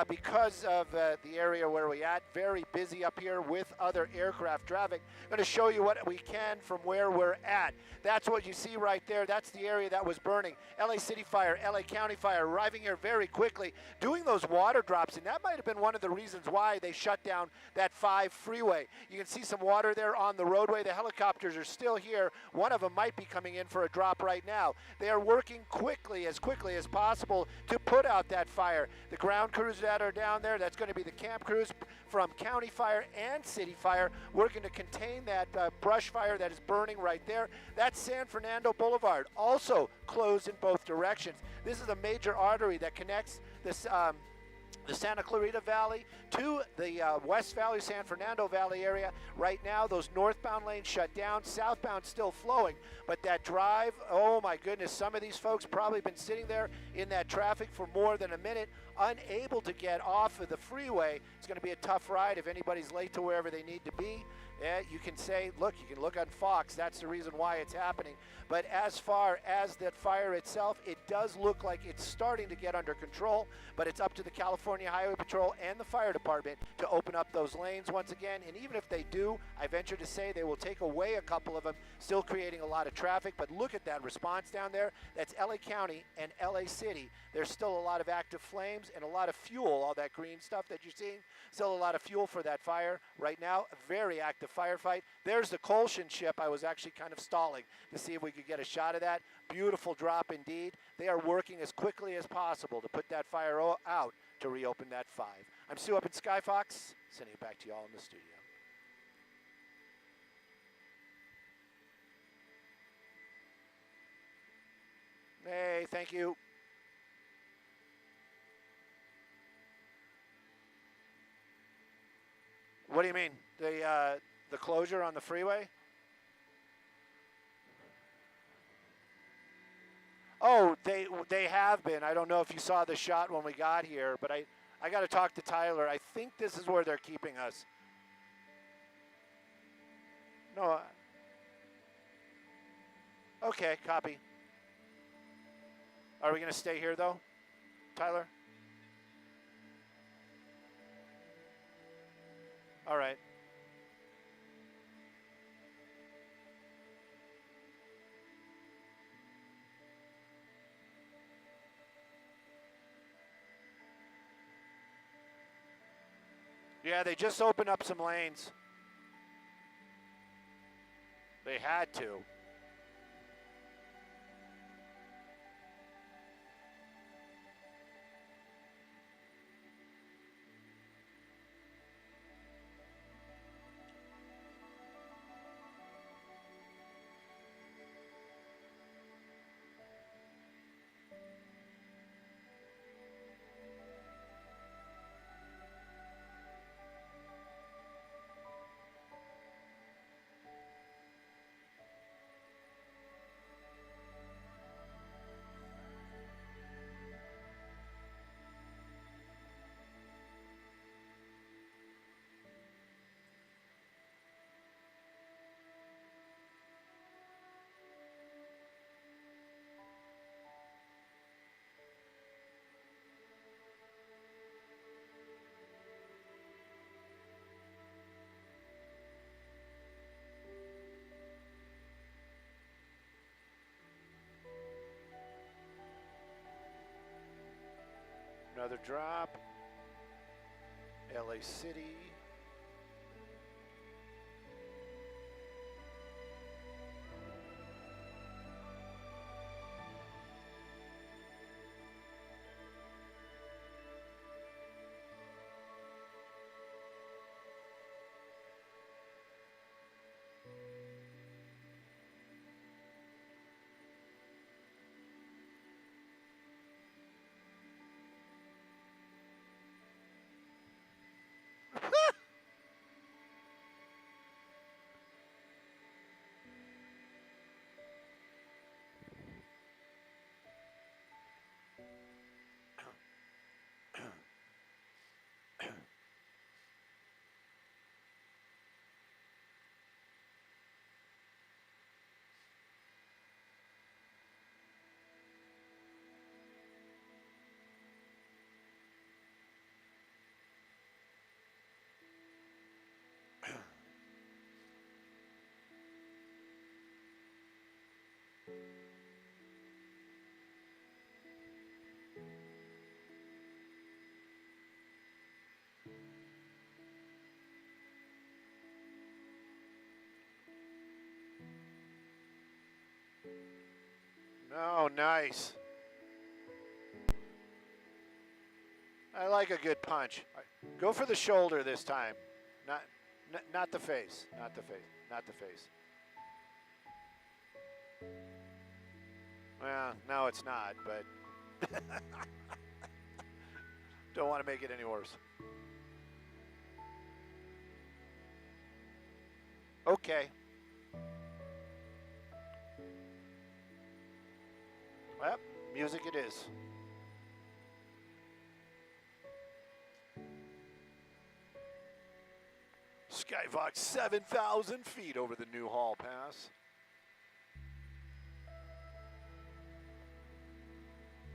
because of the area where we're at. Very busy up here with other aircraft traffic. I'm going to show you what we can from where we're at. That's what you see right there. That's the area that was burning. LA City Fire, LA County Fire arriving here very quickly, doing those water drops, and that might have been one of the reasons why they shut down that 5 freeway. You can see some water there on the roadway. The helicopters are still here. One of them might be coming in for a drop right now. They are working quickly as possible to put out that fire. The ground crews that are down there, that's going to be the camp crews from County Fire and City Fire, working to contain that brush fire that is burning right there. That's San Fernando Boulevard, also closed in both directions. This is a major artery that connects this the Santa Clarita Valley to the West Valley, San Fernando Valley area. Right now, those northbound lanes shut down, southbound still flowing, but that drive, oh my goodness, some of these folks probably been sitting there in that traffic for more than a minute, unable to get off of the freeway. It's going to be a tough ride if anybody's late to wherever they need to be. You can say, look, you can look on Fox, that's the reason why it's happening. But as far as that fire itself, it does look like it's starting to get under control, but it's up to the California Highway Patrol and the fire department to open up those lanes once again. And even if they do, I venture to say they will take away a couple of them, still creating a lot of traffic. But look at that response down there. That's LA County and LA City. There's still a lot of active flames and a lot of fuel, all that green stuff that you're seeing. Still a lot of fuel for that fire right now. A very active firefight. There's the Colshan ship. I was actually kind of stalling to see if we could get a shot of that. Beautiful drop indeed. They are working as quickly as possible to put that fire out to reopen that 5. I'm Stu up in Skyfox, sending it back to you all in the studio. Hey, thank you. What do you mean? The closure on the freeway? Oh, they have been. I don't know if you saw the shot when we got here, but I got to talk to Tyler. I think this is where they're keeping us. No. Okay, copy. Are we going to stay here, though, Tyler? All right. Yeah, they just opened up some lanes. They had to. Another drop. LA City. Oh, nice. I like a good punch. Go for the shoulder this time. Not the face. Not the face. Not the face. Well, no, it's not, but Don't want to make it any worse. Okay. Well, music it is. Skyfox 7,000 feet over the new Hall Pass.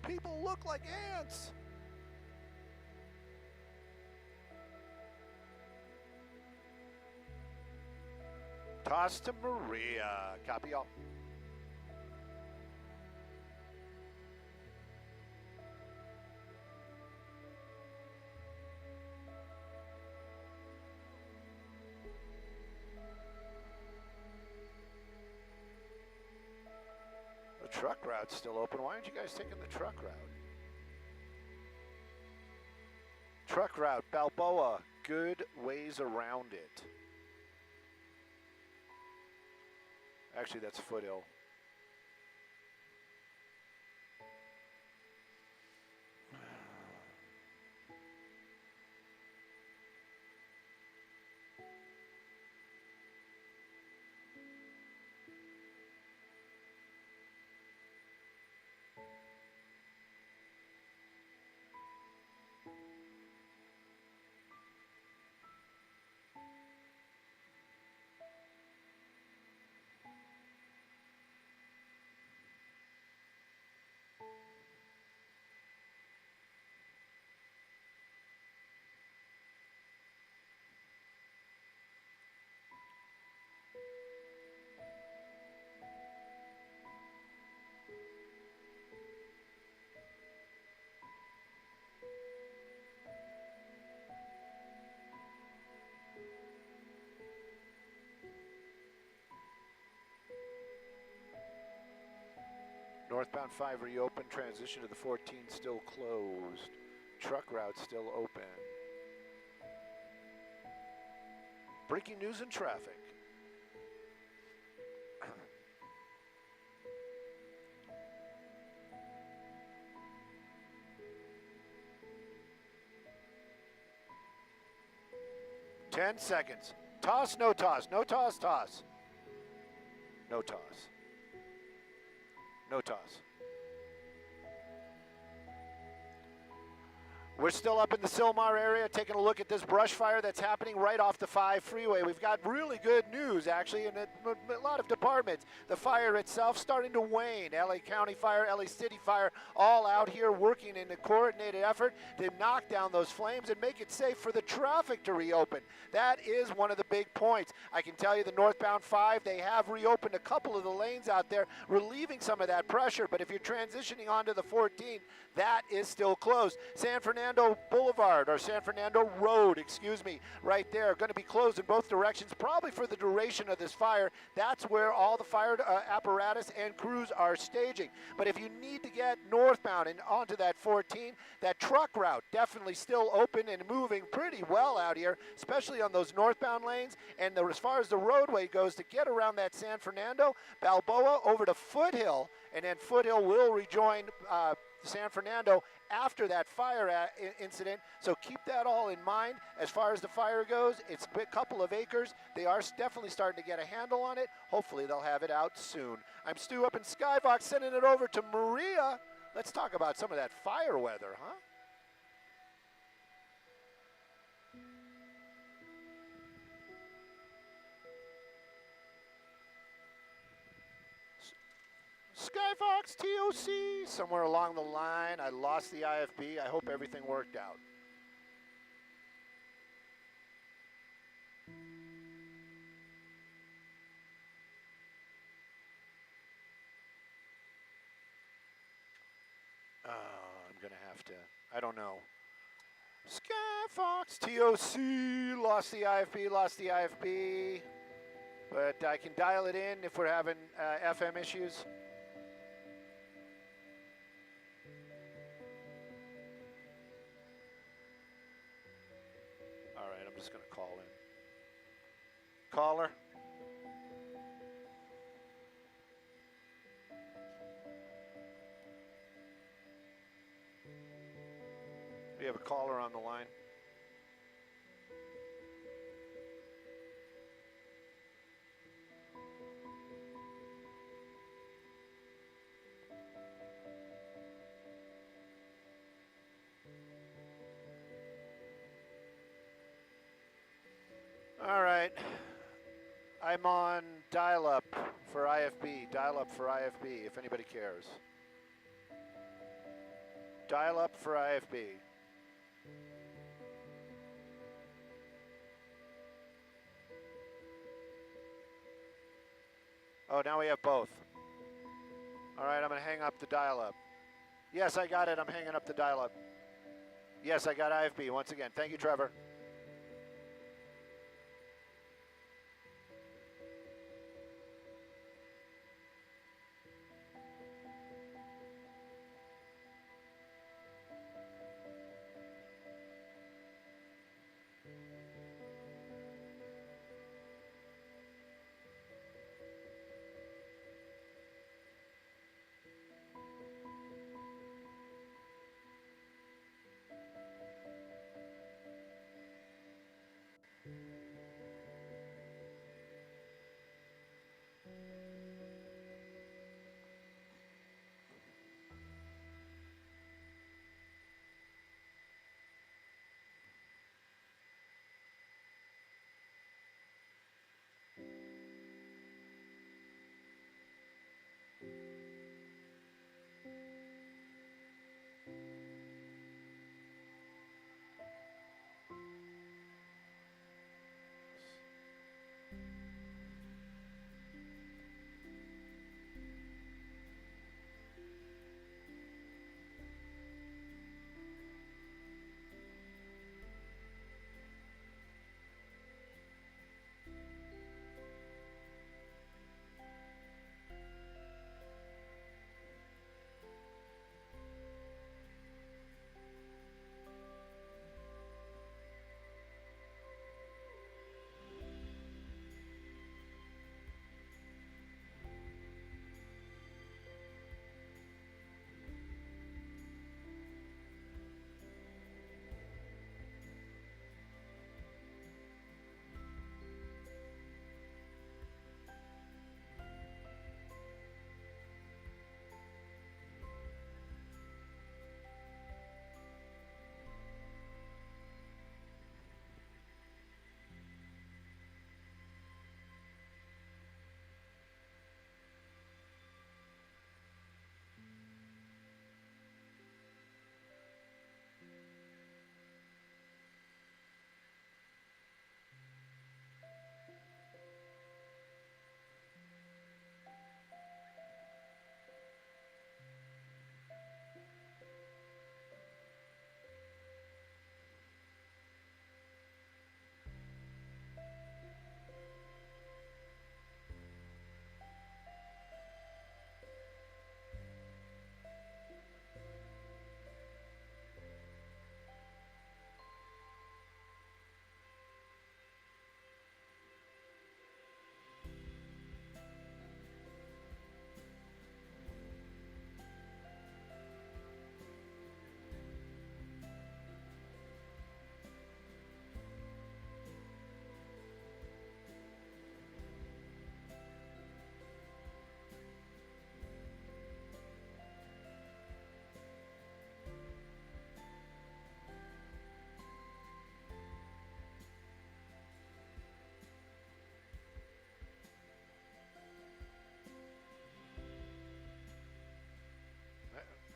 People look like ants. Toss to Maria. Copy all. The truck route's still open. Why aren't you guys taking the truck route? Truck route, Balboa. Good ways around it. Actually, that's Foothill. Northbound 5 reopened, transition to the 14 still closed. Truck route still open. Breaking news and traffic. Ten seconds. Toss, no toss. No toss, toss. No toss. No toss. We're still up in the Sylmar area taking a look at this brush fire that's happening right off the 5 freeway. We've got really good news, actually, in a lot of departments. The fire itself starting to wane. LA County Fire, LA City Fire, all out here working in a coordinated effort to knock down those flames and make it safe for the traffic to reopen. That is one of the big points. I can tell you the northbound 5, they have reopened a couple of the lanes out there, relieving some of that pressure. But if you're transitioning onto the 14, that is still closed. San Fernando Boulevard, or San Fernando Road, excuse me, right there, going to be closed in both directions, probably for the duration of this fire. That's where all the fire apparatus and crews are staging. But if you need to get northbound and onto that 14, that truck route definitely still open and moving pretty well out here, especially on those northbound lanes. And as far as the roadway goes, to get around that San Fernando, Balboa over to Foothill, and then Foothill will rejoin San Fernando after that fire incident. So keep that all in mind. As far as the fire goes, it's a couple of acres. They are definitely starting to get a handle on it. Hopefully they'll have it out soon. I'm Stu up in Skyfox, sending it over to Maria. Let's talk about some of that fire weather, huh? Skyfox TOC, somewhere along the line, I lost the IFB. I hope everything worked out. I'm going to have to, I don't know. Skyfox TOC, lost the IFB. But I can dial it in if we're having FM issues. All right, I'm just going to call in. Caller. We have a caller on the line. All right. I'm on dial-up for IFB. Dial-up for IFB, if anybody cares. Dial-up for IFB. Oh, now we have both. All right, I'm going to hang up the dial-up. Yes, I got it. I'm hanging up the dial-up. Yes, I got IFB once again. Thank you, Trevor.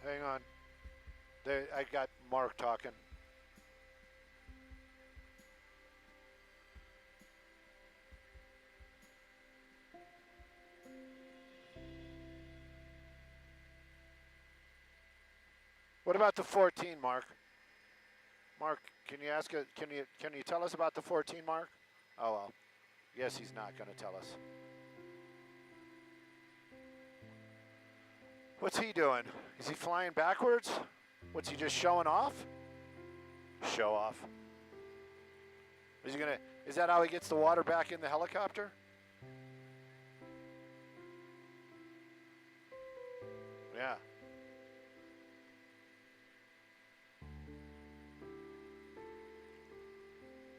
Hang on. I got Mark talking. What about the 14, Mark? Mark, can you ask? Can you tell us about the 14, Mark? Oh well. Yes, he's not going to tell us. What's he doing? Is he flying backwards? What's he just showing off? Show off. Is he gonna? Is that how he gets the water back in the helicopter? Yeah.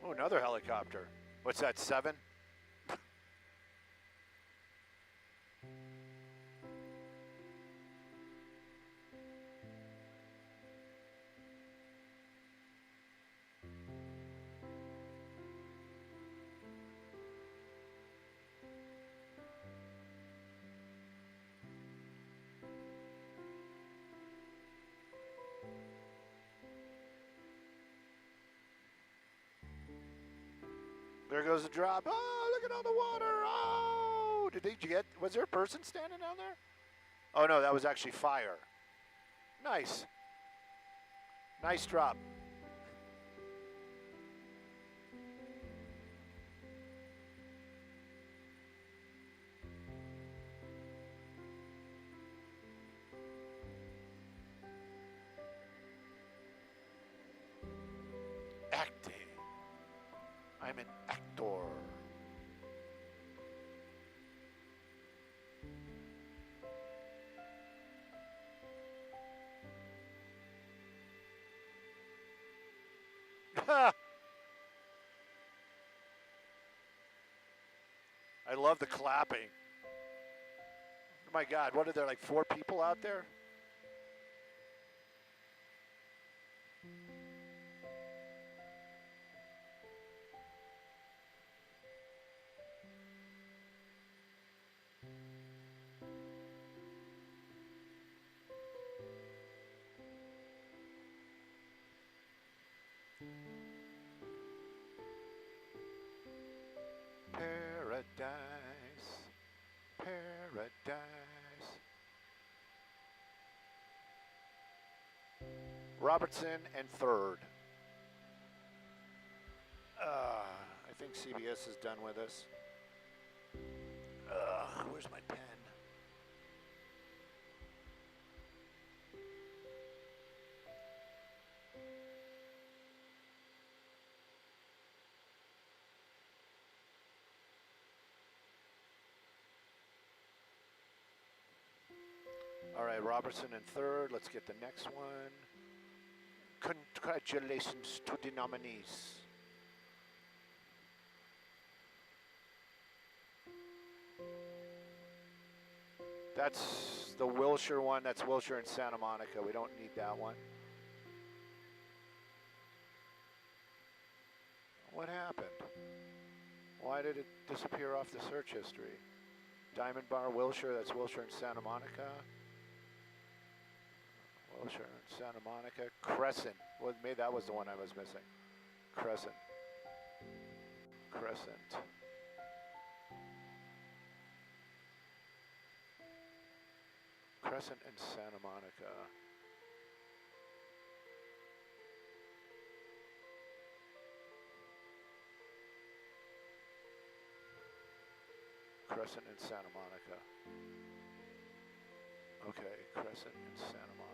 Oh, another helicopter. What's that, 7? There goes the drop. Oh, look at all the water. Oh, did you get, was there a person standing down there? Oh, no, that was actually fire. Nice. Nice drop. Acting. I'm an actor. I love the clapping. Oh my God, what are there, like 4 people out there? Paradise, paradise. Robertson and 3rd. I think CBS is done with us. Where's my pen? All right, Robertson in 3rd. Let's get the next one. Congratulations to the nominees. That's the Wilshire one. That's Wilshire and Santa Monica. We don't need that one. What happened? Why did it disappear off the search history? Diamond Bar, Wilshire. That's Wilshire and Santa Monica. Wilshire and Santa Monica. Crescent. Well, maybe that was the one I was missing. Crescent. Crescent. Crescent and Santa Monica. Crescent and Santa Monica. Okay, Crescent and Santa Monica.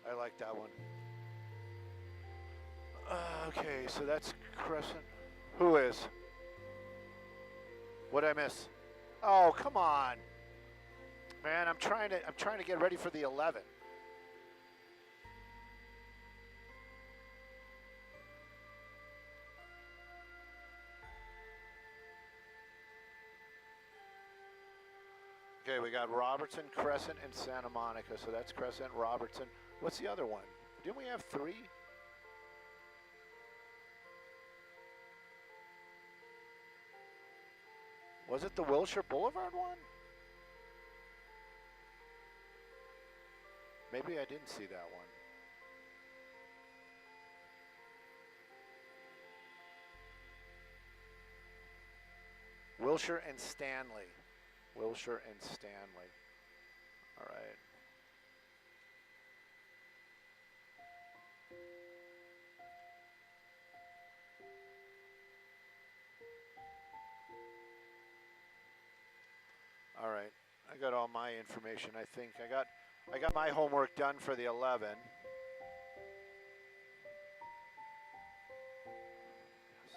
I like that one. Okay, so that's Crescent. Who is? What'd I miss? Oh, come on. Man, I'm trying to get ready for the 11. Okay, we got Robertson, Crescent, and Santa Monica. So that's Crescent, Robertson. What's the other one? Didn't we have 3? Was it the Wilshire Boulevard one? Maybe I didn't see that one. Wilshire and Stanley. Wilshire and Stanley. All right. All right. I got all my information, I think. I got my homework done for the 11. Yes.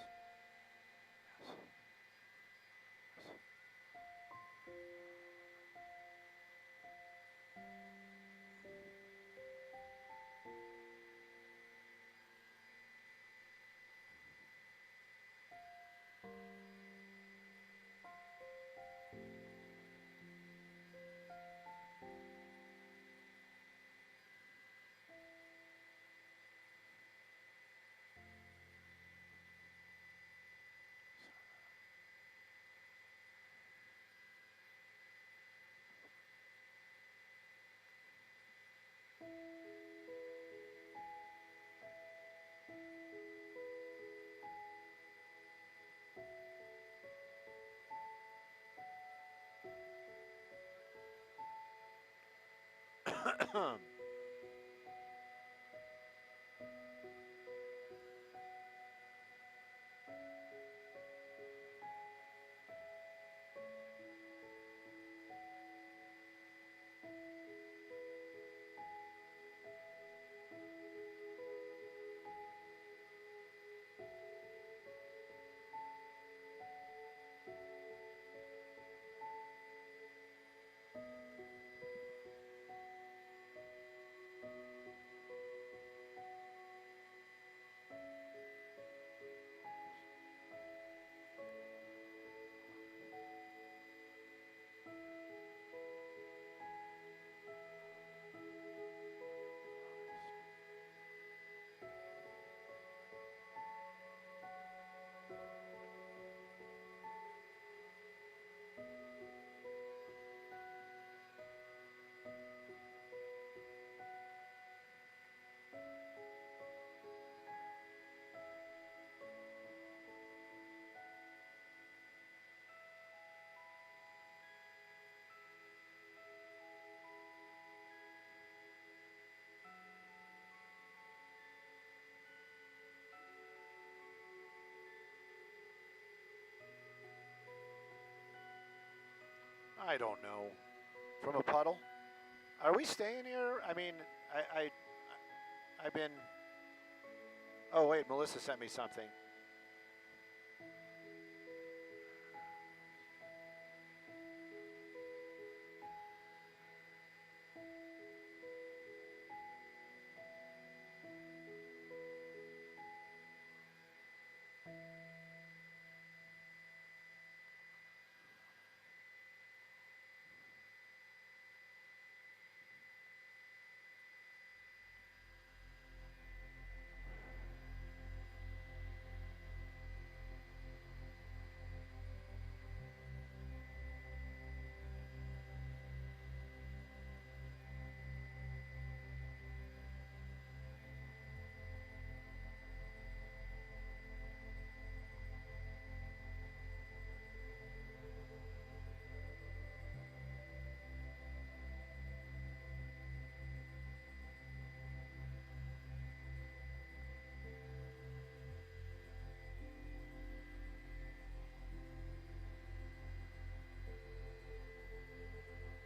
I don't know. From a puddle? Are we staying here? I mean, I've been. Oh wait, Melissa sent me something.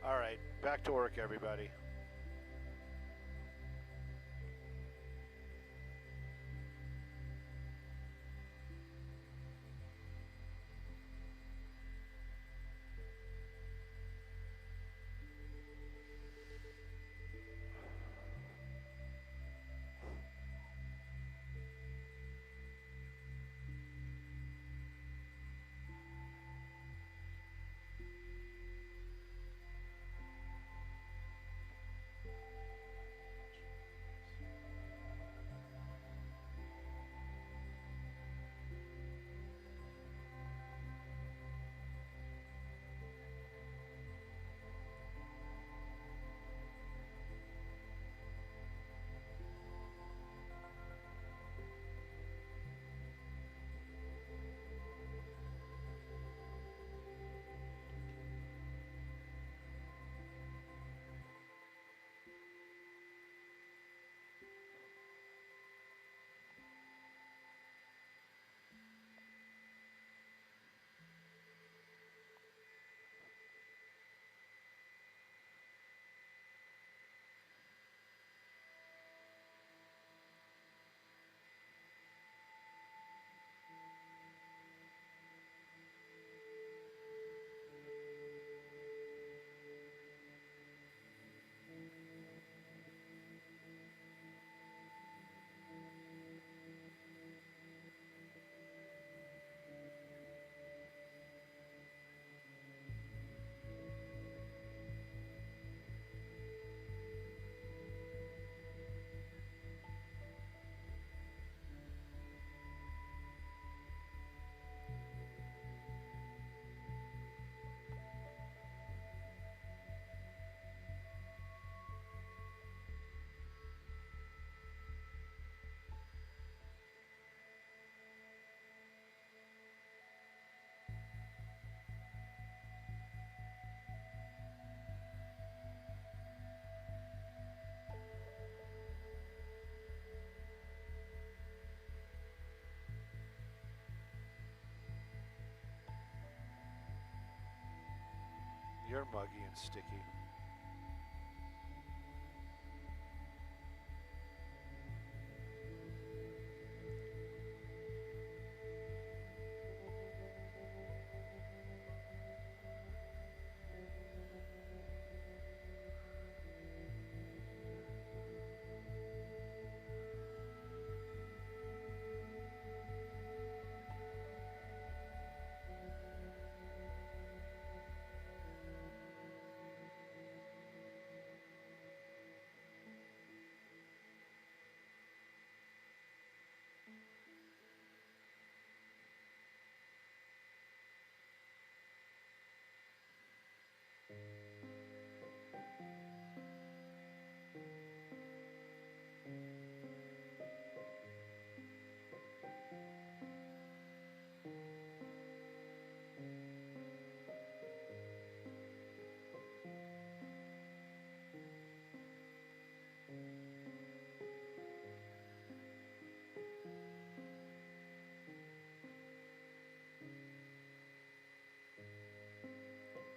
All right, back to work, everybody. You're muggy and sticky.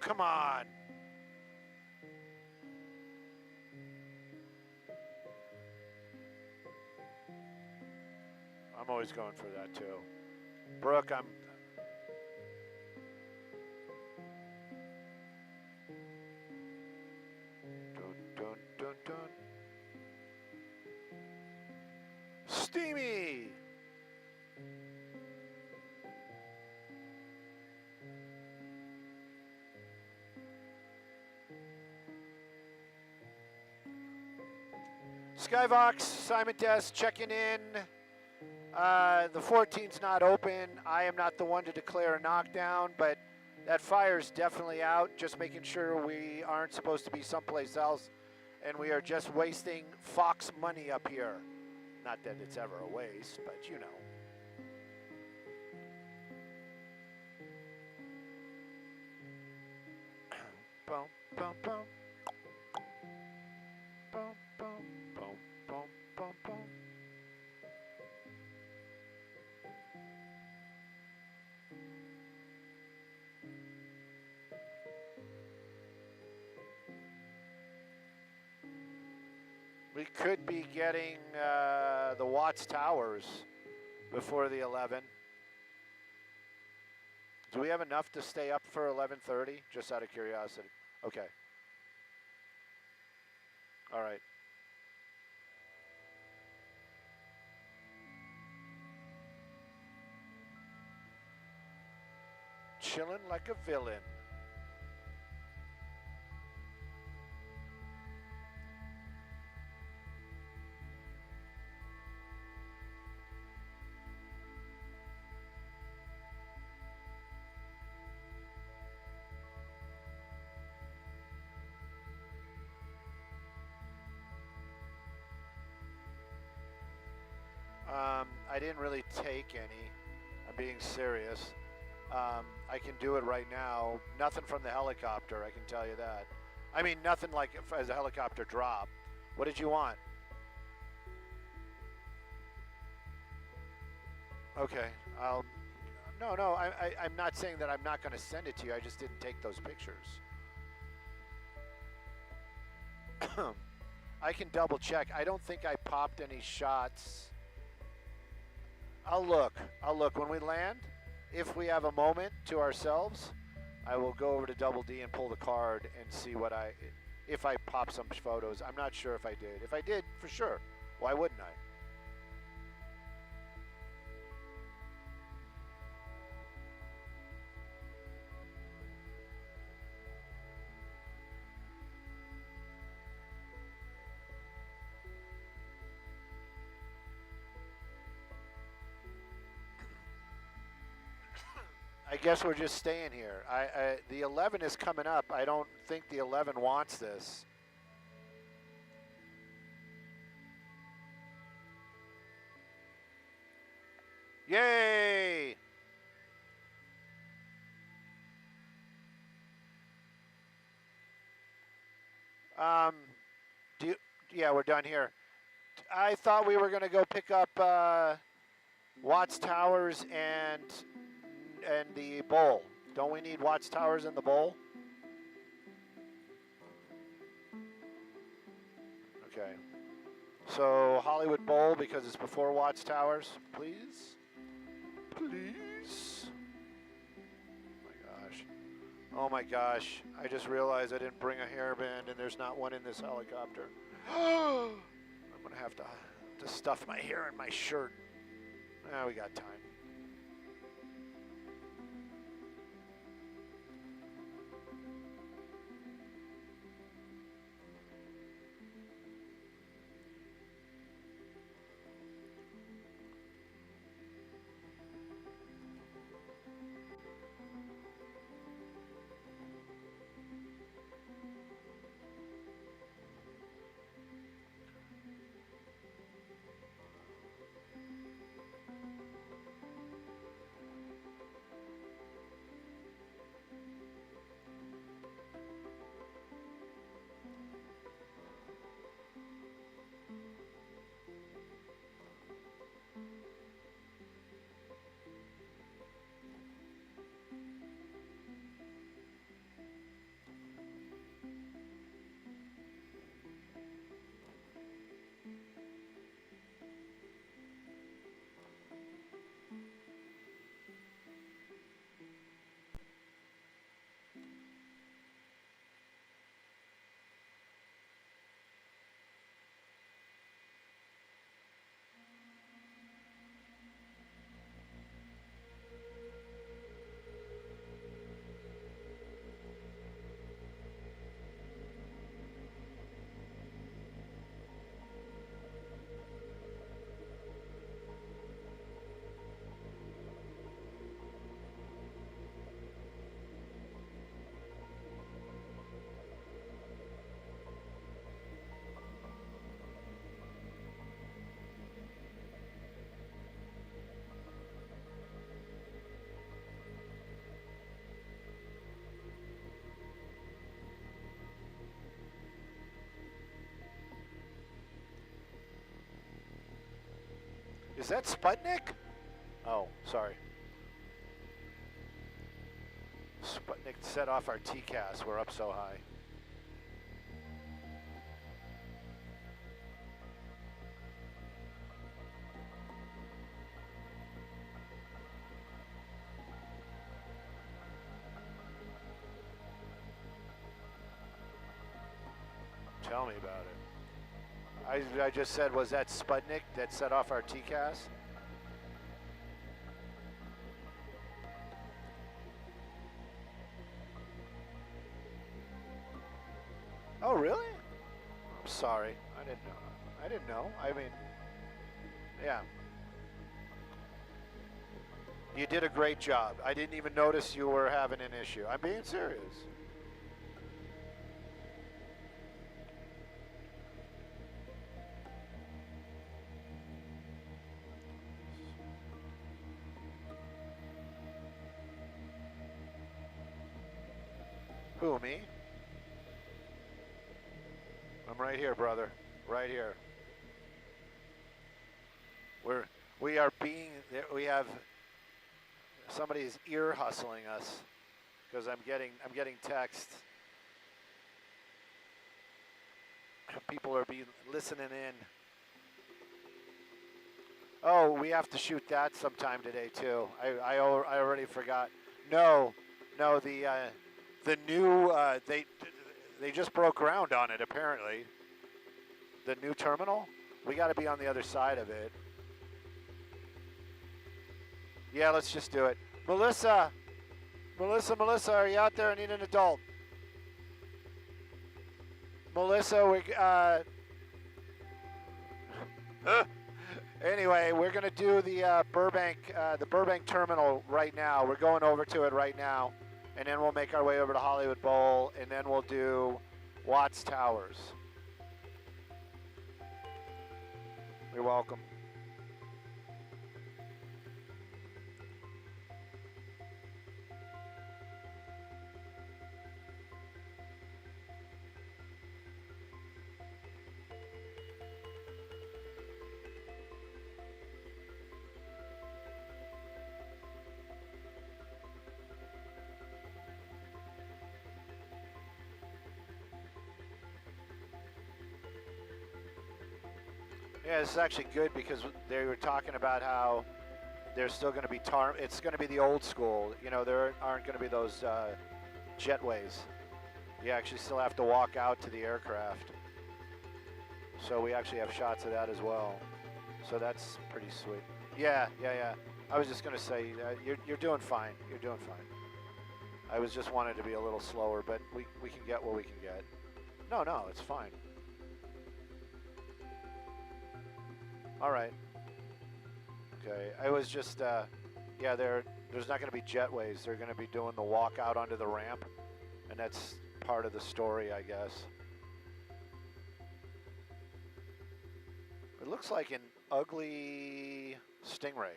Come on. I'm always going for that too. Brooke, I'm... Dun, dun, dun, dun. Steamy! Skyvox, Simon Des checking in. The 14's not open. I am not the one to declare a knockdown, but that fire's definitely out. Just making sure we aren't supposed to be someplace else, and we are just wasting Fox money up here. Not that it's ever a waste, but you know. Boom, boom, boom. Boom, boom, boom, boom, boom, boom. We could be getting the Watts Towers before the 11. Do we have enough to stay up for 11:30? Just out of curiosity. Okay. All right. Chilling like a villain. I didn't really take any. I'm being serious. I can do it right now. Nothing from the helicopter, I can tell you that. I mean, nothing like as a helicopter drop. What did you want? Okay, No, I'm not saying that I'm not going to send it to you. I just didn't take those pictures. I can double check. I don't think I popped any shots. I'll look. When we land, if we have a moment to ourselves, I will go over to Double D and pull the card and see if I pop some photos. I'm not sure if I did. If I did, for sure. Why wouldn't I? I guess we're just staying here. The 11 is coming up. I don't think the 11 wants this. Yay! Yeah, we're done here. I thought we were going to go pick up Watts Towers and the bowl. Don't we need Watts Towers and the bowl? Okay. So Hollywood Bowl, because it's before Watts Towers, please. Please. Oh my gosh. Oh my gosh. I just realized I didn't bring a hairband and there's not one in this helicopter. I'm going to have to stuff my hair in my shirt. Ah, we got time. Is that Sputnik? Oh, sorry. Sputnik set off our TCAS. We're up so high. Tell me about it. I just said, was that Sputnik that set off our TCAS? Oh, really? I'm sorry. I didn't know. I didn't know. I mean, yeah. You did a great job. I didn't even notice you were having an issue. I'm being serious. Who, me? I'm right here, brother. Right here. We have somebody's ear hustling us because I'm getting text. People are listening in. Oh, we have to shoot that sometime today too. I already forgot. No, the new they just broke ground on it apparently. The new terminal. We got to be on the other side of it. Yeah, let's just do it. Melissa, are you out there? I need an adult. Melissa, anyway, we're gonna do the Burbank terminal right now. We're going over to it right now, and then we'll make our way over to Hollywood Bowl, and then we'll do Watts Towers. You're welcome. Yeah, this is actually good because they were talking about how there's still going to be it's going to be the old school. You know, there aren't going to be those jetways. You actually still have to walk out to the aircraft. So we actually have shots of that as well. So that's pretty sweet. Yeah. I was just going to say, you're doing fine. You're doing fine. I was just wanted to be a little slower, but we can get what we can get. No, it's fine. All right. Okay. I was just, yeah, there's not going to be jetways. They're going to be doing the walk out onto the ramp, and that's part of the story, I guess. It looks like an ugly stingray.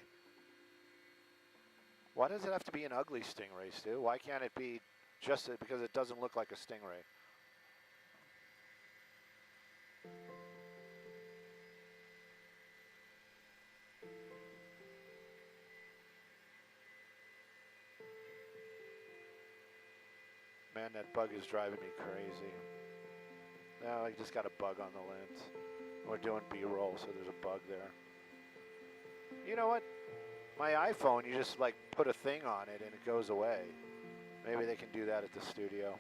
Why does it have to be an ugly stingray, Stu? Why can't it be just because it doesn't look like a stingray? Man, that bug is driving me crazy. No, I just got a bug on the lens. We're doing B-roll, so there's a bug there. You know what? My iPhone, you just like put a thing on it and it goes away. Maybe they can do that at the studio.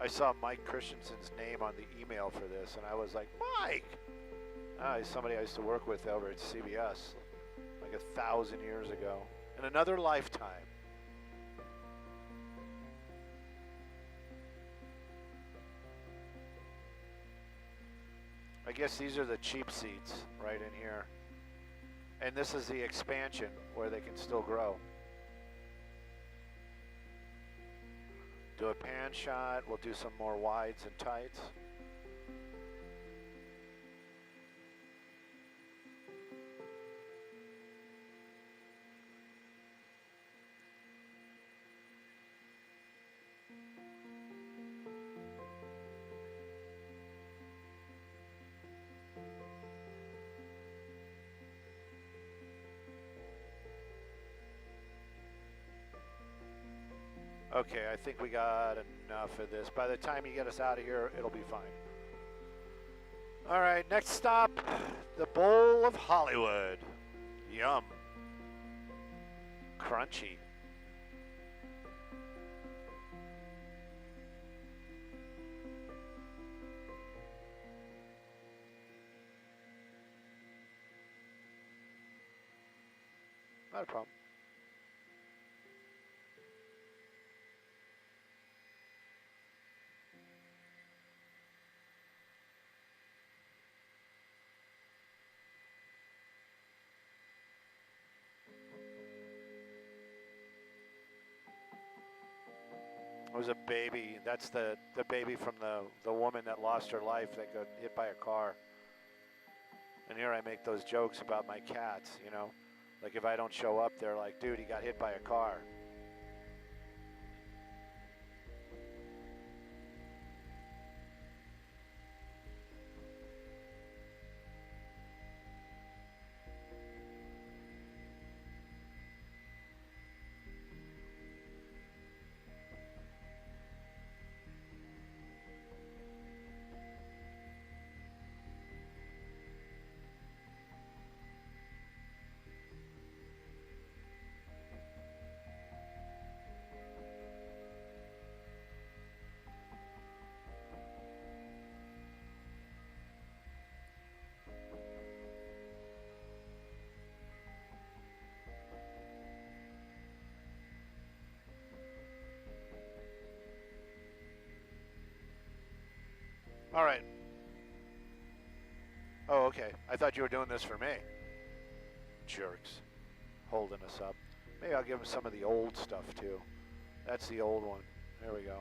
I saw Mike Christensen's name on the email for this, and I was like, Mike! He's somebody I used to work with over at CBS like 1,000 years ago. In another lifetime. I guess these are the cheap seats right in here. And this is the expansion where they can still grow. Do a pan shot. We'll do some more wides and tights. Okay, I think we got enough of this. By the time you get us out of here, it'll be fine. All right, next stop, the Bowl of Hollywood. Yum. Crunchy. Not a problem. It was a baby. That's the baby from the woman that lost her life that got hit by a car. And here I make those jokes about my cats, you know. Like if I don't show up, they're like, dude, he got hit by a car. All right. Oh, okay. I thought you were doing this for me. Jerks. Holding us up. Maybe I'll give them some of the old stuff, too. That's the old one. There we go.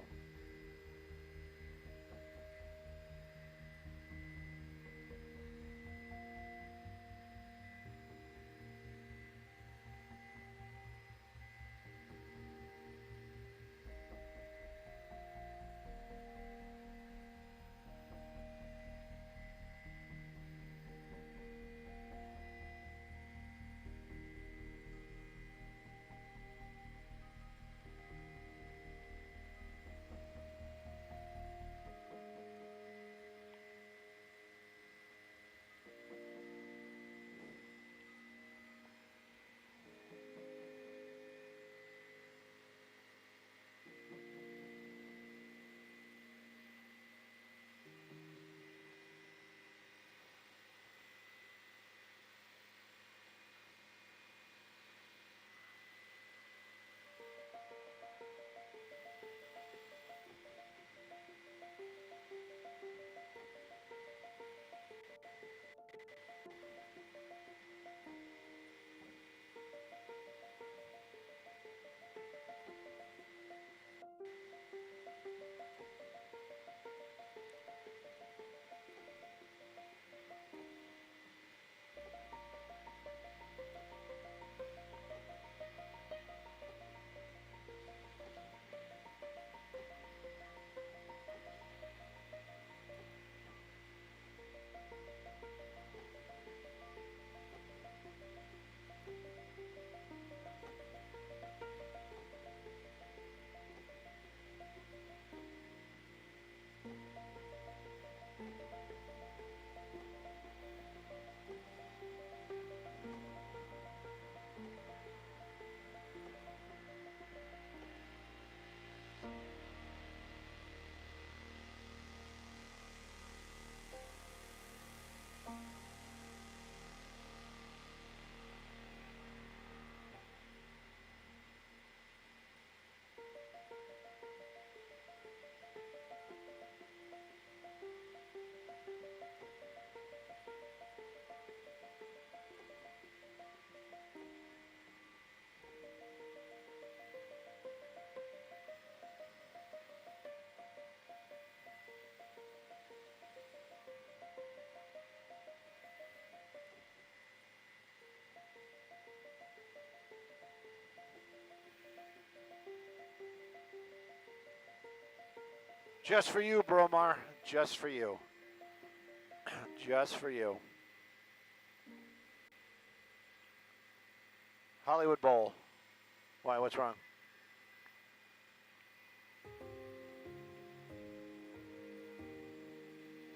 Just for you, Bromar. Just for you. Just for you. Hollywood Bowl. Why? What's wrong?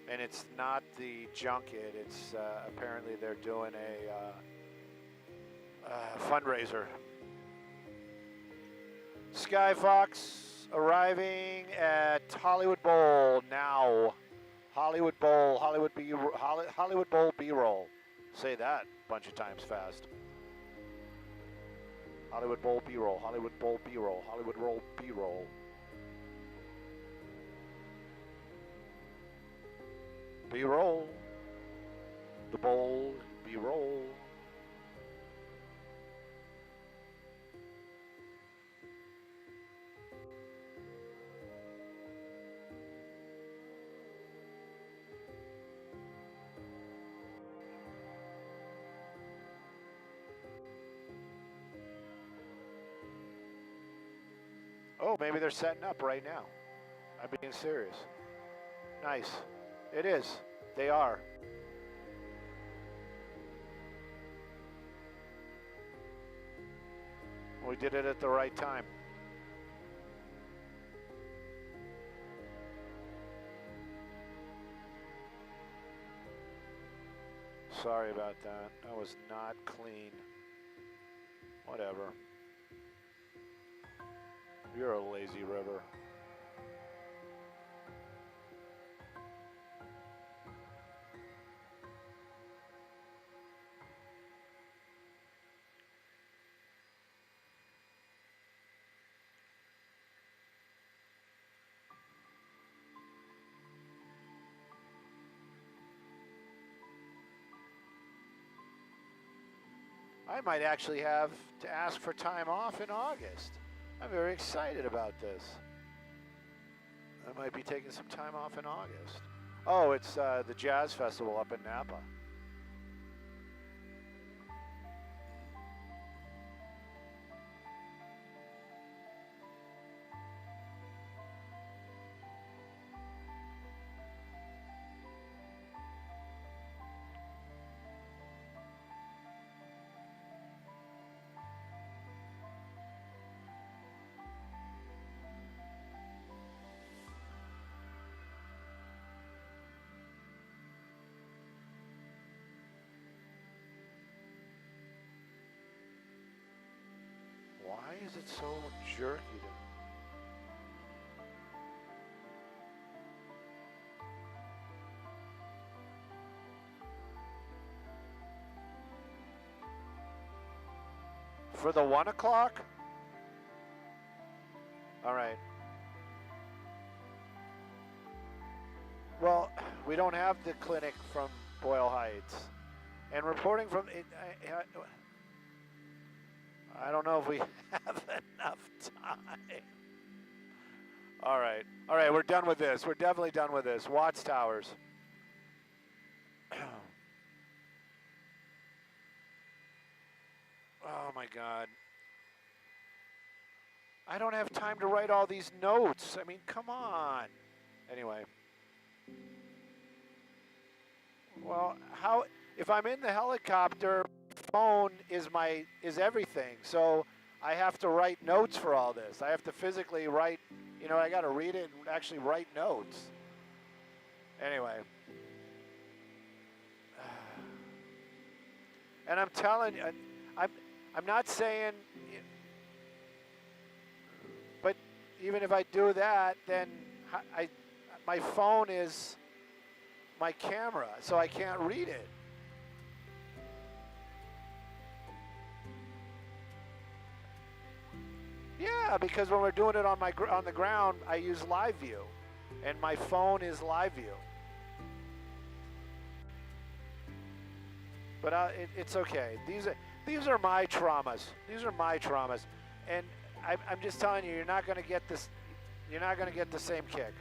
And it's not the junket. It's apparently they're doing a fundraiser. Sky Fox arriving at Hollywood Bowl now. Hollywood Bowl, Hollywood Bowl B-roll. Say that a bunch of times fast. Hollywood Bowl B-roll, Hollywood Bowl B-roll, Hollywood Roll B-roll. B-roll. The bowl, B-roll. Oh, maybe they're setting up right now. I'm being serious. Nice. It is. They are. We did it at the right time. Sorry about that. That was not clean. Whatever. You're a lazy river. I might actually have to ask for time off in August. I'm very excited about this. I might be taking some time off in August. Oh, it's the Jazz Festival up in Napa. Why is it so jerky to me? For the 1 o'clock? All right. Well, we don't have the clinic from Boyle Heights. And reporting from it, I don't know if we have enough time. All right, we're done with this. We're definitely done with this. Watts Towers. Oh my God. I don't have time to write all these notes. I mean, come on. Anyway. Well, how, if I'm in the helicopter, phone is everything. So I have to write notes for all this. I have to physically write, you know, I got to read it and actually write notes. Anyway. And I'm telling you, I'm not saying, but even if I do that, then my phone is my camera, so I can't read it. Yeah, because when we're doing it on the ground, I use live view, and my phone is live view. But it's okay. These are my traumas. These are my traumas, and I'm just telling you, you're not going to get this. You're not going to get the same kick.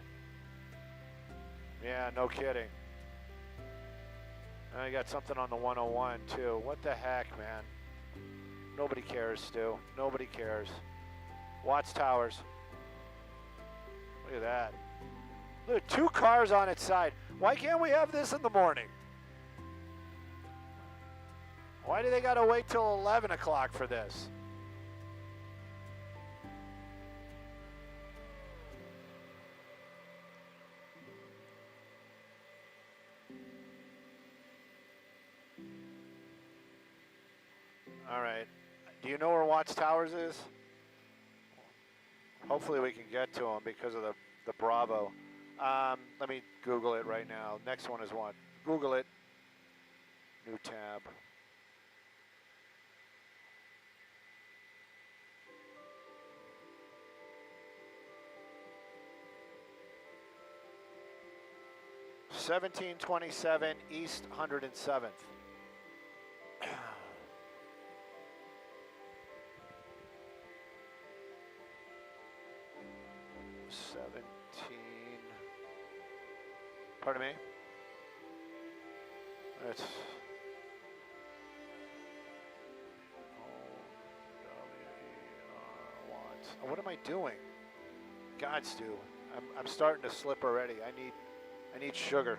Yeah, no kidding. I got something on the 101 too. What the heck, man? Nobody cares, Stu. Nobody cares. Watts Towers. Look at that. Look, 2 cars on its side. Why can't we have this in the morning? Why do they got to wait till 11 o'clock for this? All right. Do you know where Watts Towers is? Hopefully we can get to them because of the Bravo. Let me Google it right now. Next one is what? Google it. New tab. $1727 East 107th. 17. Pardon me? That's what am I doing? God, Stu, I'm starting to slip already. I need sugar.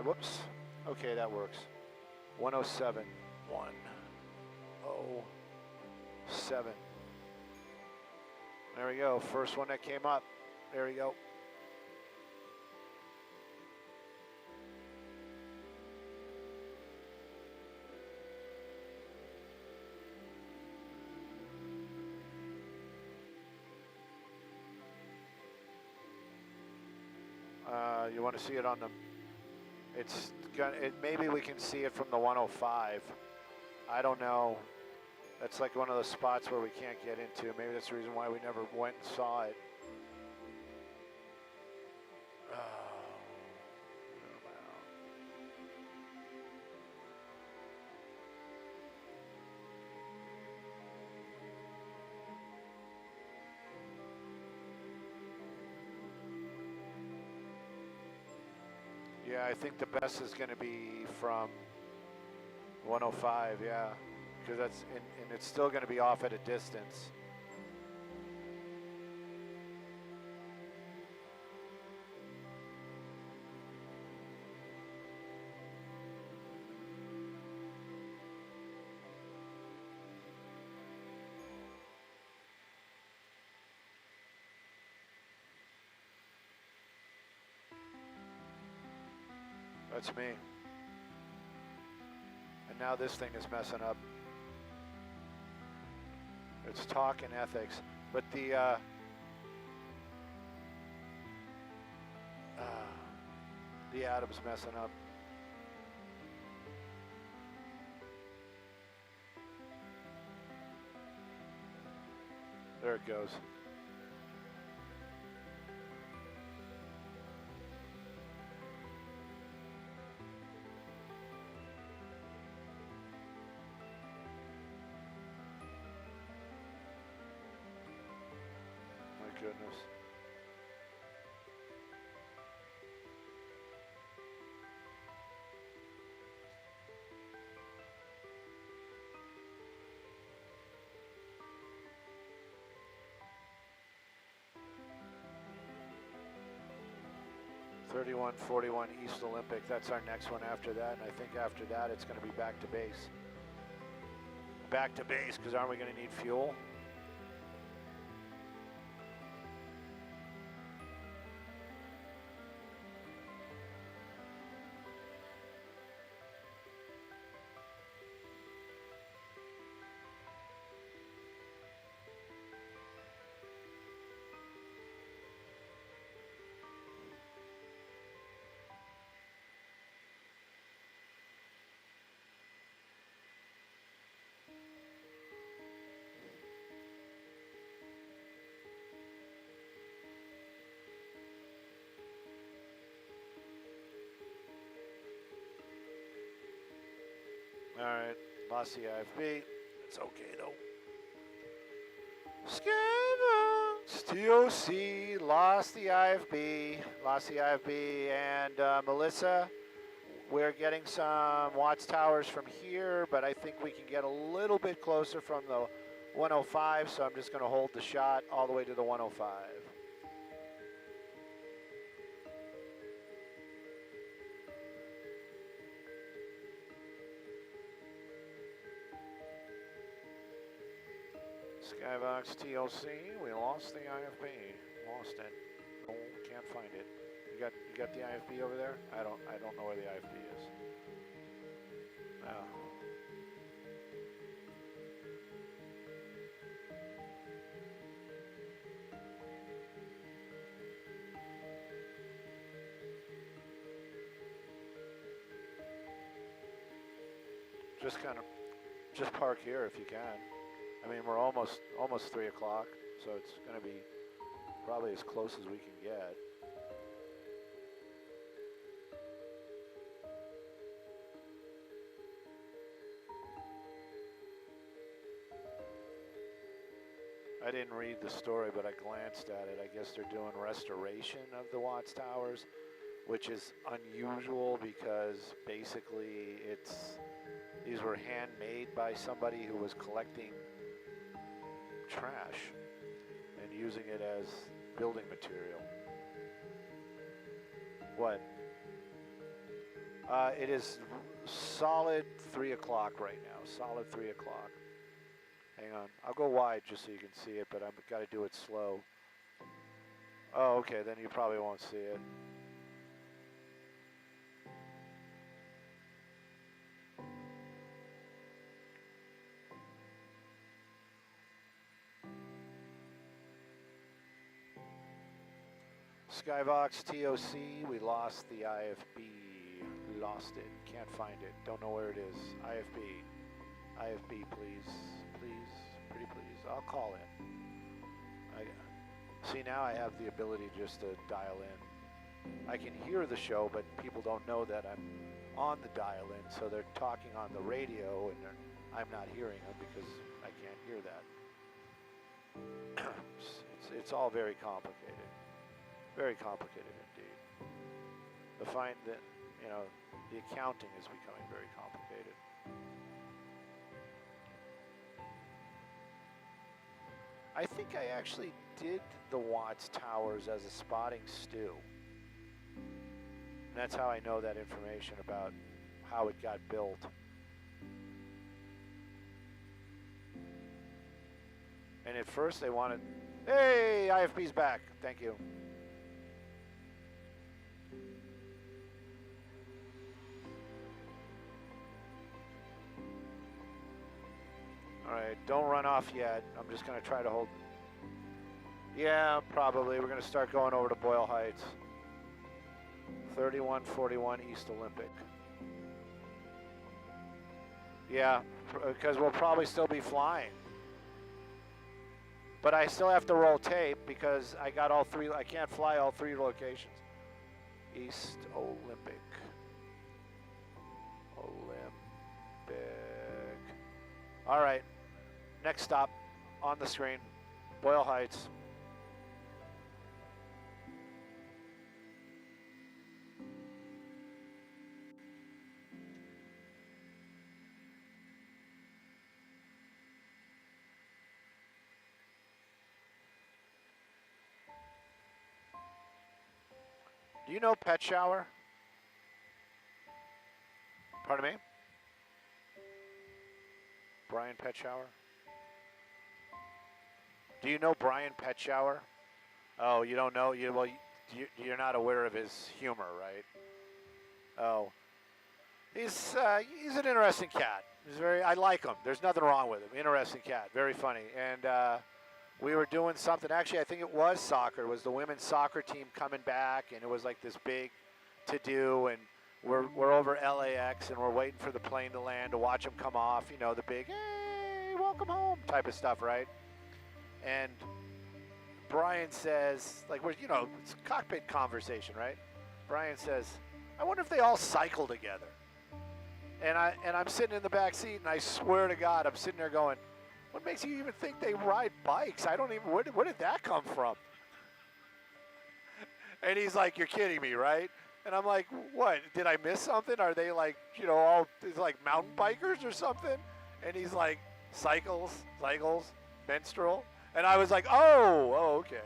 Whoops. Okay, that works. 107. 107. There we go. First one that came up. There we go. You want to see it on the? It's got it. Maybe we can see it from the 105. I don't know. That's like one of those spots where we can't get into. Maybe that's the reason why we never went and saw it. Yeah, I think the best is going to be from 105, yeah, because that's, and it's still going to be off at a distance. That's me. And now this thing is messing up. It's talk and ethics. But the Atom's messing up. There it goes. Goodness. $31.41 East Olympic. That's our next one after that, and I think after that it's going to be back to base. Back to base, because aren't we going to need fuel? All right, lost the IFB. It's okay though. TOC, lost the IFB, and Melissa, we're getting some Watts Towers from here, but I think we can get a little bit closer from the 105, so I'm just going to hold the shot all the way to the 105. Skybox TLC, we lost the IFB. Lost it. Oh, can't find it. You got the IFB over there? I don't know where the IFB is. Oh. Just park here if you can. I mean, we're almost 3 o'clock, so it's going to be probably as close as we can get. I didn't read the story, but I glanced at it. I guess they're doing restoration of the Watts Towers, which is unusual because basically these were handmade by somebody who was collecting trash and using it as building material. What? It is solid 3 o'clock right now. Solid 3 o'clock. Hang on. I'll go wide just so you can see it, but I've got to do it slow. Oh, okay. Then you probably won't see it. Skybox TOC, we lost the IFB. Lost it. Can't find it. Don't know where it is. IFB. IFB, please. Please. Pretty please. I'll call in. See, now I have the ability just to dial in. I can hear the show, but people don't know that I'm on the dial-in, so they're talking on the radio, and I'm not hearing them because I can't hear that. It's all very complicated. Very complicated indeed. The accounting is becoming very complicated. I think I actually did the Watts Towers as a spotting stew. And that's how I know that information about how it got built. And at first they wanted, hey, IFB's back. Thank you. All right, don't run off yet. I'm just going to try to hold. Yeah, probably. We're going to start going over to Boyle Heights. 3141 East Olympic. Yeah, because we'll probably still be flying. But I still have to roll tape because I got all three. I can't fly all three locations. East Olympic. All right. Next stop on the screen, Boyle Heights. Do you know Pet Shower? Pardon me? Brian Pet Shower? Do you know Brian Pet Shower? Oh, you don't know? You're not aware of his humor, right? Oh. He's an interesting cat. I like him. There's nothing wrong with him. Interesting cat. Very funny. And we were doing something. Actually, I think it was soccer. It was the women's soccer team coming back, and it was like this big to-do, and we're over LAX, and we're waiting for the plane to land to watch them come off. You know, the big, hey, welcome home type of stuff, right? And Brian says, like, it's cockpit conversation, right? Brian says, I wonder if they all cycle together. And I'm sitting in the back seat, and I swear to God, I'm sitting there going, what makes you even think they ride bikes? I don't even, where did that come from? And he's like, you're kidding me, right? And I'm like, what? Did I miss something? Are they like, all like mountain bikers or something? And he's like, cycles, menstrual. And I was like, oh, okay.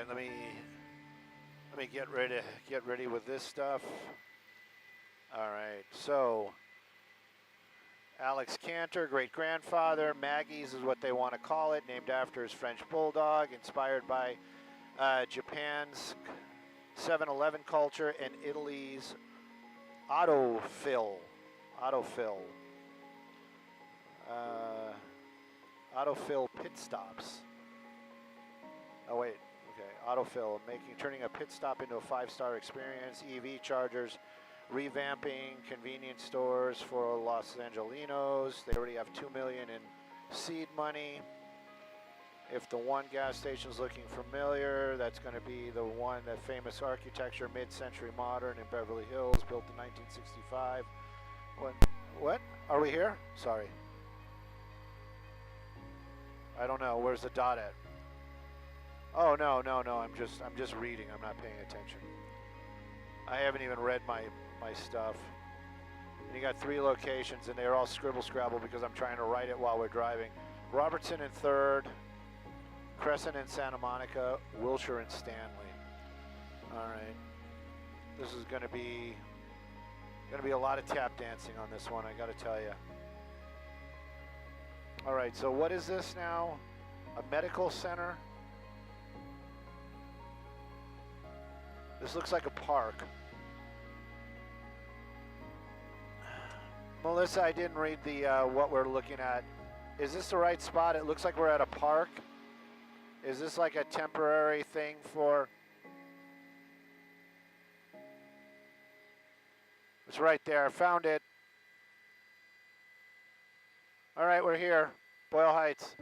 right, let me get ready with this stuff. All right, so Alex Cantor, great-grandfather. Maggie's is what they want to call it, named after his French bulldog, inspired by Japan's 7-Eleven culture and Italy's autofill. Autofill pit stops. Oh wait, okay, autofill, turning a pit stop into a 5-star experience. EV chargers, revamping convenience stores for Los Angelinos. They already have $2 million in seed money. If the one gas station is looking familiar, that's going to be the one, that famous architecture, mid-century modern in Beverly Hills, built in 1965. What? Are we here? Sorry. I don't know. Where's the dot at? Oh no. I'm just reading. I'm not paying attention. I haven't even read my stuff. And you got 3 locations, and they're all scribble scrabble because I'm trying to write it while we're driving. Robertson in 3rd, Crescent in Santa Monica, Wilshire and Stanley. All right. This is going to be a lot of tap dancing on this one, I got to tell you. All right, so what is this now? A medical center? This looks like a park. Melissa, I didn't read the what we're looking at. Is this the right spot? It looks like we're at a park. Is this like a temporary thing for... It's right there. Found it. All right, we're here. Boyle Heights.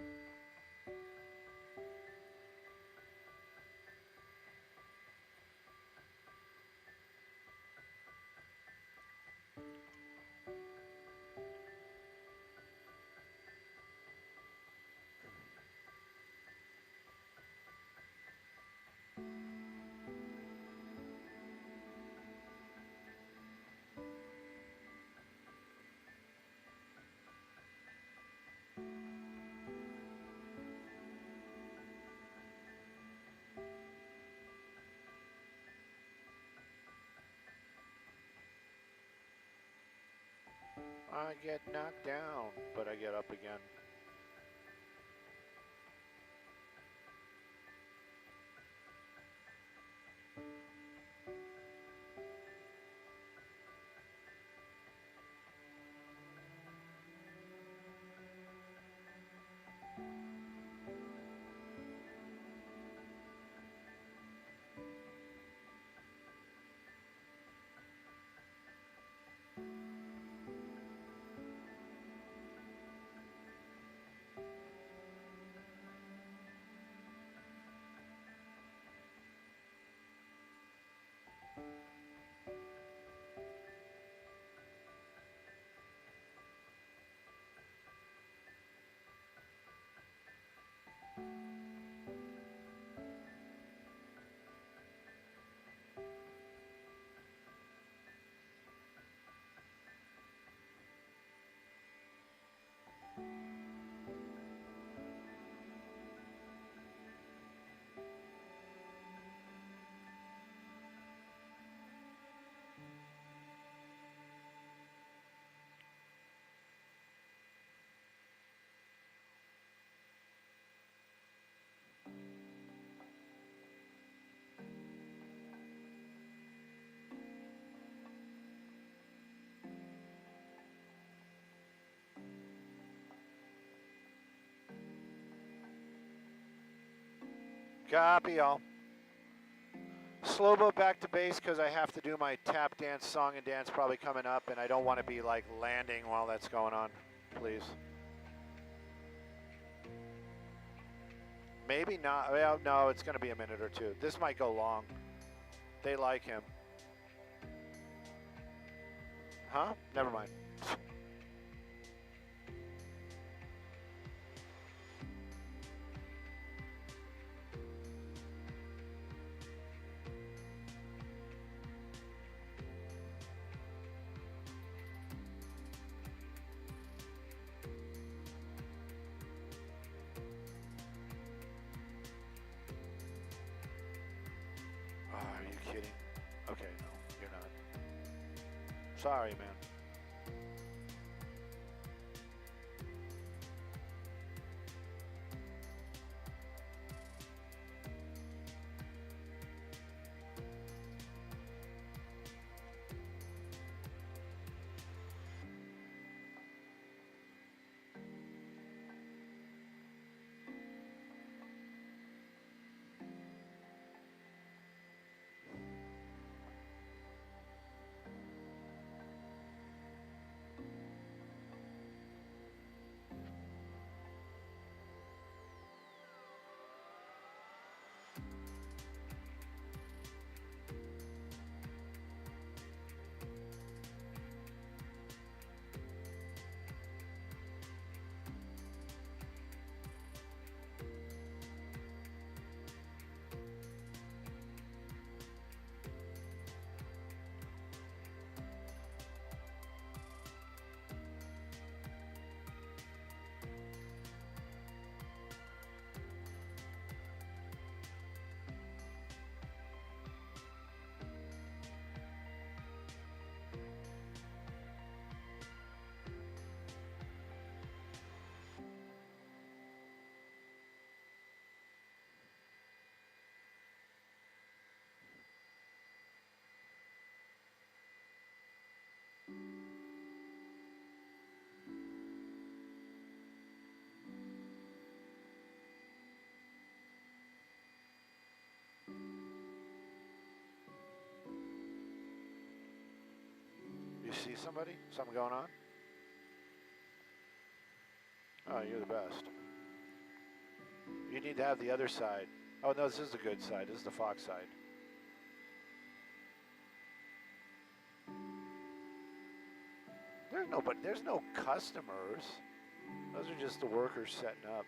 I get knocked down, but I get up again. Copy all. Slow boat back to base because I have to do my tap dance, song and dance probably coming up, and I don't want to be like landing while that's going on, please. Maybe not. Well, no, it's going to be a minute or two. This might go long. They like him. Huh? Never mind. Sorry, man. You see somebody? Something going on? Oh, you're the best. You need to have the other side. Oh, no, this is the good side. This is the Fox side. There's no customers. Those are just the workers setting up.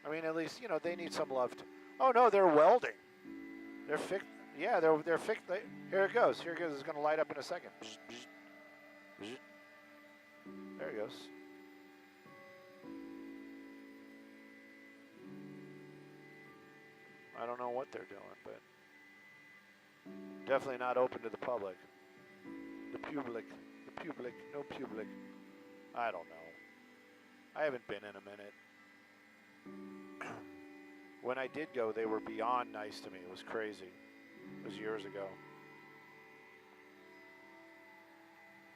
I mean, at least, they need some love. Oh, no, they're welding. They're fixed. Yeah, they're fixed. Here it goes. Here it goes. It's going to light up in a second. There it goes. I don't know what they're doing, but definitely not open to the public. The public. No public. I don't know. I haven't been in a minute. When I did go, they were beyond nice to me. It was crazy. It was years ago.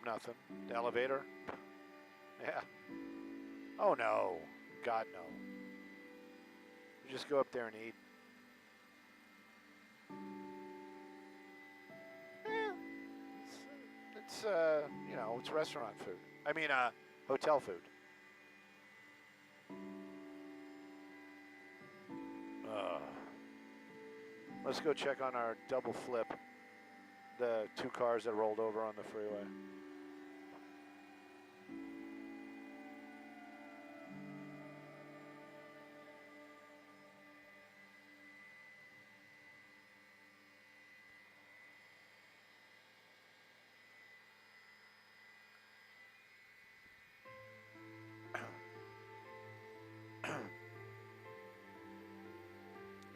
Nothing. The elevator? Yeah. Oh, no. God, no. You just go up there and eat. It's it's restaurant food. I mean, hotel food. Let's go check on our double flip. The 2 cars that rolled over on the freeway.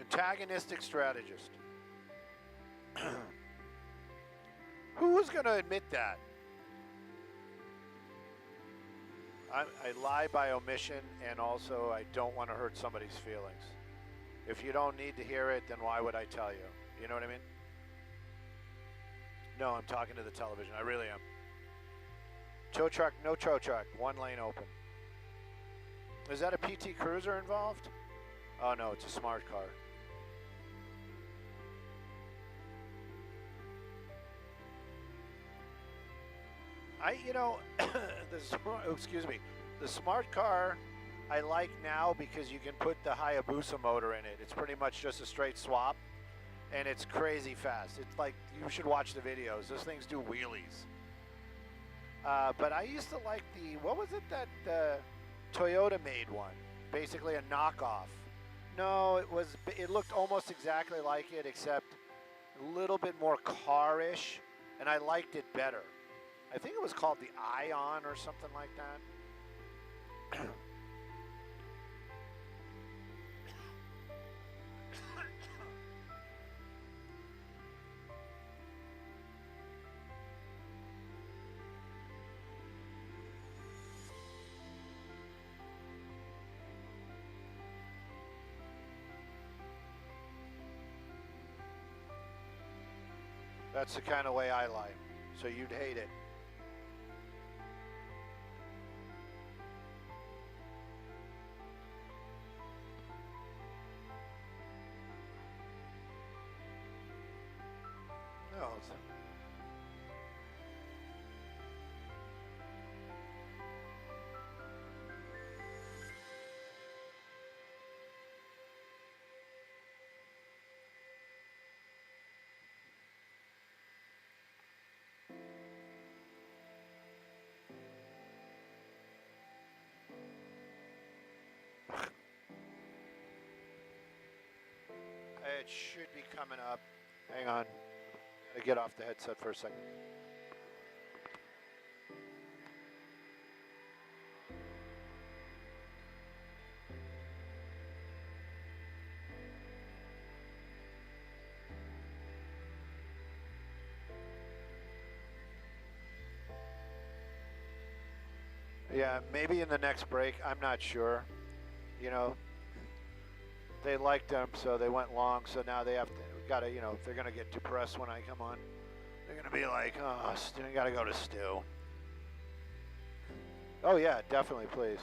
Antagonistic strategist. Who's going to admit that? I lie by omission, and also I don't want to hurt somebody's feelings. If you don't need to hear it, then why would I tell you? You know what I mean? No, I'm talking to the television. I really am. Tow truck, no tow truck. 1 lane open. Is that a PT Cruiser involved? Oh, no, it's a smart car. The smart car I like now because you can put the Hayabusa motor in it. It's pretty much just a straight swap, and it's crazy fast. It's like, you should watch the videos. Those things do wheelies. But I used to like what was it that Toyota made one? Basically a knockoff. No, it looked almost exactly like it, except a little bit more car-ish, and I liked it better. I think it was called the Ion or something like that. That's the kind of way I lie. So you'd hate it. No. It should be coming up. Hang on. Gotta get off the headset for a second. Yeah, maybe in the next break. I'm not sure. You know, they liked them, so they went long. So now they have to. Gotta, you know, they're gonna get depressed when I come on. They're gonna be like, "Oh, Stu, I gotta go to Stu." Oh yeah, definitely, please.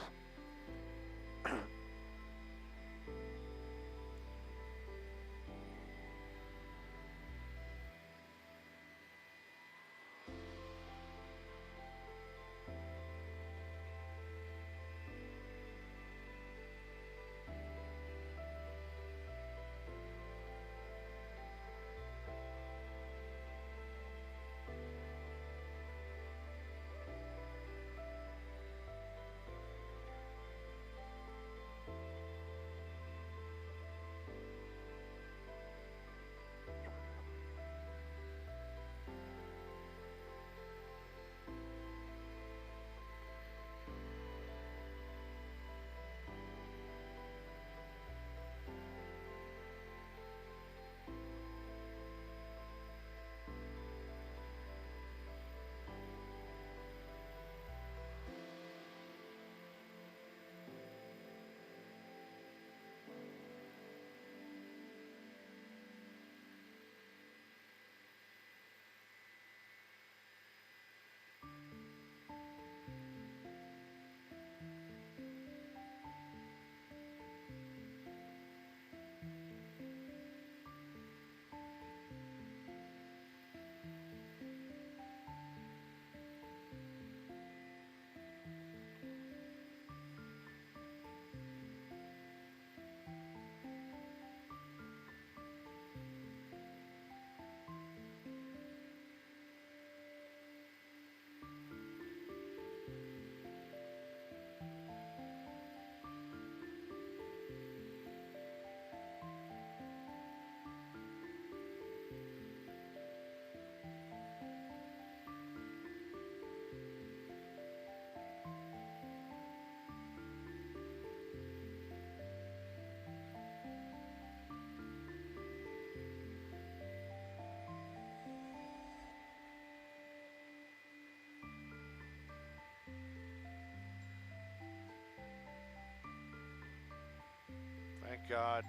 Thank God.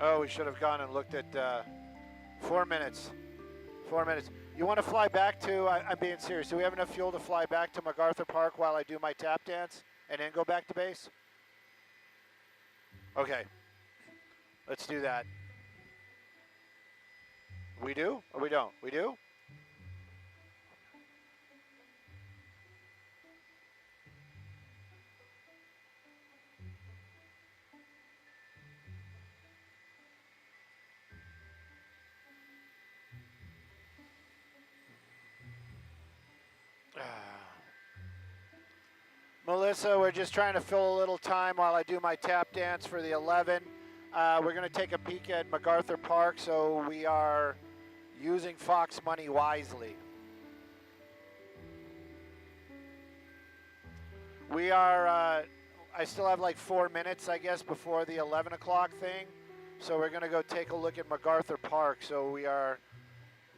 Oh, we should have gone and looked at 4 minutes. 4 minutes. You want to fly back to, I'm being serious, do we have enough fuel to fly back to MacArthur Park while I do my tap dance and then go back to base? Okay. Let's do that. We do or we don't? We do? Melissa, we're just trying to fill a little time while I do my tap dance for the 11. We're going to take a peek at MacArthur Park, so we are using Fox money wisely. We are, I still have like 4 minutes, I guess, before the 11 o'clock thing. So we're going to go take a look at MacArthur Park. So we are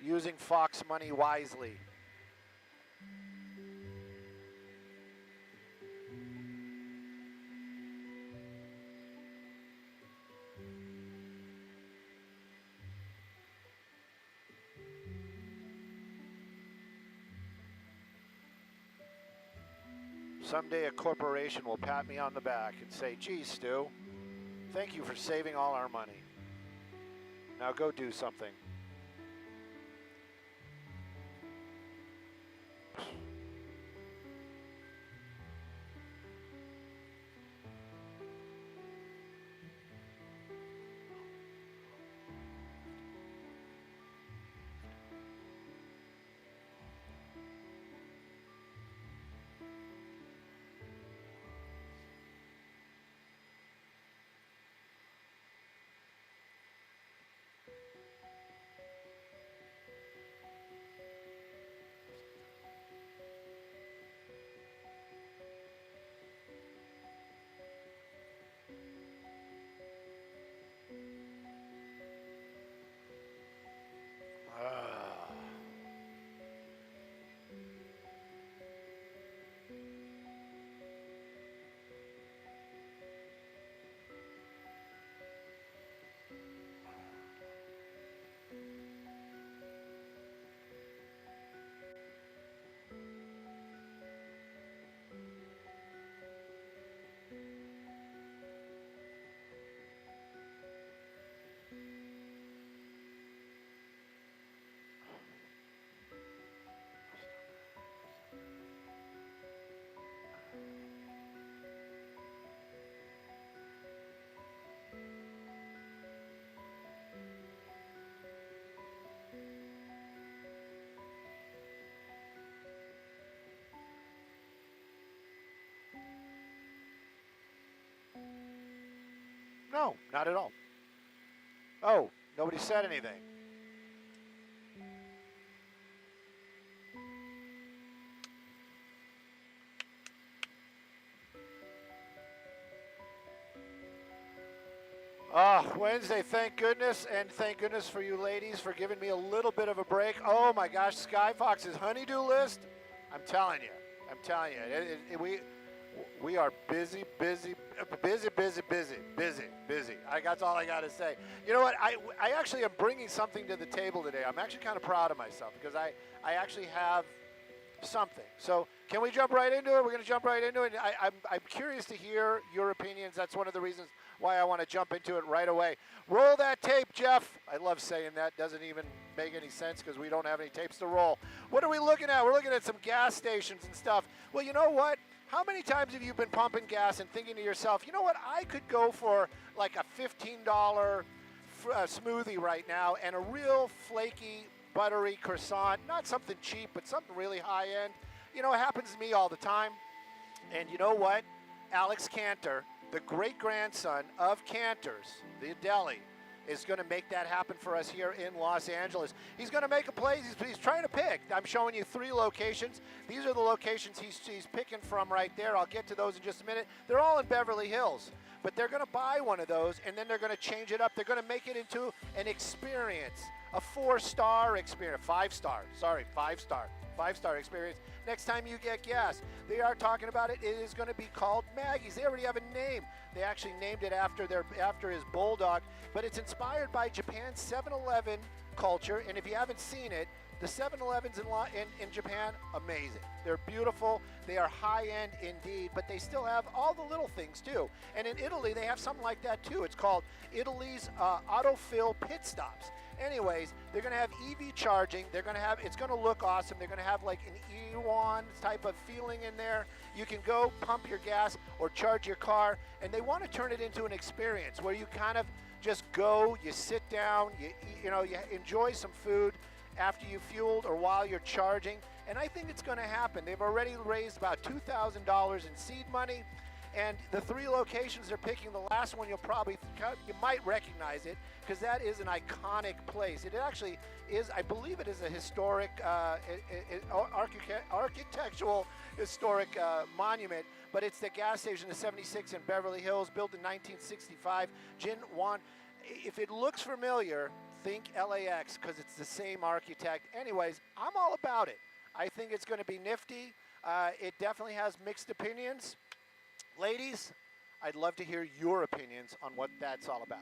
using Fox money wisely. Someday a corporation will pat me on the back and say, "Gee, Stu, thank you for saving all our money. Now go do something." No, not at all. Oh, nobody said anything. Wednesday, thank goodness, and thank goodness for you ladies for giving me a little bit of a break. Oh my gosh, Skyfox's honeydew list. I'm telling you. We are busy. That's all I got to say. You know what? I actually am bringing something to the table today. I'm actually kind of proud of myself because I actually have something. So can we jump right into it? We're going to jump right into it. I'm curious to hear your opinions. That's one of the reasons why I want to jump into it right away. Roll that tape, Jeff. I love saying that. Doesn't even make any sense because we don't have any tapes to roll. What are we looking at? We're looking at some gas stations and stuff. Well, you know what? How many times have you been pumping gas and thinking to yourself, you know what? I could go for like a $15 smoothie right now and a real flaky, buttery croissant. Not something cheap, but something really high end. You know, it happens to me all the time. And you know what? Alex Cantor, the great-grandson of Cantor's, the deli, is going to make that happen for us here in Los Angeles. He's going to make a place. He's trying to pick. I'm showing you 3 locations. These are the locations he's picking from right there. I'll get to those in just a minute. They're all in Beverly Hills. But they're going to buy one of those, and then they're going to change it up. They're going to make it into an experience, a 4-star experience. 5-star. Sorry, 5-star. 5-star experience. Next time you get gas, they are talking about it. It is going to be called Maggie's. They already have a name. They actually named it after his bulldog, but it's inspired by Japan's 7-Eleven culture. And if you haven't seen it, the 7-Elevens in Japan, amazing. They're beautiful. They are high-end indeed, but they still have all the little things too. And in Italy, they have something like that too. It's called Italy's autofill pit stops. Anyways, they're going to have EV charging. It's going to look awesome. They're going to have like an E1 type of feeling in there. You can go pump your gas or charge your car, and they want to turn it into an experience where you kind of just go, you sit down, you enjoy some food, after you fueled or while you're charging. And I think it's going to happen. They've already raised about $2,000 in seed money. And the 3 locations they're picking, the last one you might recognize it, because that is an iconic place. It actually is, I believe it is a historic, architectural historic monument, but it's the gas station, the 76 in Beverly Hills, built in 1965. Jin Wan, if it looks familiar, think LAX, because it's the same architect. Anyways, I'm all about it. I think it's going to be nifty. It definitely has mixed opinions. Ladies, I'd love to hear your opinions on what that's all about.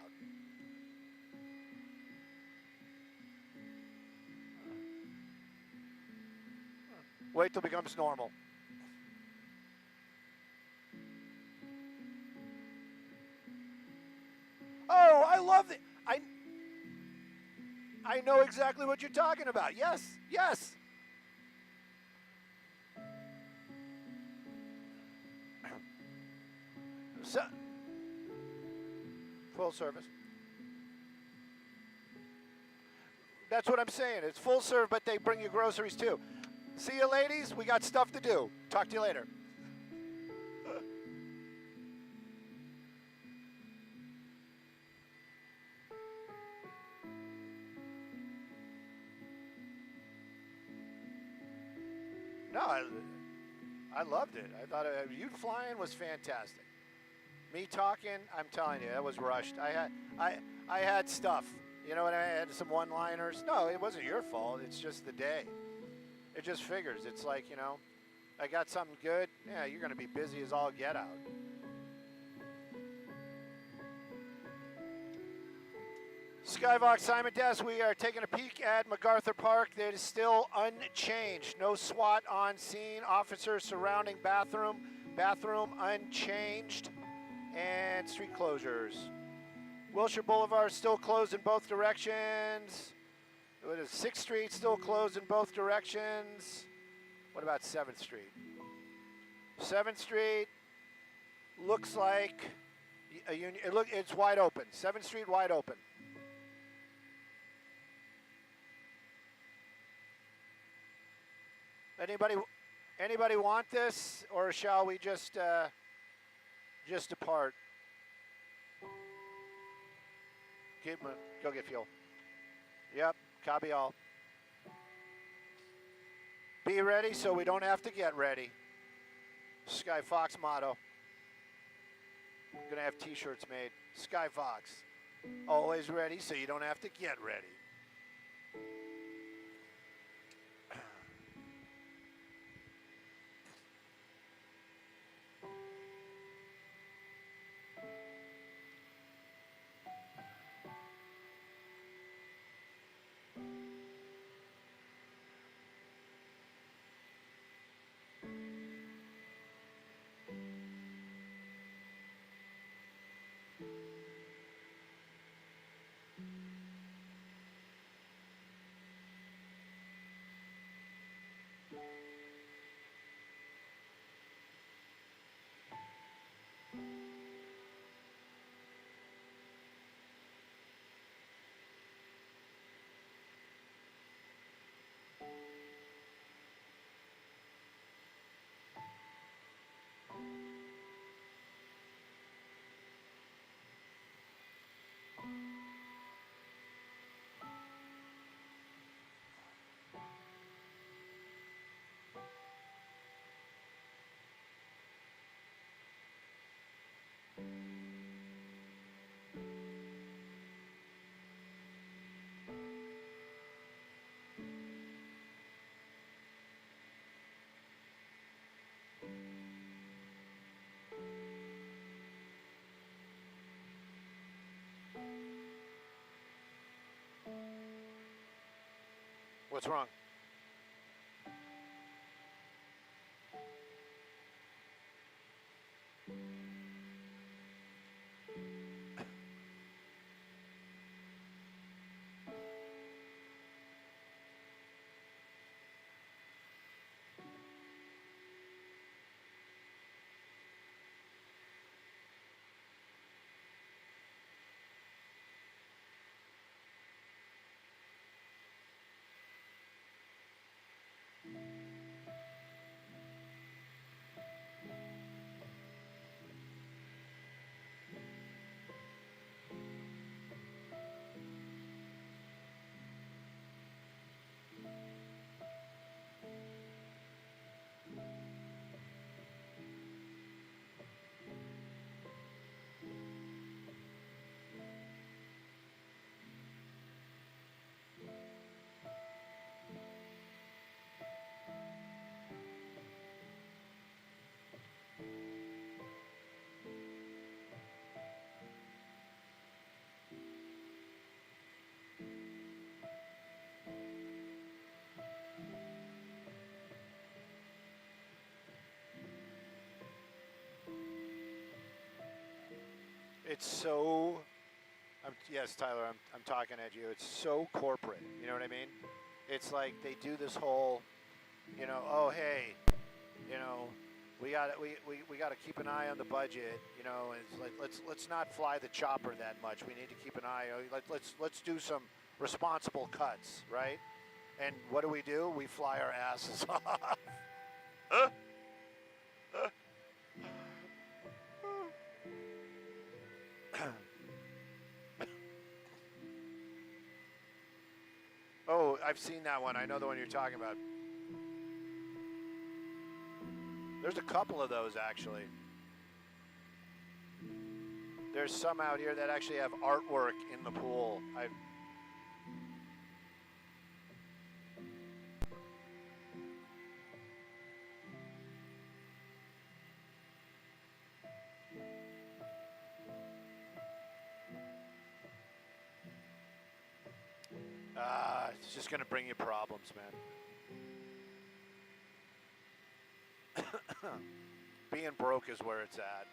Wait till it becomes normal. Oh, I love it. I know exactly what you're talking about. Yes, yes. So, full service. That's what I'm saying. It's full serve, but they bring you groceries too. See you, ladies. We got stuff to do. Talk to you later. No, I loved it. I thought you flying was fantastic. Me talking, I'm telling you, that was rushed. I had stuff. You know what I had? Some one-liners. No, it wasn't your fault. It's just the day. It just figures. It's like, you know, I got something good. Yeah, you're going to be busy as all get out. Skyvox Simon Des, we are taking a peek at MacArthur Park. It is still unchanged. No SWAT on scene. Officers surrounding bathroom. Bathroom unchanged. And street closures. Wilshire Boulevard still closed in both directions. What is 6th Street still closed in both directions? What about 7th Street? 7th Street looks like a union. It's wide open. 7th Street wide open. Anybody want this, or shall we just depart? Go get fuel. Yep, copy all. Be ready so we don't have to get ready. Sky Fox motto. I'm gonna have t-shirts made. Sky Fox. Always ready so you don't have to get ready. What's wrong? it's so. Yes, Tyler, I'm talking at you. It's so corporate. You know what I mean? It's like they do this whole, oh hey, you know, we got to keep an eye on the budget. It's like let's not fly the chopper that much. We need to keep an eye. Let's do some responsible cuts, right? And what do? We fly our asses off. Oh, I've seen that one. I know the one you're talking about. There's a couple of those, actually. There's some out here that actually have artwork in the pool. It's just going to bring you problems, man. Being broke is where it's at.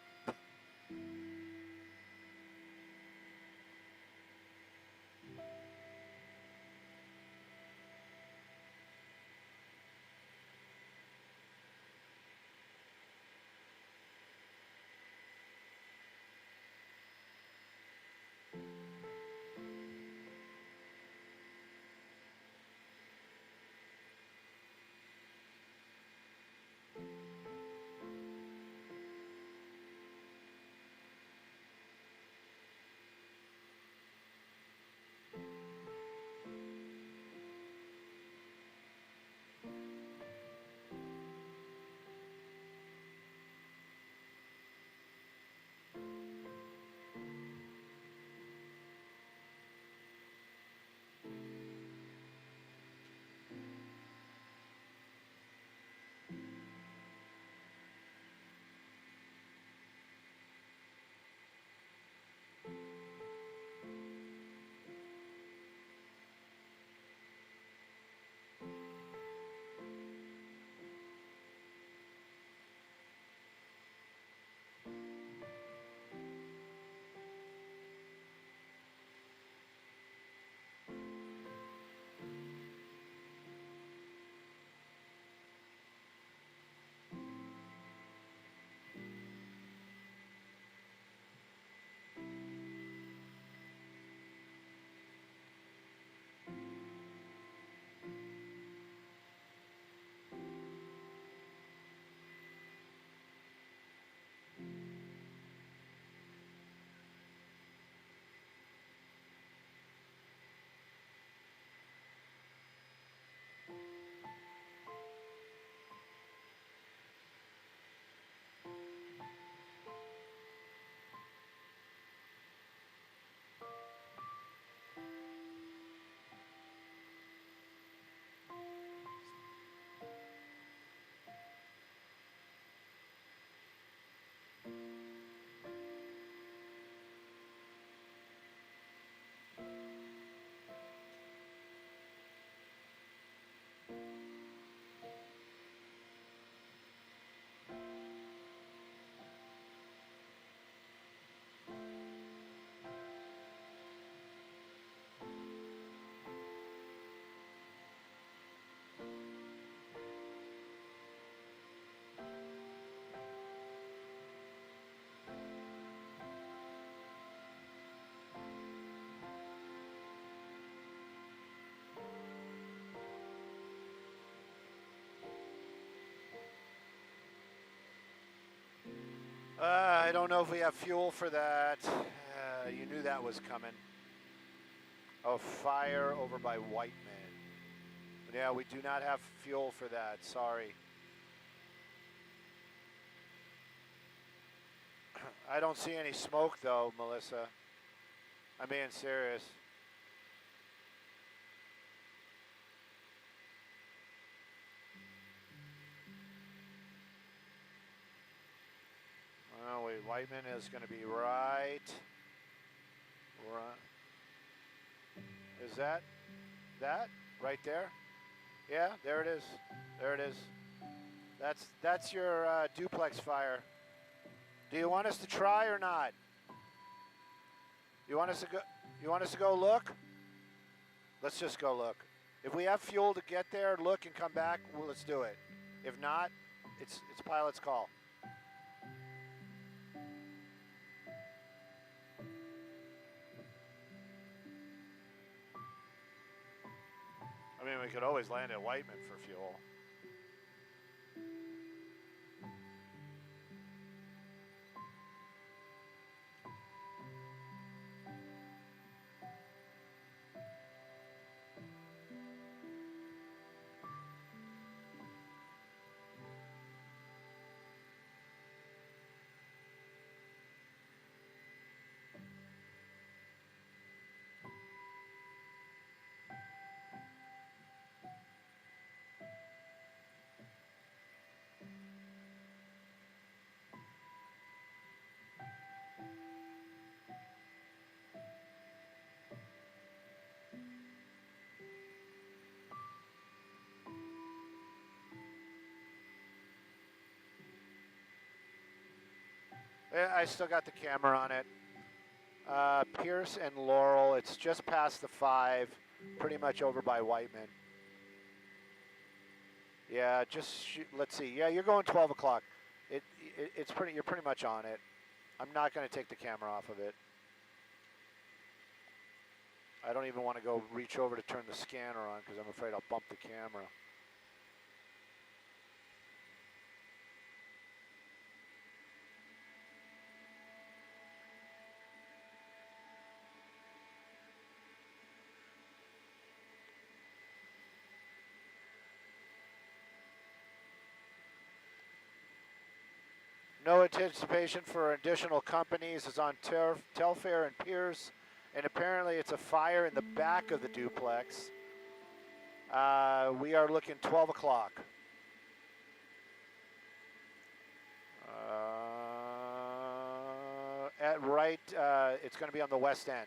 I don't know if we have fuel for that. You knew that was coming. Oh, fire over by Whiteman. Yeah, we do not have fuel for that. Sorry. I don't see any smoke, though, Melissa. I'm being serious. Oh, wait, Whiteman is going to be right. Is that right there? Yeah, there it is. There it is. That's your duplex fire. Do you want us to try or not? You want us to go? You want us to go look? Let's just go look. If we have fuel to get there, look and come back, well, let's do it. If not, it's pilot's call. I mean, we could always land at Whiteman for fuel. Yeah, I still got the camera on it. Pierce and Laurel, it's just past the 5, pretty much over by Whiteman. Yeah, just shoot, let's see. Yeah, you're going 12 o'clock. You're pretty much on it. I'm not going to take the camera off of it. I don't even want to go reach over to turn the scanner on because I'm afraid I'll bump the camera. No anticipation for additional companies is on Telfair and Pierce, and apparently it's a fire in the back of the duplex. We are looking 12 o'clock. At right, it's going to be on the west end.